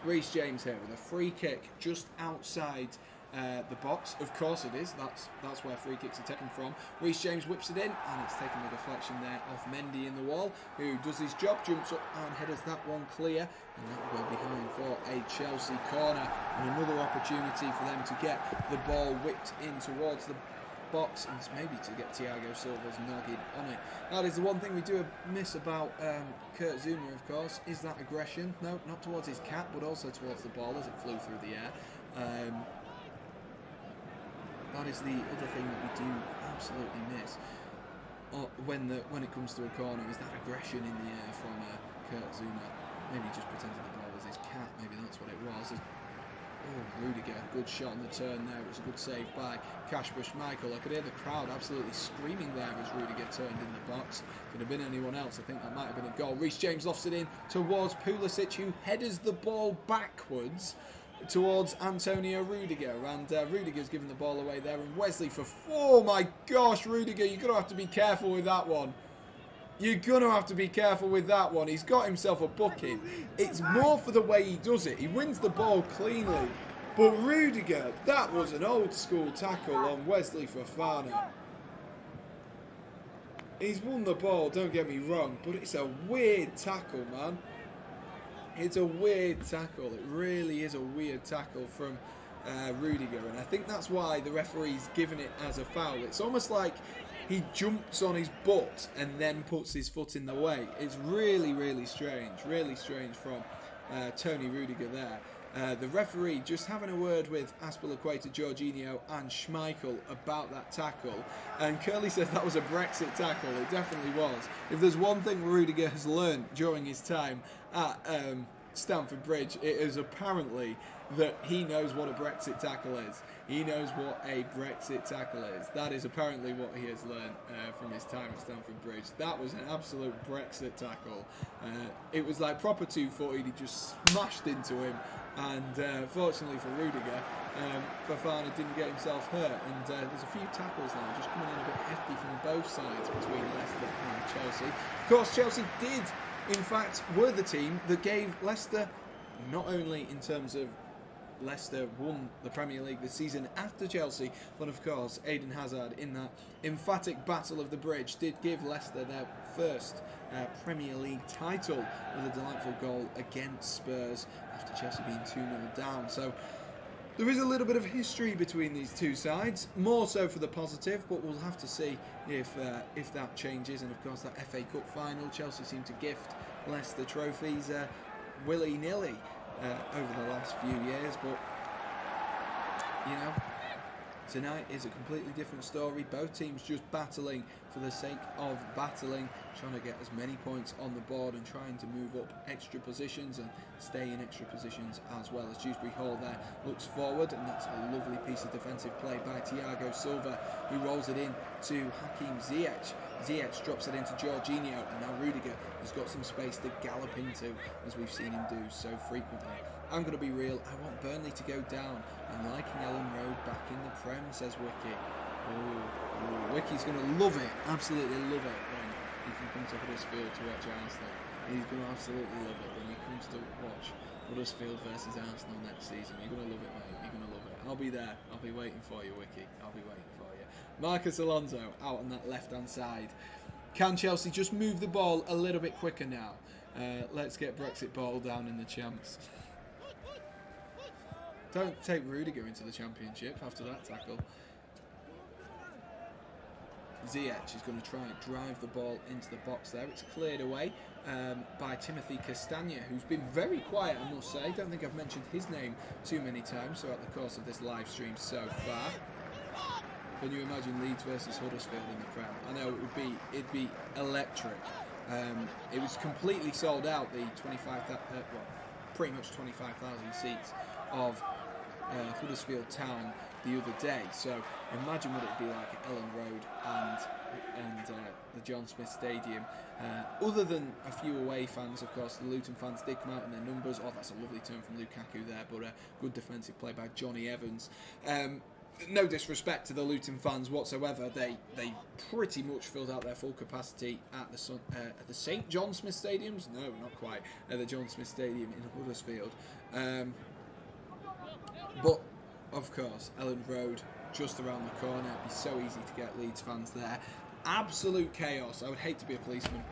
Reece James here with a free kick just outside the box. Of course it is. That's where free kicks are taken from. Reece James whips it in, and it's taken the deflection there off Mendy in the wall, who does his job, jumps up and headers that one clear, and that will go behind for a Chelsea corner, and another opportunity for them to get the ball whipped in towards the box and maybe to get Thiago Silva's noggin on it. That is the one thing we do miss about Kurt Zouma, of course, is that aggression. No, not towards his cap, but also towards the ball as it flew through the air. That is the other thing that we do absolutely miss when it comes to a corner, is that aggression in the air from Kurt Zouma. Maybe he just pretended the ball was his cap. Maybe that's what it was. Oh, Rudiger, good shot on the turn there. It was a good save by Kasper Schmeichel. I could hear the crowd absolutely screaming there as Rudiger turned in the box. Could have been anyone else. I think that might have been a goal. Reece James lofts it in towards Pulisic, who headers the ball backwards towards Antonio Rudiger. And Rudiger's given the ball away there. And Wesley for... Oh my gosh, Rudiger, you're going to have to be careful with that one. You're going to have to be careful with that one. He's got himself a booking. It's more for the way he does it. He wins the ball cleanly. But Rudiger, that was an old school tackle on Wesley Fofana. He's won the ball, don't get me wrong, but it's a weird tackle, man. It's a weird tackle. It really is a weird tackle from Rudiger. And I think that's why the referee's given it as a foul. It's almost like he jumps on his butt and then puts his foot in the way. It's really, really strange from Tony Rudiger there. The referee just having a word with Azpilicueta, Jorginho and Schmeichel about that tackle. And Curly says that was a Brexit tackle. It definitely was. If there's one thing Rudiger has learned during his time at Stamford Bridge, it is apparently that he knows what a Brexit tackle is. He knows what a Brexit tackle is. That is apparently what he has learned from his time at Stamford Bridge. That was an absolute Brexit tackle. It was like proper 2-footed. He just smashed into him. And fortunately for Rudiger, Fofana didn't get himself hurt. And there's a few tackles now just coming in a bit hefty from both sides between Leicester and Chelsea. Of course, Chelsea did, in fact, were the team that gave Leicester, not only in terms of Leicester won the Premier League this season after Chelsea, but of course Eden Hazard in that emphatic battle of the bridge did give Leicester their first Premier League title with a delightful goal against Spurs after Chelsea being 2-0 down. So there is a little bit of history between these two sides, more so for the positive, but we'll have to see if that changes. And of course that FA Cup final, Chelsea seem to gift Leicester trophies willy-nilly over the last few years, but you know, tonight is a completely different story. Both teams just battling for the sake of battling, trying to get as many points on the board and trying to move up extra positions and stay in extra positions as well. As Dewsbury Hall there looks forward, and that's a lovely piece of defensive play by Thiago Silva, who rolls it in to Hakim Ziyech. Ziyech drops it into Jorginho, and now Rudiger has got some space to gallop into, as we've seen him do so frequently. I'm going to be real, I want Burnley to go down. I'm liking Ellen Road back in the Prem, says Wiki. Ooh, Wiki's going to love it, absolutely love it when he can come to Huddersfield to watch Arsenal. He's going to absolutely love it when he comes to watch Huddersfield versus Arsenal next season. You're going to love it, mate. You're going to love it. I'll be there. I'll be waiting for you, Wiki. I'll be waiting for you. Marcus Alonso out on that left-hand side. Can Chelsea just move the ball a little bit quicker now? Let's get Brexit ball down in the champs. Don't take Rudiger into the Championship after that tackle. Ziyech is going to try and drive the ball into the box there. It's cleared away by Timothy Castagna, who's been very quiet, I must say. Don't think I've mentioned his name too many times throughout the course of this live stream so far. Can you imagine Leeds versus Huddersfield in the Prem? I know it'd be electric. It was completely sold out, the pretty much 25,000 seats of Huddersfield Town the other day. So imagine what it'd be like at Ellen Road and the John Smith Stadium. Other than a few away fans, of course, the Luton fans did come out in their numbers. Oh, that's a lovely turn from Lukaku there, but a good defensive play by Johnny Evans. No disrespect to the Luton fans whatsoever. They pretty much filled out their full capacity at the St John Smith Stadiums. No, not quite. At the John Smith Stadium in Huddersfield. But of course, Ellen Road just around the corner. It'd be so easy to get Leeds fans there. Absolute chaos. I would hate to be a policeman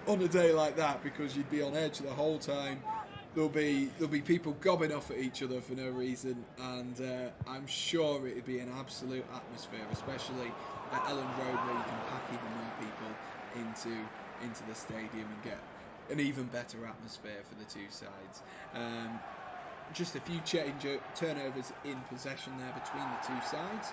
on a day like that, because you'd be on edge the whole time. There'll be people gobbing off at each other for no reason, and I'm sure it'd be an absolute atmosphere, especially at Ellen Road, where you can pack even more people into the stadium and get an even better atmosphere for the two sides. Just a few turnovers in possession there between the two sides,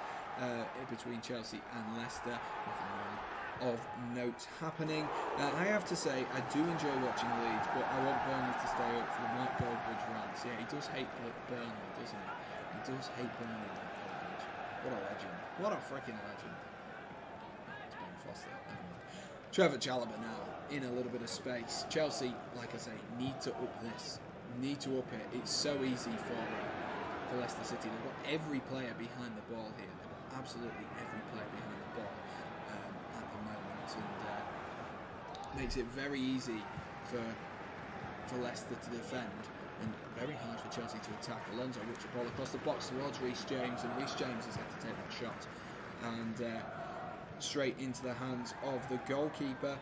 between Chelsea and Leicester. Nothing really of note happening. I have to say, I do enjoy watching Leeds, but I want Burnley to stay up for the Mike Goldbridge rants. Yeah, he does hate Burnley, doesn't he? He does hate Burnley, Mike Goldbridge. What a legend. What a freaking legend. It's Ben Foster. Trevor Chalobah now in a little bit of space. Chelsea, like I say, need to up this. Need to up it. It's so easy for Leicester City. They've got every player behind the ball here. They've got absolutely every player behind the ball at the moment, and makes it very easy for Leicester to defend and very hard for Chelsea to attack. Alonso whips the ball across the box towards Reece James, and Reece James has had to take that shot and straight into the hands of the goalkeeper.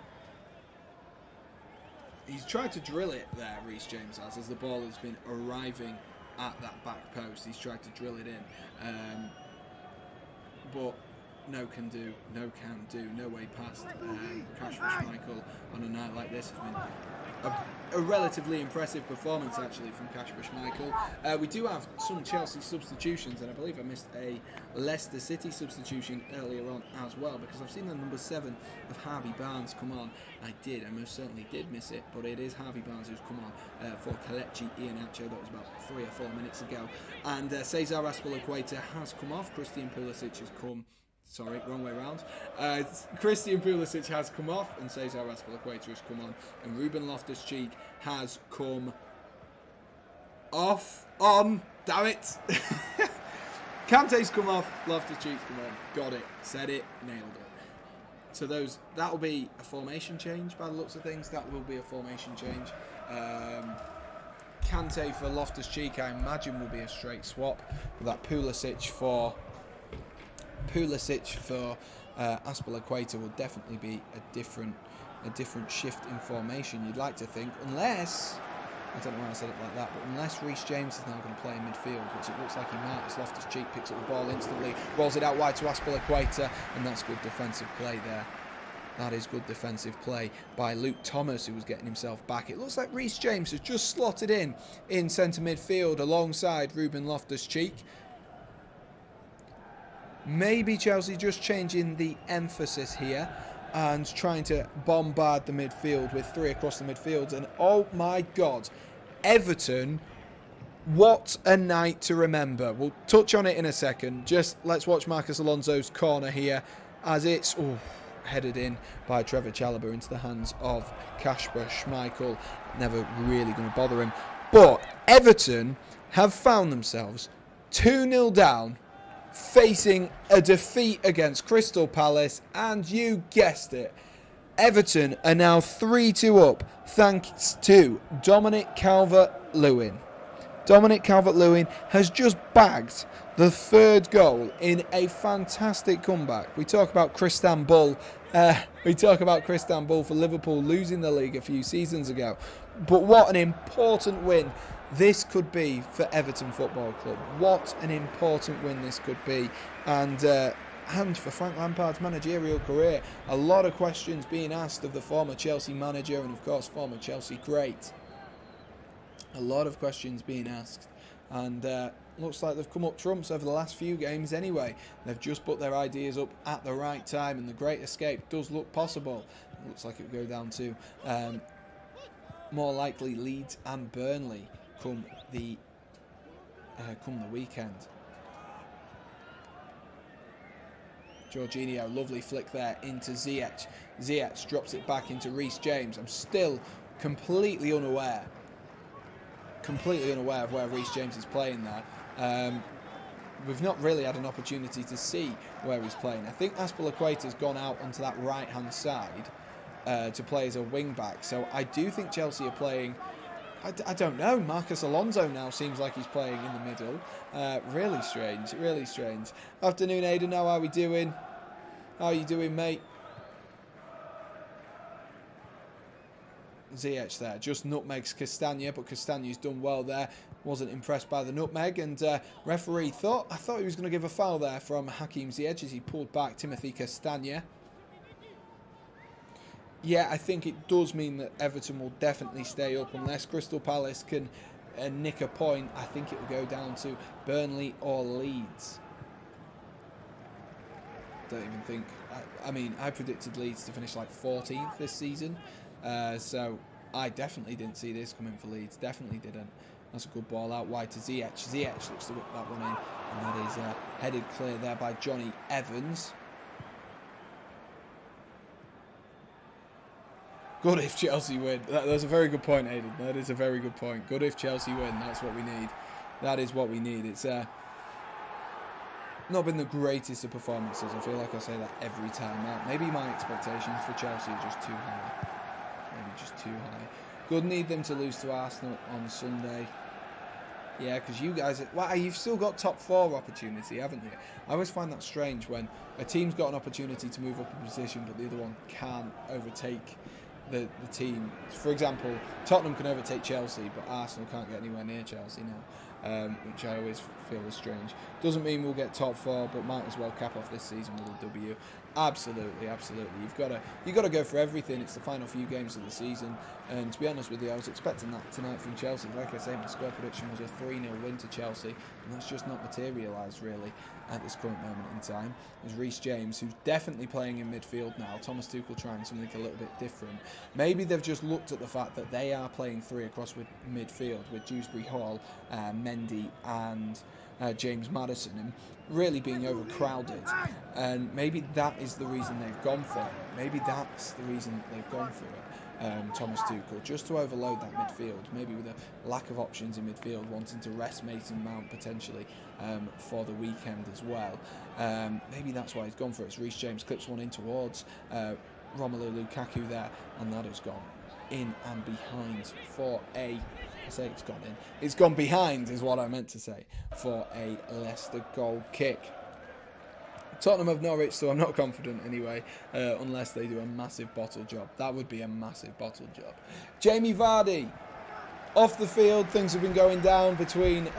He's tried to drill it there, Reece James has, as the ball has been arriving at that back post. He's tried to drill it in, but no can do, no way past. Kasper Schmeichel on a night like this has been a relatively impressive performance, actually, from Kasper Schmeichel. We do have some Chelsea substitutions, and I believe I missed a Leicester City substitution earlier on as well, because I've seen the number 7 of Harvey Barnes come on. I most certainly did miss it, but it is Harvey Barnes who's come on for Kelechi Iheanacho. That was about 3 or 4 minutes ago. And Cesar Azpilicueta has come off. Christian Pulisic has come... Sorry, wrong way round. Christian Pulisic has come off, and Cesar Azpilicueta has come on, and Ruben Loftus-Cheek has come on. Damn it! Kante's come off, Loftus-Cheek's come on. Got it, said it, nailed it. So that will be a formation change by the looks of things. That will be a formation change. Kante for Loftus-Cheek, I imagine, will be a straight swap. That Pulisic for Azpilicueta will definitely be a different shift in formation, you'd like to think, unless, I don't know why I said it like that, but unless Reece James is now going to play in midfield, which it looks like he might, as Loftus-Cheek picks up the ball instantly, rolls it out wide to Azpilicueta, and that's good defensive play there. That is good defensive play by Luke Thomas, who was getting himself back. It looks like Reece James has just slotted in centre midfield alongside Ruben Loftus-Cheek. Maybe Chelsea just changing the emphasis here and trying to bombard the midfield with 3 across the midfield. And oh my God, Everton, what a night to remember. We'll touch on it in a second. Just let's watch Marcus Alonso's corner here as it's headed in by Trevor Chalobah into the hands of Kasper Schmeichel. Never really going to bother him. But Everton have found themselves 2-0 down, facing a defeat against Crystal Palace, and you guessed it, Everton are now 3-2 up thanks to Dominic Calvert-Lewin. Dominic Calvert-Lewin has just bagged the 3rd goal in a fantastic comeback. We talk about Christian Bull for Liverpool losing the league a few seasons ago. But what an important win this could be for Everton Football Club. What an important win this could be. And for Frank Lampard's managerial career, a lot of questions being asked of the former Chelsea manager and, of course, former Chelsea great. A lot of questions being asked. And looks like they've come up trumps over the last few games anyway. They've just put their ideas up at the right time, and the great escape does look possible. It looks like it will go down to more likely Leeds and Burnley come the weekend. Jorginho, lovely flick there into Ziyech. Ziyech drops it back into Reece James. I'm still completely unaware of where Reece James is playing there. We've not really had an opportunity to see where he's playing. I think Azpilicueta's gone out onto that right-hand side to play as a wing-back. So I do think Chelsea are playing, I don't know, Marcus Alonso now seems like he's playing in the middle. Really strange, really strange. Afternoon, Aidan, how are we doing? How are you doing, mate? Ziyech there, just nutmegs Castagna, but Castagna's done well there. Wasn't impressed by the nutmeg, and referee I thought he was going to give a foul there from Hakim Ziyech as he pulled back Timothy Castagna. Yeah, I think it does mean that Everton will definitely stay up unless Crystal Palace can nick a point. I think it will go down to Burnley or Leeds. Don't even think. I mean, I predicted Leeds to finish like 14th this season. So I definitely didn't see this coming for Leeds. Definitely didn't. That's a good ball out wide to Ziyech. Ziyech looks to whip that one in, and that is headed clear there by Johnny Evans. Good if Chelsea win. That's a very good point, Aidan. That is a very good point. Good if Chelsea win. That's what we need. That is what we need. It's not been the greatest of performances. I feel like I say that every time out. Maybe my expectations for Chelsea are just too high. Maybe just too high. Good need them to lose to Arsenal on Sunday. Yeah, because you guys, you've still got top 4 opportunity, haven't you? I always find that strange when a team's got an opportunity to move up a position, but the other one can't overtake the team. For example, Tottenham can overtake Chelsea, but Arsenal can't get anywhere near Chelsea now, which I always feel is strange. Doesn't mean we'll get top 4, but might as well cap off this season with a W. Absolutely, absolutely. You've got to go for everything. It's the final few games of the season, and to be honest with you, I was expecting that tonight from Chelsea. Like I say, my score prediction was a 3-0 win to Chelsea, and that's just not materialised really at this current moment in time. There's Reece James, who's definitely playing in midfield now. Thomas Tuchel trying something a little bit different. Maybe they've just looked at the fact that they are playing 3 across with midfield with Dewsbury Hall, Mendy, and James Maddison, and really being overcrowded, and maybe that is the reason they've gone for it. Maybe that's the reason they've gone for it, Thomas Tuchel, just to overload that midfield, maybe with a lack of options in midfield, wanting to rest Mason Mount potentially for the weekend as well. Maybe that's why he's gone for it. It's Reece James clips one in towards Romelu Lukaku there, and that has gone in and behind for a I say it's gone in. It's gone behind is what I meant to say for a Leicester goal kick. Tottenham have Norwich, so I'm not confident anyway, unless they do a massive bottle job. That would be a massive bottle job. Jamie Vardy, off the field, things have been going down between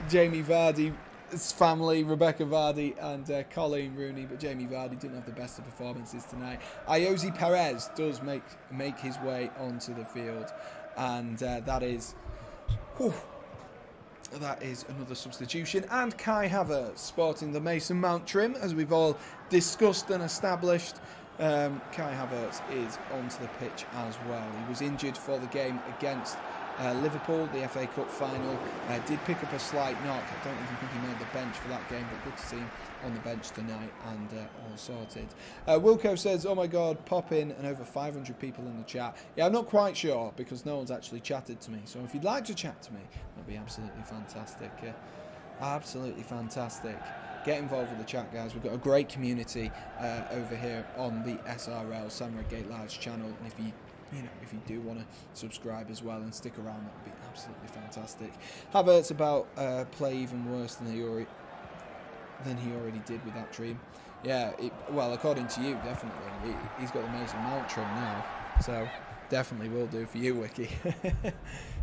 Jamie Vardy's family, Rebecca Vardy and Colleen Rooney, but Jamie Vardy didn't have the best of performances tonight. Ayoze Perez does make his way onto the field, and that is... Whew, that is another substitution. And Kai Havertz sporting the Mason Mount trim, as we've all discussed and established. Kai Havertz is onto the pitch as well. He was injured for the game against Liverpool, the FA Cup final. Did pick up a slight knock. I don't even think he made the bench for that game, but good to see him on the bench tonight and all sorted. Wilco says, oh my god, pop in, and over 500 people in the chat. Yeah, I'm not quite sure because no one's actually chatted to me. So if you'd like to chat to me, that'd be absolutely fantastic. Absolutely fantastic. Get involved with the chat, guys. We've got a great community over here on the SRL Sam Redgate-Large channel, and if you do want to subscribe as well and stick around, that would be absolutely fantastic. Havertz about play even worse than he already did with that dream. Yeah, well, according to you, definitely. He's got the Mason Mount trim now, so definitely will do for you, Wiki.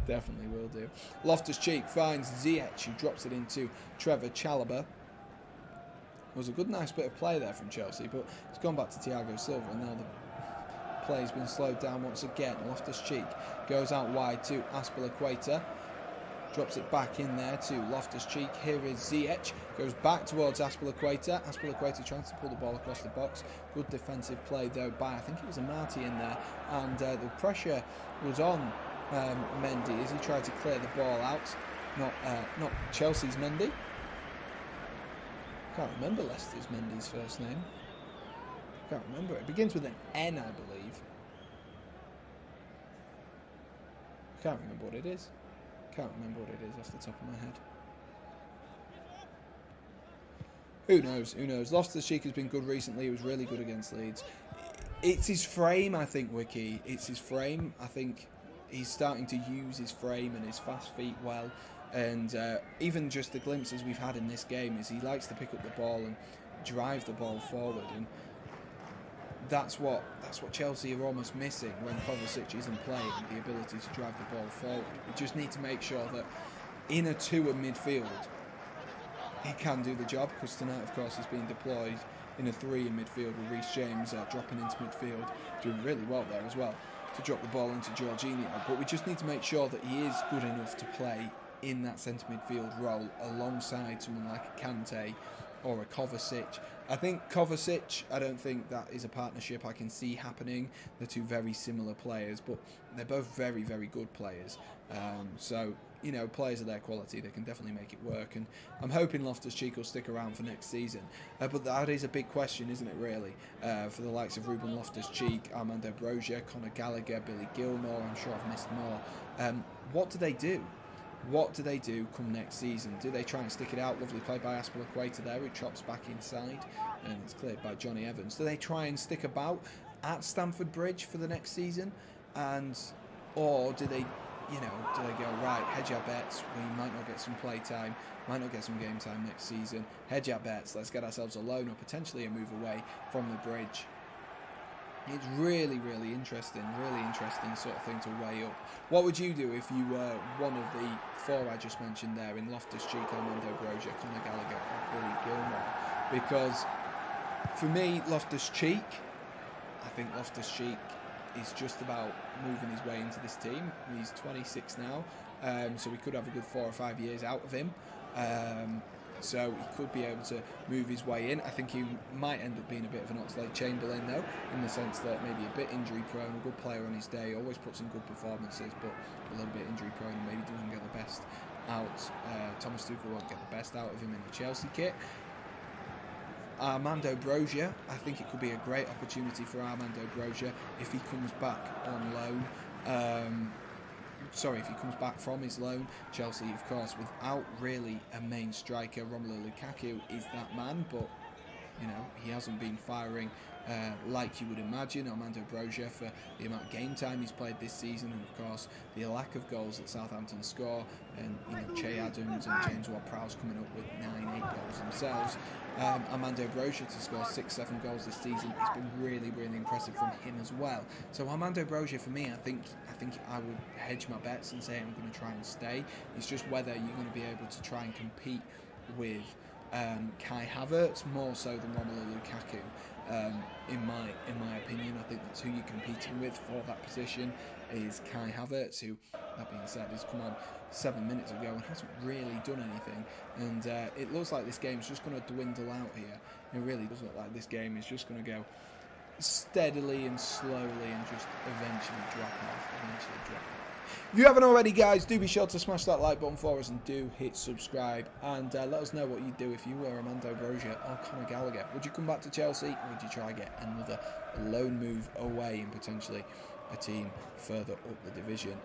Definitely will do. Loftus-Cheek finds Ziyech, who drops it into Trevor Chalobah. It was a good, nice bit of play there from Chelsea, but it's gone back to Thiago Silva, and now the play's been slowed down once again. Loftus-Cheek goes out wide to Azpilicueta. Drops it back in there to Loftus-Cheek. Here is Ziyech. Goes back towards Azpilicueta. Azpilicueta tries to pull the ball across the box. Good defensive play though by, I think it was Amati in there. And the pressure was on Mendy as he tried to clear the ball out. Not Chelsea's Mendy. Can't remember Leicester's Mendy's first name. Can't remember. It begins with an N, I believe. Can't remember what it is. Can't remember what it is off the top of my head. Who knows? Who knows? Loftus-Cheek has been good recently. He was really good against Leeds. It's his frame, I think, Wiki. It's his frame. I think he's starting to use his frame and his fast feet well. And even just the glimpses we've had in this game is he likes to pick up the ball and drive the ball forward. And that's what Chelsea are almost missing when Kovacic isn't playing, the ability to drive the ball forward. We just need to make sure that in a two in midfield, he can do the job, because tonight, of course, he's being deployed in a three in midfield with Reece James dropping into midfield, doing really well there as well, to drop the ball into Jorginho. But we just need to make sure that he is good enough to play in that centre midfield role alongside someone like a Kante or a Kovacic. I think Kovacic, I don't think that is a partnership I can see happening. They're two very similar players, but they're both very, very good players. So, you know, players of their quality, they can definitely make it work. And I'm hoping Loftus-Cheek will stick around for next season. But that is a big question, isn't it, really? For the likes of Ruben Loftus-Cheek, Armando Broja, Conor Gallagher, Billy Gilmore, I'm sure I've missed more. What do they do? What do they do come next season? Do they try and stick it out? Lovely play by Azpilicueta there, who chops back inside, and it's cleared by Johnny Evans. Do they try and stick about at Stamford Bridge for the next season, or do they go, right, hedge our bets? We might not get some play time, might not get some game time next season. Hedge our bets. Let's get ourselves a loan or potentially a move away from the bridge. It's really, really interesting sort of thing to weigh up. What would you do if you were one of the four I just mentioned there in Loftus-Cheek, Armando Broja, Conor Gallagher, or Billy Gilmore? Because for me, Loftus-Cheek, I think Loftus-Cheek is just about moving his way into this team. He's 26 now, so we could have a good 4 or 5 years out of him. So he could be able to move his way in. I think he might end up being a bit of an Oxlade-Chamberlain, though, in the sense that maybe a bit injury-prone, a good player on his day, always puts in good performances, but a little bit injury-prone and maybe doesn't get the best out. Thomas Tuchel won't get the best out of him in the Chelsea kit. Armando Broja, I think it could be a great opportunity for Armando Broja if he comes back on loan. If he comes back from his loan. Chelsea, of course, without really a main striker, Romelu Lukaku is that man, but You know, he hasn't been firing like you would imagine. Armando Broja, for the amount of game time he's played this season, and of course the lack of goals that Southampton score, and you know, Che Adams and James Ward-Prowse coming up with 9-8 goals themselves. Armando Broja to score 6-7 goals this season, it's been really, really impressive from him as well. So Armando Broja, for me, I think I would hedge my bets and say I'm going to try and stay. It's just whether you're going to be able to try and compete with Kai Havertz more so than Romelu Lukaku. In my opinion, I think that's who you're competing with for that position is Kai Havertz, who, that being said, has come on 7 minutes ago and hasn't really done anything. And it looks like this game's just going to dwindle out here. It really does look like this game is just going to go steadily and slowly and just eventually drop off. If you haven't already, guys, do be sure to smash that like button for us and do hit subscribe, and let us know what you'd do if you were Armando Broja or Conor Gallagher. Would you come back to Chelsea, or would you try and get another loan move away and potentially a team further up the division?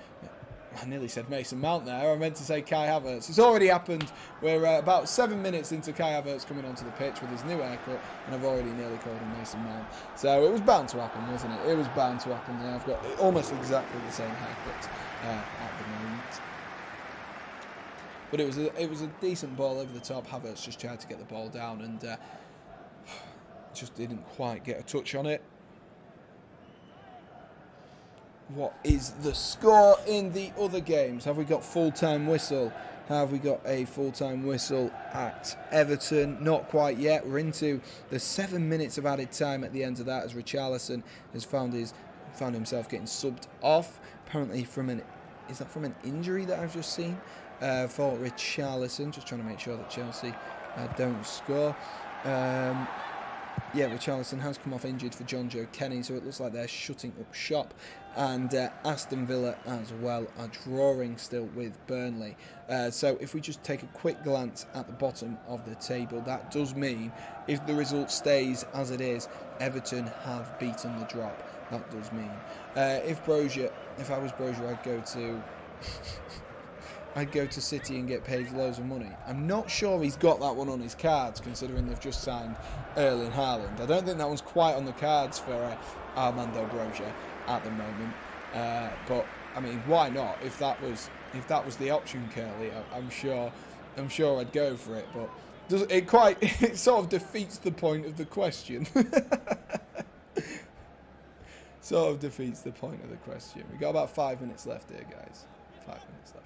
I nearly said Mason Mount there. I meant to say Kai Havertz. It's already happened. We're about 7 minutes into Kai Havertz coming onto the pitch with his new haircut, and I've already nearly called him Mason Mount. So it was bound to happen, wasn't it? It was bound to happen there. I've got almost exactly the same haircut at the moment. But it was a decent ball over the top. Havertz just tried to get the ball down and just didn't quite get a touch on it. What is the score in the other games? Have we got full-time whistle? Have we got a full-time whistle at Everton? Not quite yet. We're into the 7 minutes of added time at the end of that, as Richarlison has found himself getting subbed off. Apparently from an injury that I've just seen for Richarlison. Just trying to make sure that Chelsea don't score. Yeah, Richarlison has come off injured for John Joe Kenny, so it looks like they're shutting up shop. And Aston Villa as well are drawing still with Burnley. So if we just take a quick glance at the bottom of the table, that does mean if the result stays as it is, Everton have beaten the drop. That does mean. If I was Broja, I'd go to City and get paid loads of money. I'm not sure he's got that one on his cards, considering they've just signed Erling Haaland. I don't think that one's quite on the cards for Armando Broja at the moment. But I mean, why not? If that was the option, Curly, I'm sure I'd go for it. But it sort of defeats the point of the question. Sort of defeats the point of the question. We've got about 5 minutes left here, guys. 5 minutes left.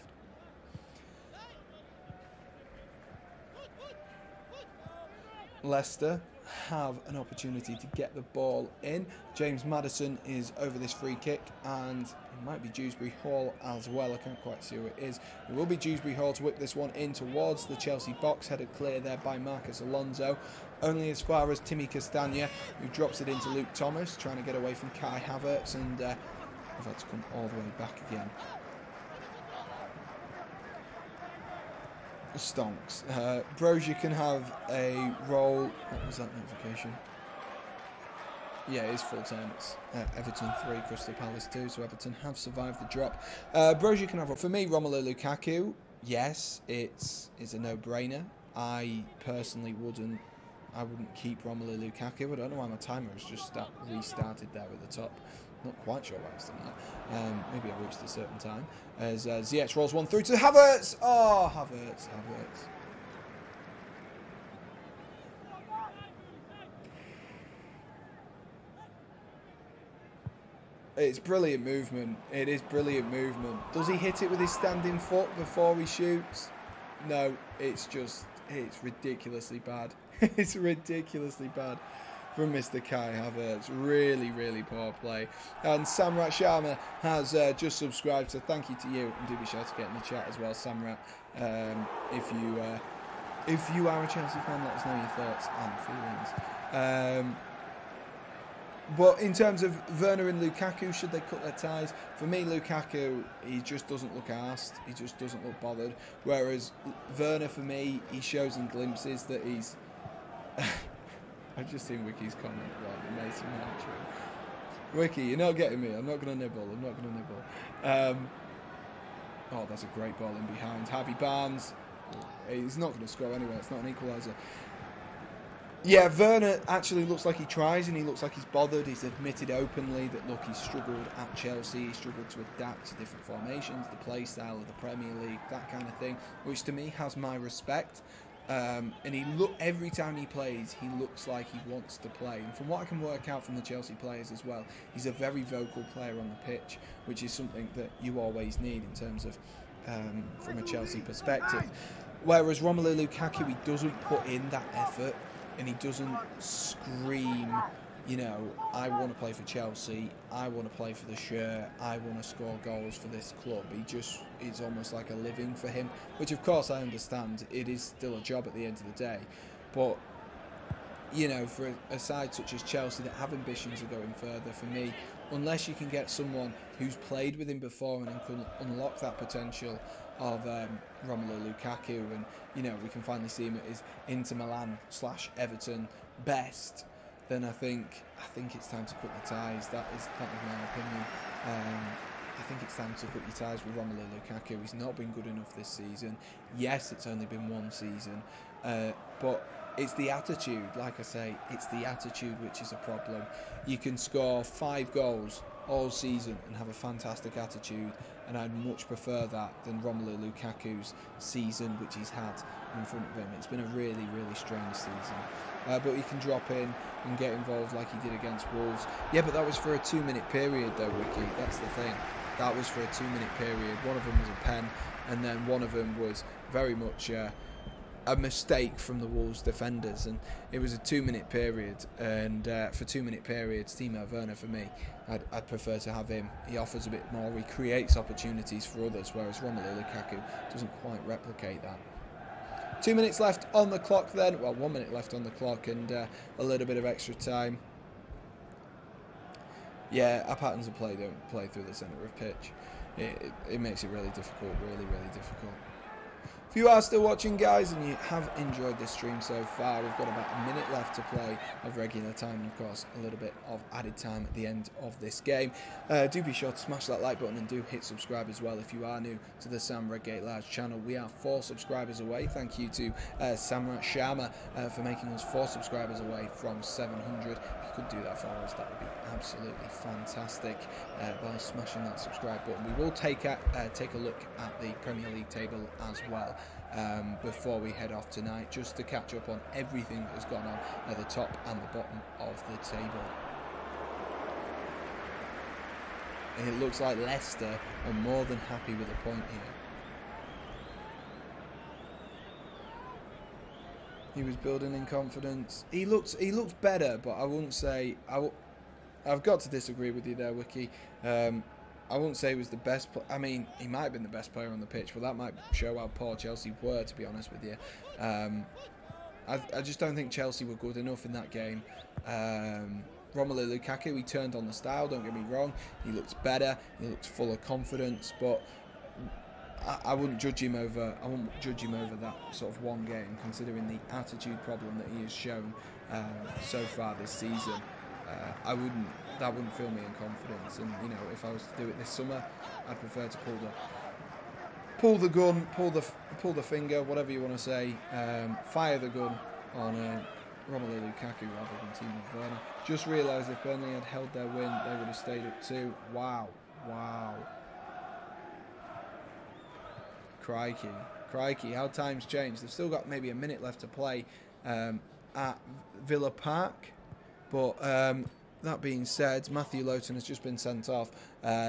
Leicester have an opportunity to get the ball in. James Maddison is over this free kick, and it might be Dewsbury Hall as well. I can't quite see who it is. It will be Dewsbury Hall to whip this one in towards the Chelsea box, headed clear there by Marcus Alonso. Only as far as Timmy Castagna, who drops it into Luke Thomas, trying to get away from Kai Havertz, and I've had to come all the way back again. Stonks. Broja can have a roll. What was that notification? Yeah, it is full time. It's Everton 3, Crystal Palace 2, so Everton have survived the drop. Broja can have, for me, Romelu Lukaku. Yes, it's a no-brainer. I personally wouldn't keep Romelu Lukaku. I don't know why my timer has just restarted there at the top. Not quite sure why it's done that. Maybe I reached a certain time. As Ziyech rolls one through to Havertz. Oh, Havertz. It's brilliant movement. It is brilliant movement. Does he hit it with his standing foot before he shoots? No, it's ridiculously bad. It's ridiculously bad from Mr. Kai Havertz. Really, really poor play. And Samrat Sharma has just subscribed, so thank you to you. And do be sure to get in the chat as well, Samrat. If you are a Chelsea fan, let us know your thoughts and feelings. But in terms of Werner and Lukaku, should they cut their ties? For me, Lukaku, he just doesn't look arsed. He just doesn't look bothered. Whereas Werner, for me, he shows in glimpses that he's... I've just seen Wiki's comment about the Mason Mount tree. Wiki, you're not getting me. I'm not going to nibble. Oh, that's a great ball in behind. Harvey Barnes. He's not going to score anyway. It's not an equaliser. Yeah, Werner actually looks like he tries and he looks like he's bothered. He's admitted openly that, look, he's struggled at Chelsea. He struggled to adapt to different formations, the play style of the Premier League, that kind of thing, which to me has my respect. And every time he plays, he looks like he wants to play. And from what I can work out from the Chelsea players as well, he's a very vocal player on the pitch, which is something that you always need in terms of from a Chelsea perspective. Whereas Romelu Lukaku, he doesn't put in that effort. And he doesn't scream, I want to play for Chelsea, I want to play for the shirt, I want to score goals for this club. It's almost like a living for him, which of course I understand. It is still a job at the end of the day. But, for a side such as Chelsea that have ambitions of going further, for me, unless you can get someone who's played with him before and can unlock that potential of Romelu Lukaku, and we can finally see him at his Inter Milan / Everton best, then I think it's time to cut the ties. That is my opinion. I think it's time to cut your ties with Romelu Lukaku. He's not been good enough this season. Yes, it's only been one season, but it's the attitude. Like I say, it's the attitude which is a problem. You can score 5 goals all season and have a fantastic attitude, and I'd much prefer that than Romelu Lukaku's season which he's had in front of him. It's been a really, really strange season. But he can drop in and get involved like he did against Wolves. Yeah, but that was for a 2-minute period though, Ricky. That's the thing. That was for a 2-minute period. One of them was a pen, and then one of them was very much a mistake from the Wolves defenders, and it was a 2-minute period. And for 2-minute periods, Timo Werner, for me, I'd prefer to have him. He offers a bit more, he creates opportunities for others, whereas Romelu Lukaku doesn't quite replicate that. 2 minutes left on the clock then, well, 1 minute left on the clock, and a little bit of extra time. Yeah, our patterns of play don't play through the centre of pitch. It makes it really difficult, really, really difficult. If you are still watching, guys, and you have enjoyed this stream so far, we've got about a minute left to play of regular time, and of course a little bit of added time at the end of this game. Do be sure to smash that like button and do hit subscribe as well if you are new to the Sam Redgate-Large channel. We are 4 subscribers away. Thank you to Samrat Sharma for making us 4 subscribers away from 700. If you could do that for us, that would be absolutely fantastic by smashing that subscribe button. We will take a look at the Premier League table as well before we head off tonight, just to catch up on everything that has gone on at the top and the bottom of the table. And it looks like Leicester are more than happy with a point here. He was building in confidence. He looks better, but I wouldn't say I've got to disagree with you there, Wiki. I wouldn't say he was the best. I mean, he might have been the best player on the pitch, but that might show how poor Chelsea were, to be honest with you. I just don't think Chelsea were good enough in that game. Romelu Lukaku, he turned on the style, don't get me wrong. He looks better, he looks full of confidence, but I wouldn't judge him over that sort of one game, considering the attitude problem that he has shown so far this season. That wouldn't fill me in confidence, and if I was to do it this summer, I'd prefer to pull the gun, pull the finger, whatever you want to say, fire the gun on Romelu Lukaku rather than Timo Werner. Just realised if Burnley had held their win, they would have stayed up 2. Wow. Crikey, how times change. They've still got maybe a minute left to play at Villa Park, but that being said, Matthew Lowton has just been sent off,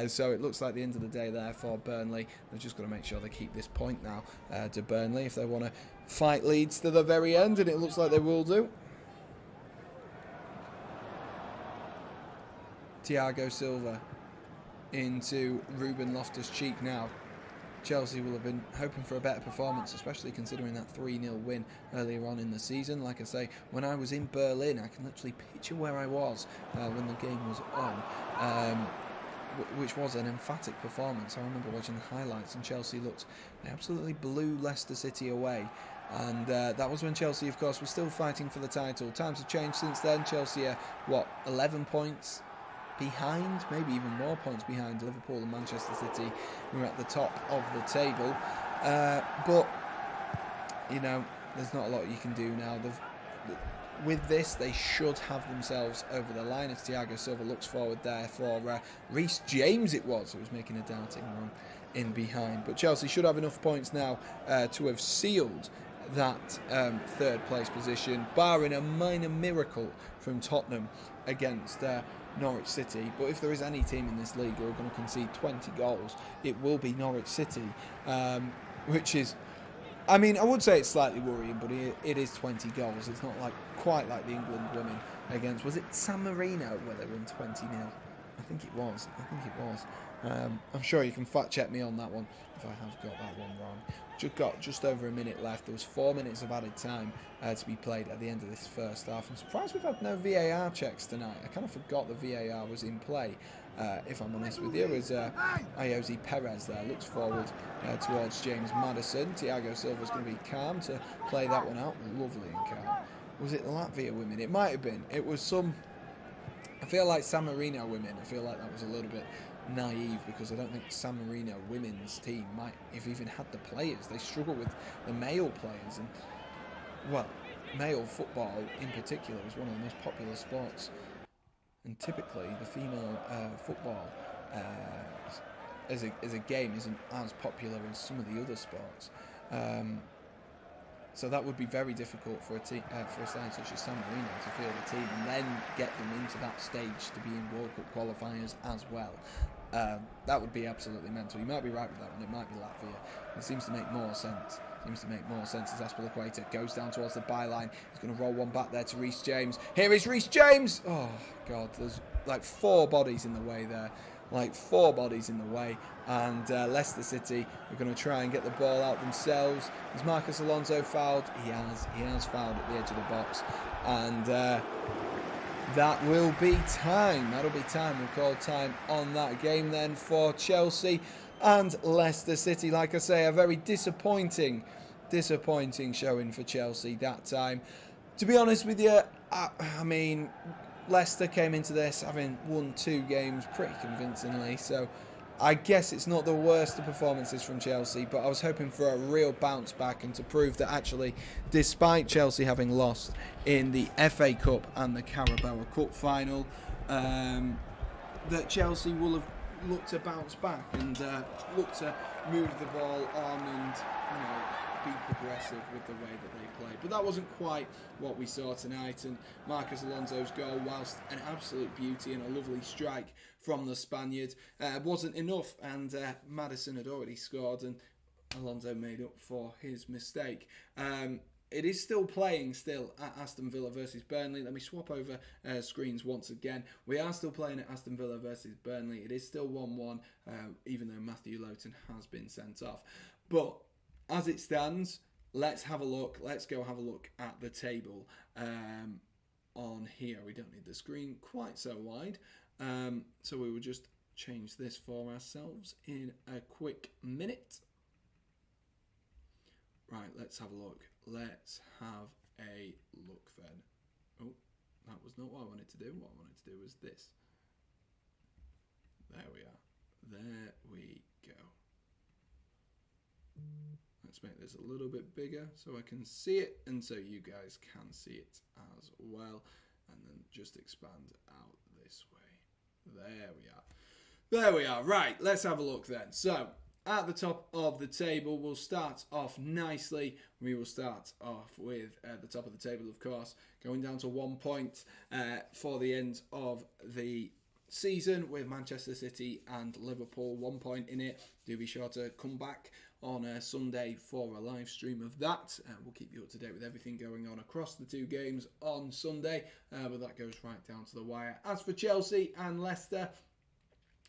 so it looks like the end of the day there for Burnley. They've just got to make sure they keep this point now to Burnley if they want to fight Leeds to the very end, and it looks like they will do. Thiago Silva into Ruben Loftus-Cheek now. Chelsea will have been hoping for a better performance, especially considering that 3-0 win earlier on in the season. Like I say, when I was in Berlin, I can literally picture where I was when the game was on, which was an emphatic performance. I remember watching the highlights, and Chelsea they absolutely blew Leicester City away. And that was when Chelsea, of course, was still fighting for the title. Times have changed since then. Chelsea are, 11 points behind, maybe even more points behind Liverpool and Manchester City, who are at the top of the table. But there's not a lot you can do now. with this, they should have themselves over the line as Thiago Silva looks forward there for Reece James it was, who was making a doubting run in behind. But Chelsea should have enough points now to have sealed that third place position, barring a minor miracle from Tottenham against Norwich City. But if there is any team in this league who are going to concede 20 goals, it will be Norwich City, which is, I mean, I would say it's slightly worrying, but it is 20 goals. It's not quite like the England women against, was it San Marino where they won 20-0? I think it was. I'm sure you can fact check me on that one if I have got that one wrong. Just over a minute left. There was 4 minutes of added time to be played at the end of this first half. I'm surprised we've had no VAR checks tonight. I kind of forgot the VAR was in play, if I'm honest with you, as Ayoze Perez there looks forward towards James Maddison. Thiago Silva's going to be calm to play that one out. Lovely and calm. Was it Latvia women? It might have been. It was some, I feel like San Marino women. I feel like that was a little bit naive, because I don't think San Marino women's team might have even had the players. They struggle with the male players, and well, male football in particular is one of the most popular sports, and typically the female football as a game isn't as popular as some of the other sports. So that would be very difficult for a side such as San Marino to field a team and then get them into that stage to be in World Cup qualifiers as well. That would be absolutely mental. You might be right with that one. It might be Latvia. It seems to make more sense. As Azpilicueta goes down towards the byline. He's going to roll one back there to Reece James. Here is Reece James! Oh, God. There's like 4 bodies in the way there. And Leicester City are going to try and get the ball out themselves. Has Marcus Alonso fouled? He has fouled at the edge of the box. And that will be time. We'll call time on that game then for Chelsea and Leicester City. Like I say, a very disappointing showing for Chelsea that time. To be honest with you, I mean, Leicester came into this having won 2 games pretty convincingly, so I guess it's not the worst of performances from Chelsea, but I was hoping for a real bounce back and to prove that actually, despite Chelsea having lost in the FA Cup and the Carabao Cup final, that Chelsea will have looked to bounce back and look to move the ball on and, be progressive with the way that they play. But that wasn't quite what we saw tonight, and Marcus Alonso's goal, whilst an absolute beauty and a lovely strike from the Spaniard, wasn't enough, and Maddison had already scored and Alonso made up for his mistake. It is still playing at Aston Villa versus Burnley. Let me swap over screens once again. We are still playing at Aston Villa versus Burnley. It is still 1-1, even though Matthew Lowton has been sent off. But as it stands, let's have a look. Let's go have a look at the table on here. We don't need the screen quite so wide. So we will just change this for ourselves in a quick minute. Right, let's have a look. Let's have a look then. Oh, that was not what I wanted to do. What I wanted to do was this. There we are. There we go. Let's make this a little bit bigger so I can see it and so you guys can see it as well. And then just expand out this way. There we are. Right, let's have a look then. So, at the top of the table, we'll start off nicely. We will start off with the top of the table, of course, going down to 1 point for the end of the season with Manchester City and Liverpool. 1 point in it. Do be sure to come back on Sunday for a live stream of that. We'll keep you up to date with everything going on across the 2 games on Sunday, but that goes right down to the wire. As for Chelsea and Leicester,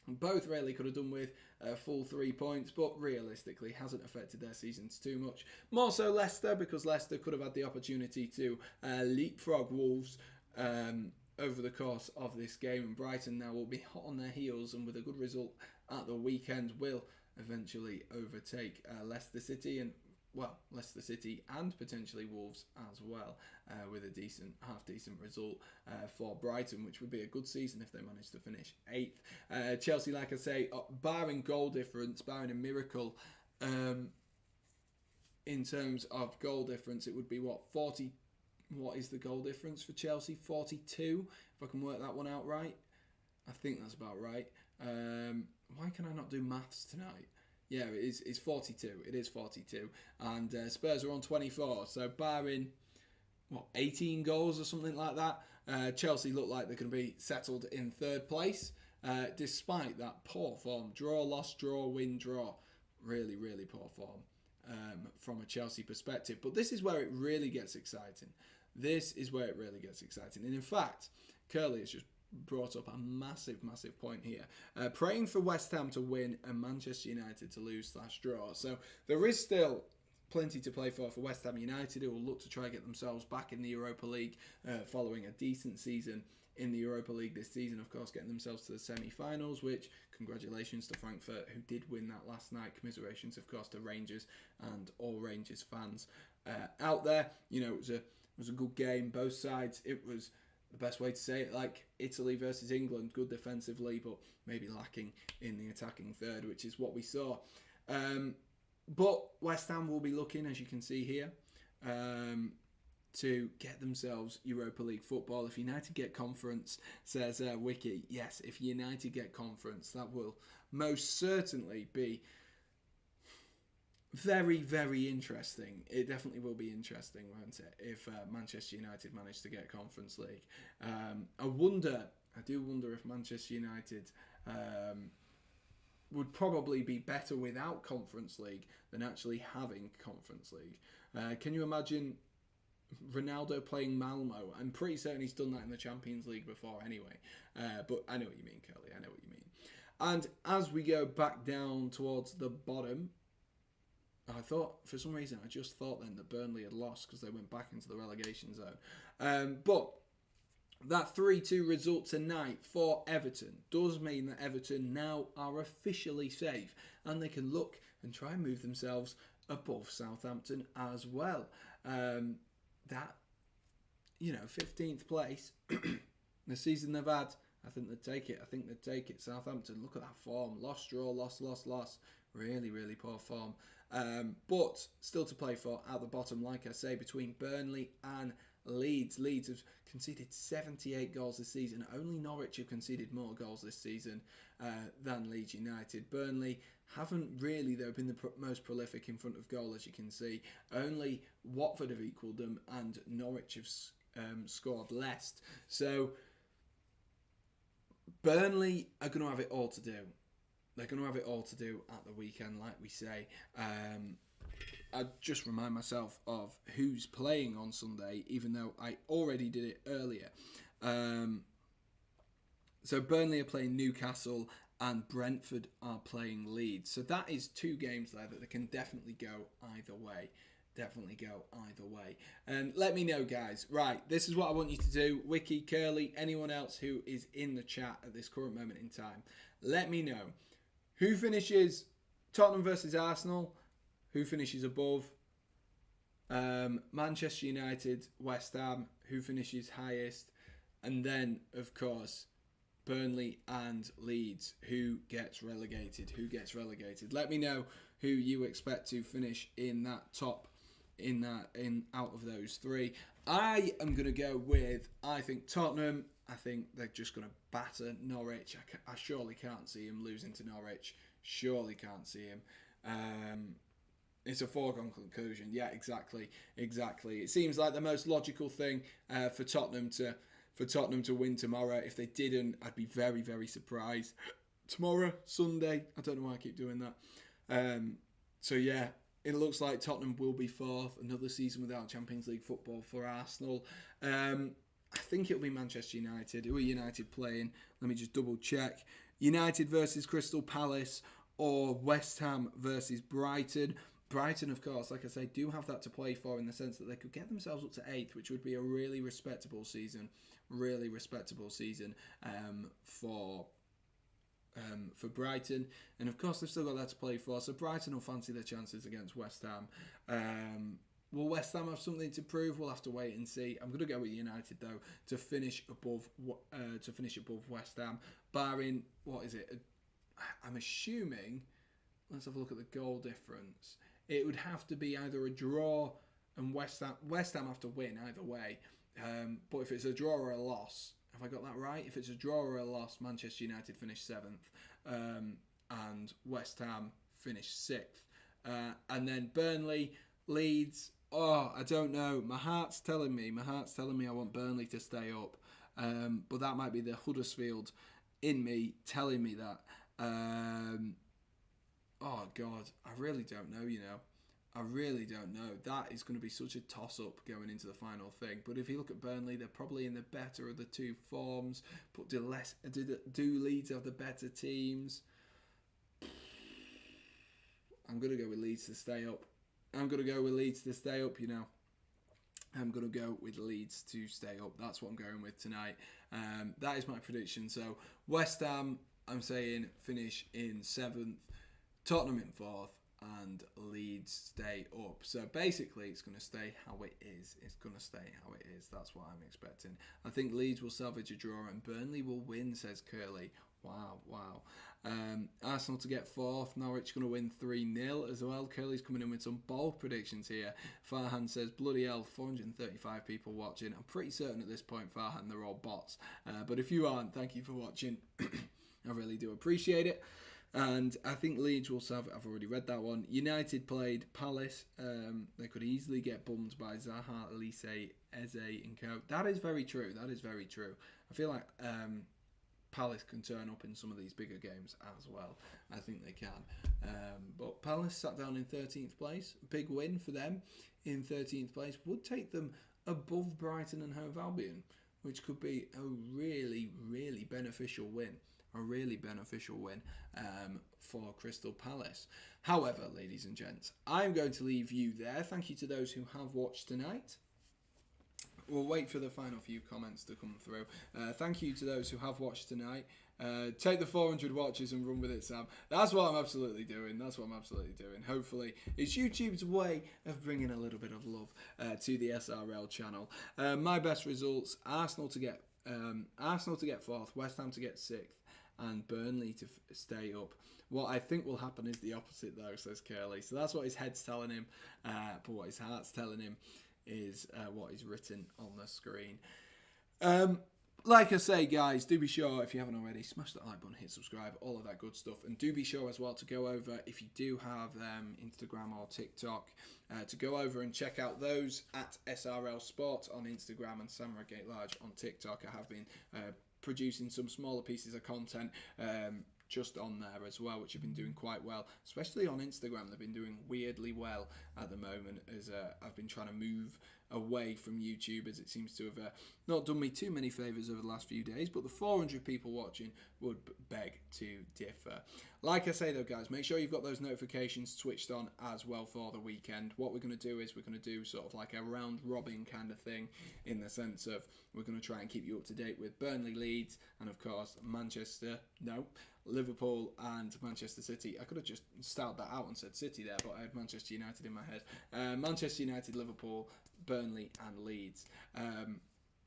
both really could have done with a full 3 points, but realistically hasn't affected their seasons too much. More so Leicester, because Leicester could have had the opportunity to leapfrog Wolves over the course of this game, and Brighton now will be hot on their heels, and with a good result at the weekend will eventually overtake Leicester City and potentially Wolves as well, with a half-decent result for Brighton, which would be a good season if they managed to finish 8th. Chelsea, like I say, barring goal difference, barring a miracle, in terms of goal difference, it would be 40 what is the goal difference for Chelsea? 42, if I can work that one out right. I think that's about right. Why can I not do maths tonight? Yeah, it's 42. It is 42. And Spurs are on 24. So barring, 18 goals or something like that, Chelsea look like they're going to be settled in third place, despite that poor form. Draw, loss, draw, win, draw. Really, really poor form from a Chelsea perspective. But this is where it really gets exciting. This is where it really gets exciting. And in fact, Curly has just brought up a massive, massive point here. Praying for West Ham to win and Manchester United to lose/draw. So there is still plenty to play for West Ham United, who will look to try and get themselves back in the Europa League following a decent season in the Europa League this season, of course, getting themselves to the semi-finals, which congratulations to Frankfurt, who did win that last night. Commiserations, of course, to Rangers and all Rangers fans out there. You know, it was a good game, both sides. It was the best way to say it, like Italy versus England, good defensively, but maybe lacking in the attacking third, which is what we saw. But West Ham will be looking, as you can see here, to get themselves Europa League football. If United get conference, says Wiki, yes, if United get conference, that will most certainly be very, very interesting. It definitely will be interesting, won't it, if Manchester United manage to get Conference League. I do wonder if Manchester United would probably be better without Conference League than actually having Conference League. Can you imagine Ronaldo playing Malmo? I'm pretty certain he's done that in the Champions League before anyway. But I know what you mean, Kelly. I know what you mean. And as we go back down towards the bottom, I thought, for some reason, I just thought then that Burnley had lost because they went back into the relegation zone. But that 3-2 result tonight for Everton does mean that Everton now are officially safe and they can look and try and move themselves above Southampton as well. That, 15th place, the season they've had, I think they'd take it. Southampton, look at that form. Loss, draw, loss. Really, really poor form. But still to play for at the bottom, like I say, between Burnley and Leeds. Leeds have conceded 78 goals this season. Only Norwich have conceded more goals this season than Leeds United. Burnley haven't really, though, been the most prolific in front of goal, as you can see. Only Watford have equalled them, and Norwich have scored less. So Burnley are going to have it all to do. They're going to have it all to do at the weekend, like we say. I just remind myself of who's playing on Sunday, even though I already did it earlier. So Burnley are playing Newcastle and Brentford are playing Leeds. So that is two games there that they can definitely go either way. And let me know, guys. Right, this is what I want you to do. Wiki, Curly, anyone else who is in the chat at this current moment in time, let me know. Who finishes Tottenham versus Arsenal? Who finishes above? Manchester United, West Ham. Who finishes highest? And then, of course, Burnley and Leeds. Who gets relegated? Let me know who you expect to finish in that top, out of those three. I am going to go with, I think Tottenham. I think they're just going to batter Norwich. I surely can't see him losing to Norwich. Surely can't see him. It's a foregone conclusion. Yeah, exactly. It seems like the most logical thing for Tottenham to win tomorrow. If they didn't, I'd be very, very surprised. Tomorrow, Sunday. I don't know why I keep doing that. So yeah, it looks like Tottenham will be fourth. Another season without Champions League football for Arsenal. I think it'll be Manchester United. Who are United playing? Let me just double check. United versus Crystal Palace or West Ham versus Brighton. Brighton, of course, like I say, do have that to play for in the sense that they could get themselves up to 8th, which would be a really respectable season. For Brighton. And of course, they've still got that to play for. So Brighton will fancy their chances against West Ham. Will West Ham have something to prove? We'll have to wait and see. I'm going to go with United though to finish above West Ham, barring I'm assuming. Let's have a look at the goal difference. It would have to be either a draw and West Ham have to win either way. But if it's a draw or a loss, have I got that right? If it's a draw or a loss, Manchester United finish 7th, and West Ham finish 6th. And then Burnley, Leeds. Oh, I don't know. My heart's telling me I want Burnley to stay up. But that might be the Huddersfield in me telling me that. Oh, God. I really don't know, I really don't know. That is going to be such a toss-up going into the final thing. But if you look at Burnley, they're probably in the better of the two forms. But do Leeds have the better teams? I'm going to go with Leeds to stay up. I'm going to go with Leeds to stay up, I'm going to go with Leeds to stay up. That's what I'm going with tonight. That is my prediction. So West Ham, I'm saying, finish in 7th. Tottenham in 4th. And Leeds stay up. So basically, it's going to stay how it is. It's going to stay how it is. That's what I'm expecting. I think Leeds will salvage a draw and Burnley will win, says Curly. Wow. Arsenal to get 4th. Norwich going to win 3-0 as well. Curly's coming in with some bold predictions here. Farhan says, bloody hell, 435 people watching. I'm pretty certain at this point, Farhan, they're all bots. But if you aren't, thank you for watching. I really do appreciate it. And I think Leeds will have. I've already read that one. United played Palace. They could easily get bummed by Zaha, Elise, Eze, and Co. That is very true. I feel like Palace can turn up in some of these bigger games as well. I think they can. But Palace sat down in 13th place. Big win for them in 13th place. Would take them above Brighton and Hove Albion, which could be a really, really beneficial win. For Crystal Palace. However, ladies and gents, I'm going to leave you there. Thank you to those who have watched tonight. We'll wait for the final few comments to come through. Thank you to those who have watched tonight. Take the 400 watches and run with it, Sam. That's what I'm absolutely doing. Hopefully, it's YouTube's way of bringing a little bit of love to the SRL channel. My best results: Arsenal to get 4th, West Ham to get 6th. And Burnley to stay up. What I think will happen is the opposite, though, says Curly. So that's what his head's telling him. But what his heart's telling him is what is written on the screen. Like I say, guys, do be sure, if you haven't already, smash that like button, hit subscribe, all of that good stuff. And do be sure as well to go over, if you do have Instagram or TikTok, to go over and check out those at SRL Sport on Instagram and Sam Redgate-Large on TikTok. I have been producing some smaller pieces of content just on there as well, which have been doing quite well, especially on Instagram. They've been doing weirdly well at the moment, as I've been trying to move away from YouTube, as it seems to have not done me too many favours over the last few days, but the 400 people watching would beg to differ. Like I say though, guys, make sure you've got those notifications switched on as well for the weekend. What we're going to do is we're going to do sort of like a round robin kind of thing, in the sense of we're going to try and keep you up to date with Burnley, Leeds, and of course Liverpool and Manchester City. I could have just started that out and said City there, but I had Manchester United in my head. Manchester United, Liverpool, Burnley and Leeds.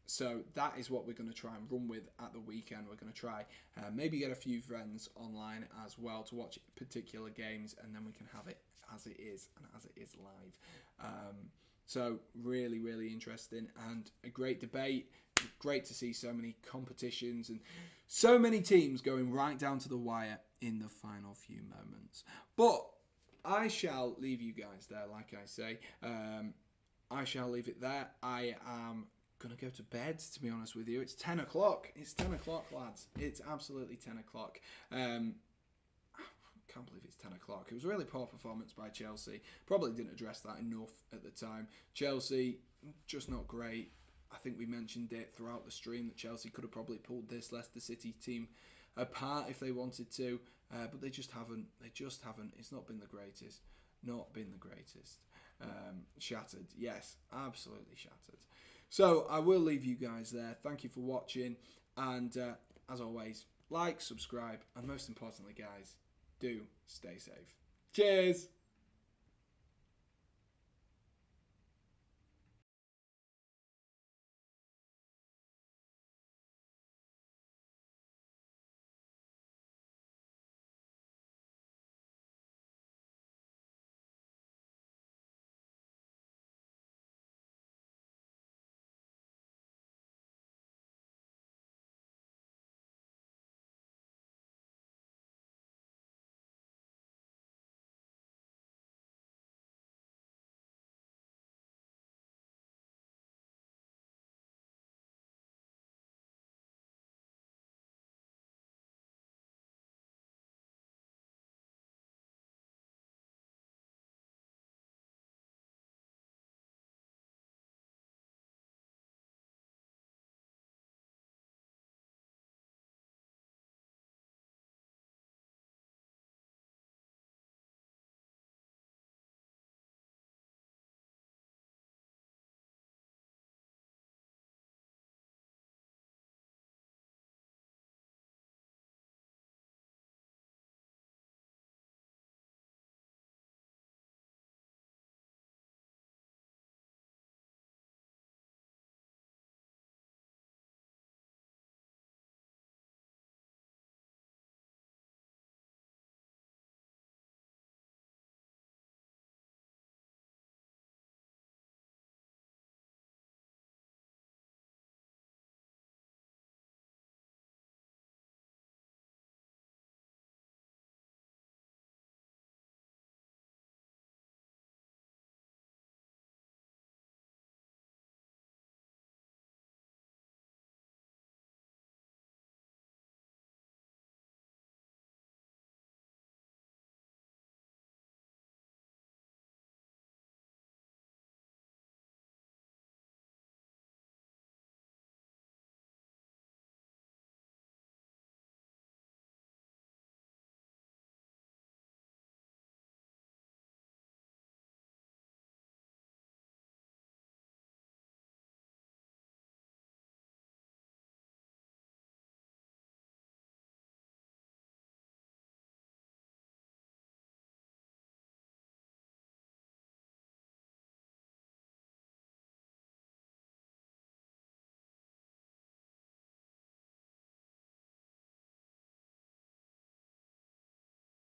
So that is what we're going to try and run with at the weekend. We're going to try maybe get a few friends online as well to watch particular games, and then we can have it as it is and as it is live. So really, really interesting and a great debate. Great to see so many competitions and so many teams going right down to the wire in the final few moments. But I shall leave you guys there, like I say. I shall leave it there. I am going to go to bed, to be honest with you. It's 10 o'clock. It's 10 o'clock, lads. It's absolutely 10 o'clock. I can't believe it's 10 o'clock. It was a really poor performance by Chelsea. Probably didn't address that enough at the time. Chelsea, just not great. I think we mentioned it throughout the stream that Chelsea could have probably pulled this Leicester City team apart if they wanted to, but they just haven't. It's not been the greatest. Shattered. Yes, absolutely shattered. So I will leave you guys there. Thank you for watching, and as always, like, subscribe, and most importantly, guys, do stay safe. Cheers.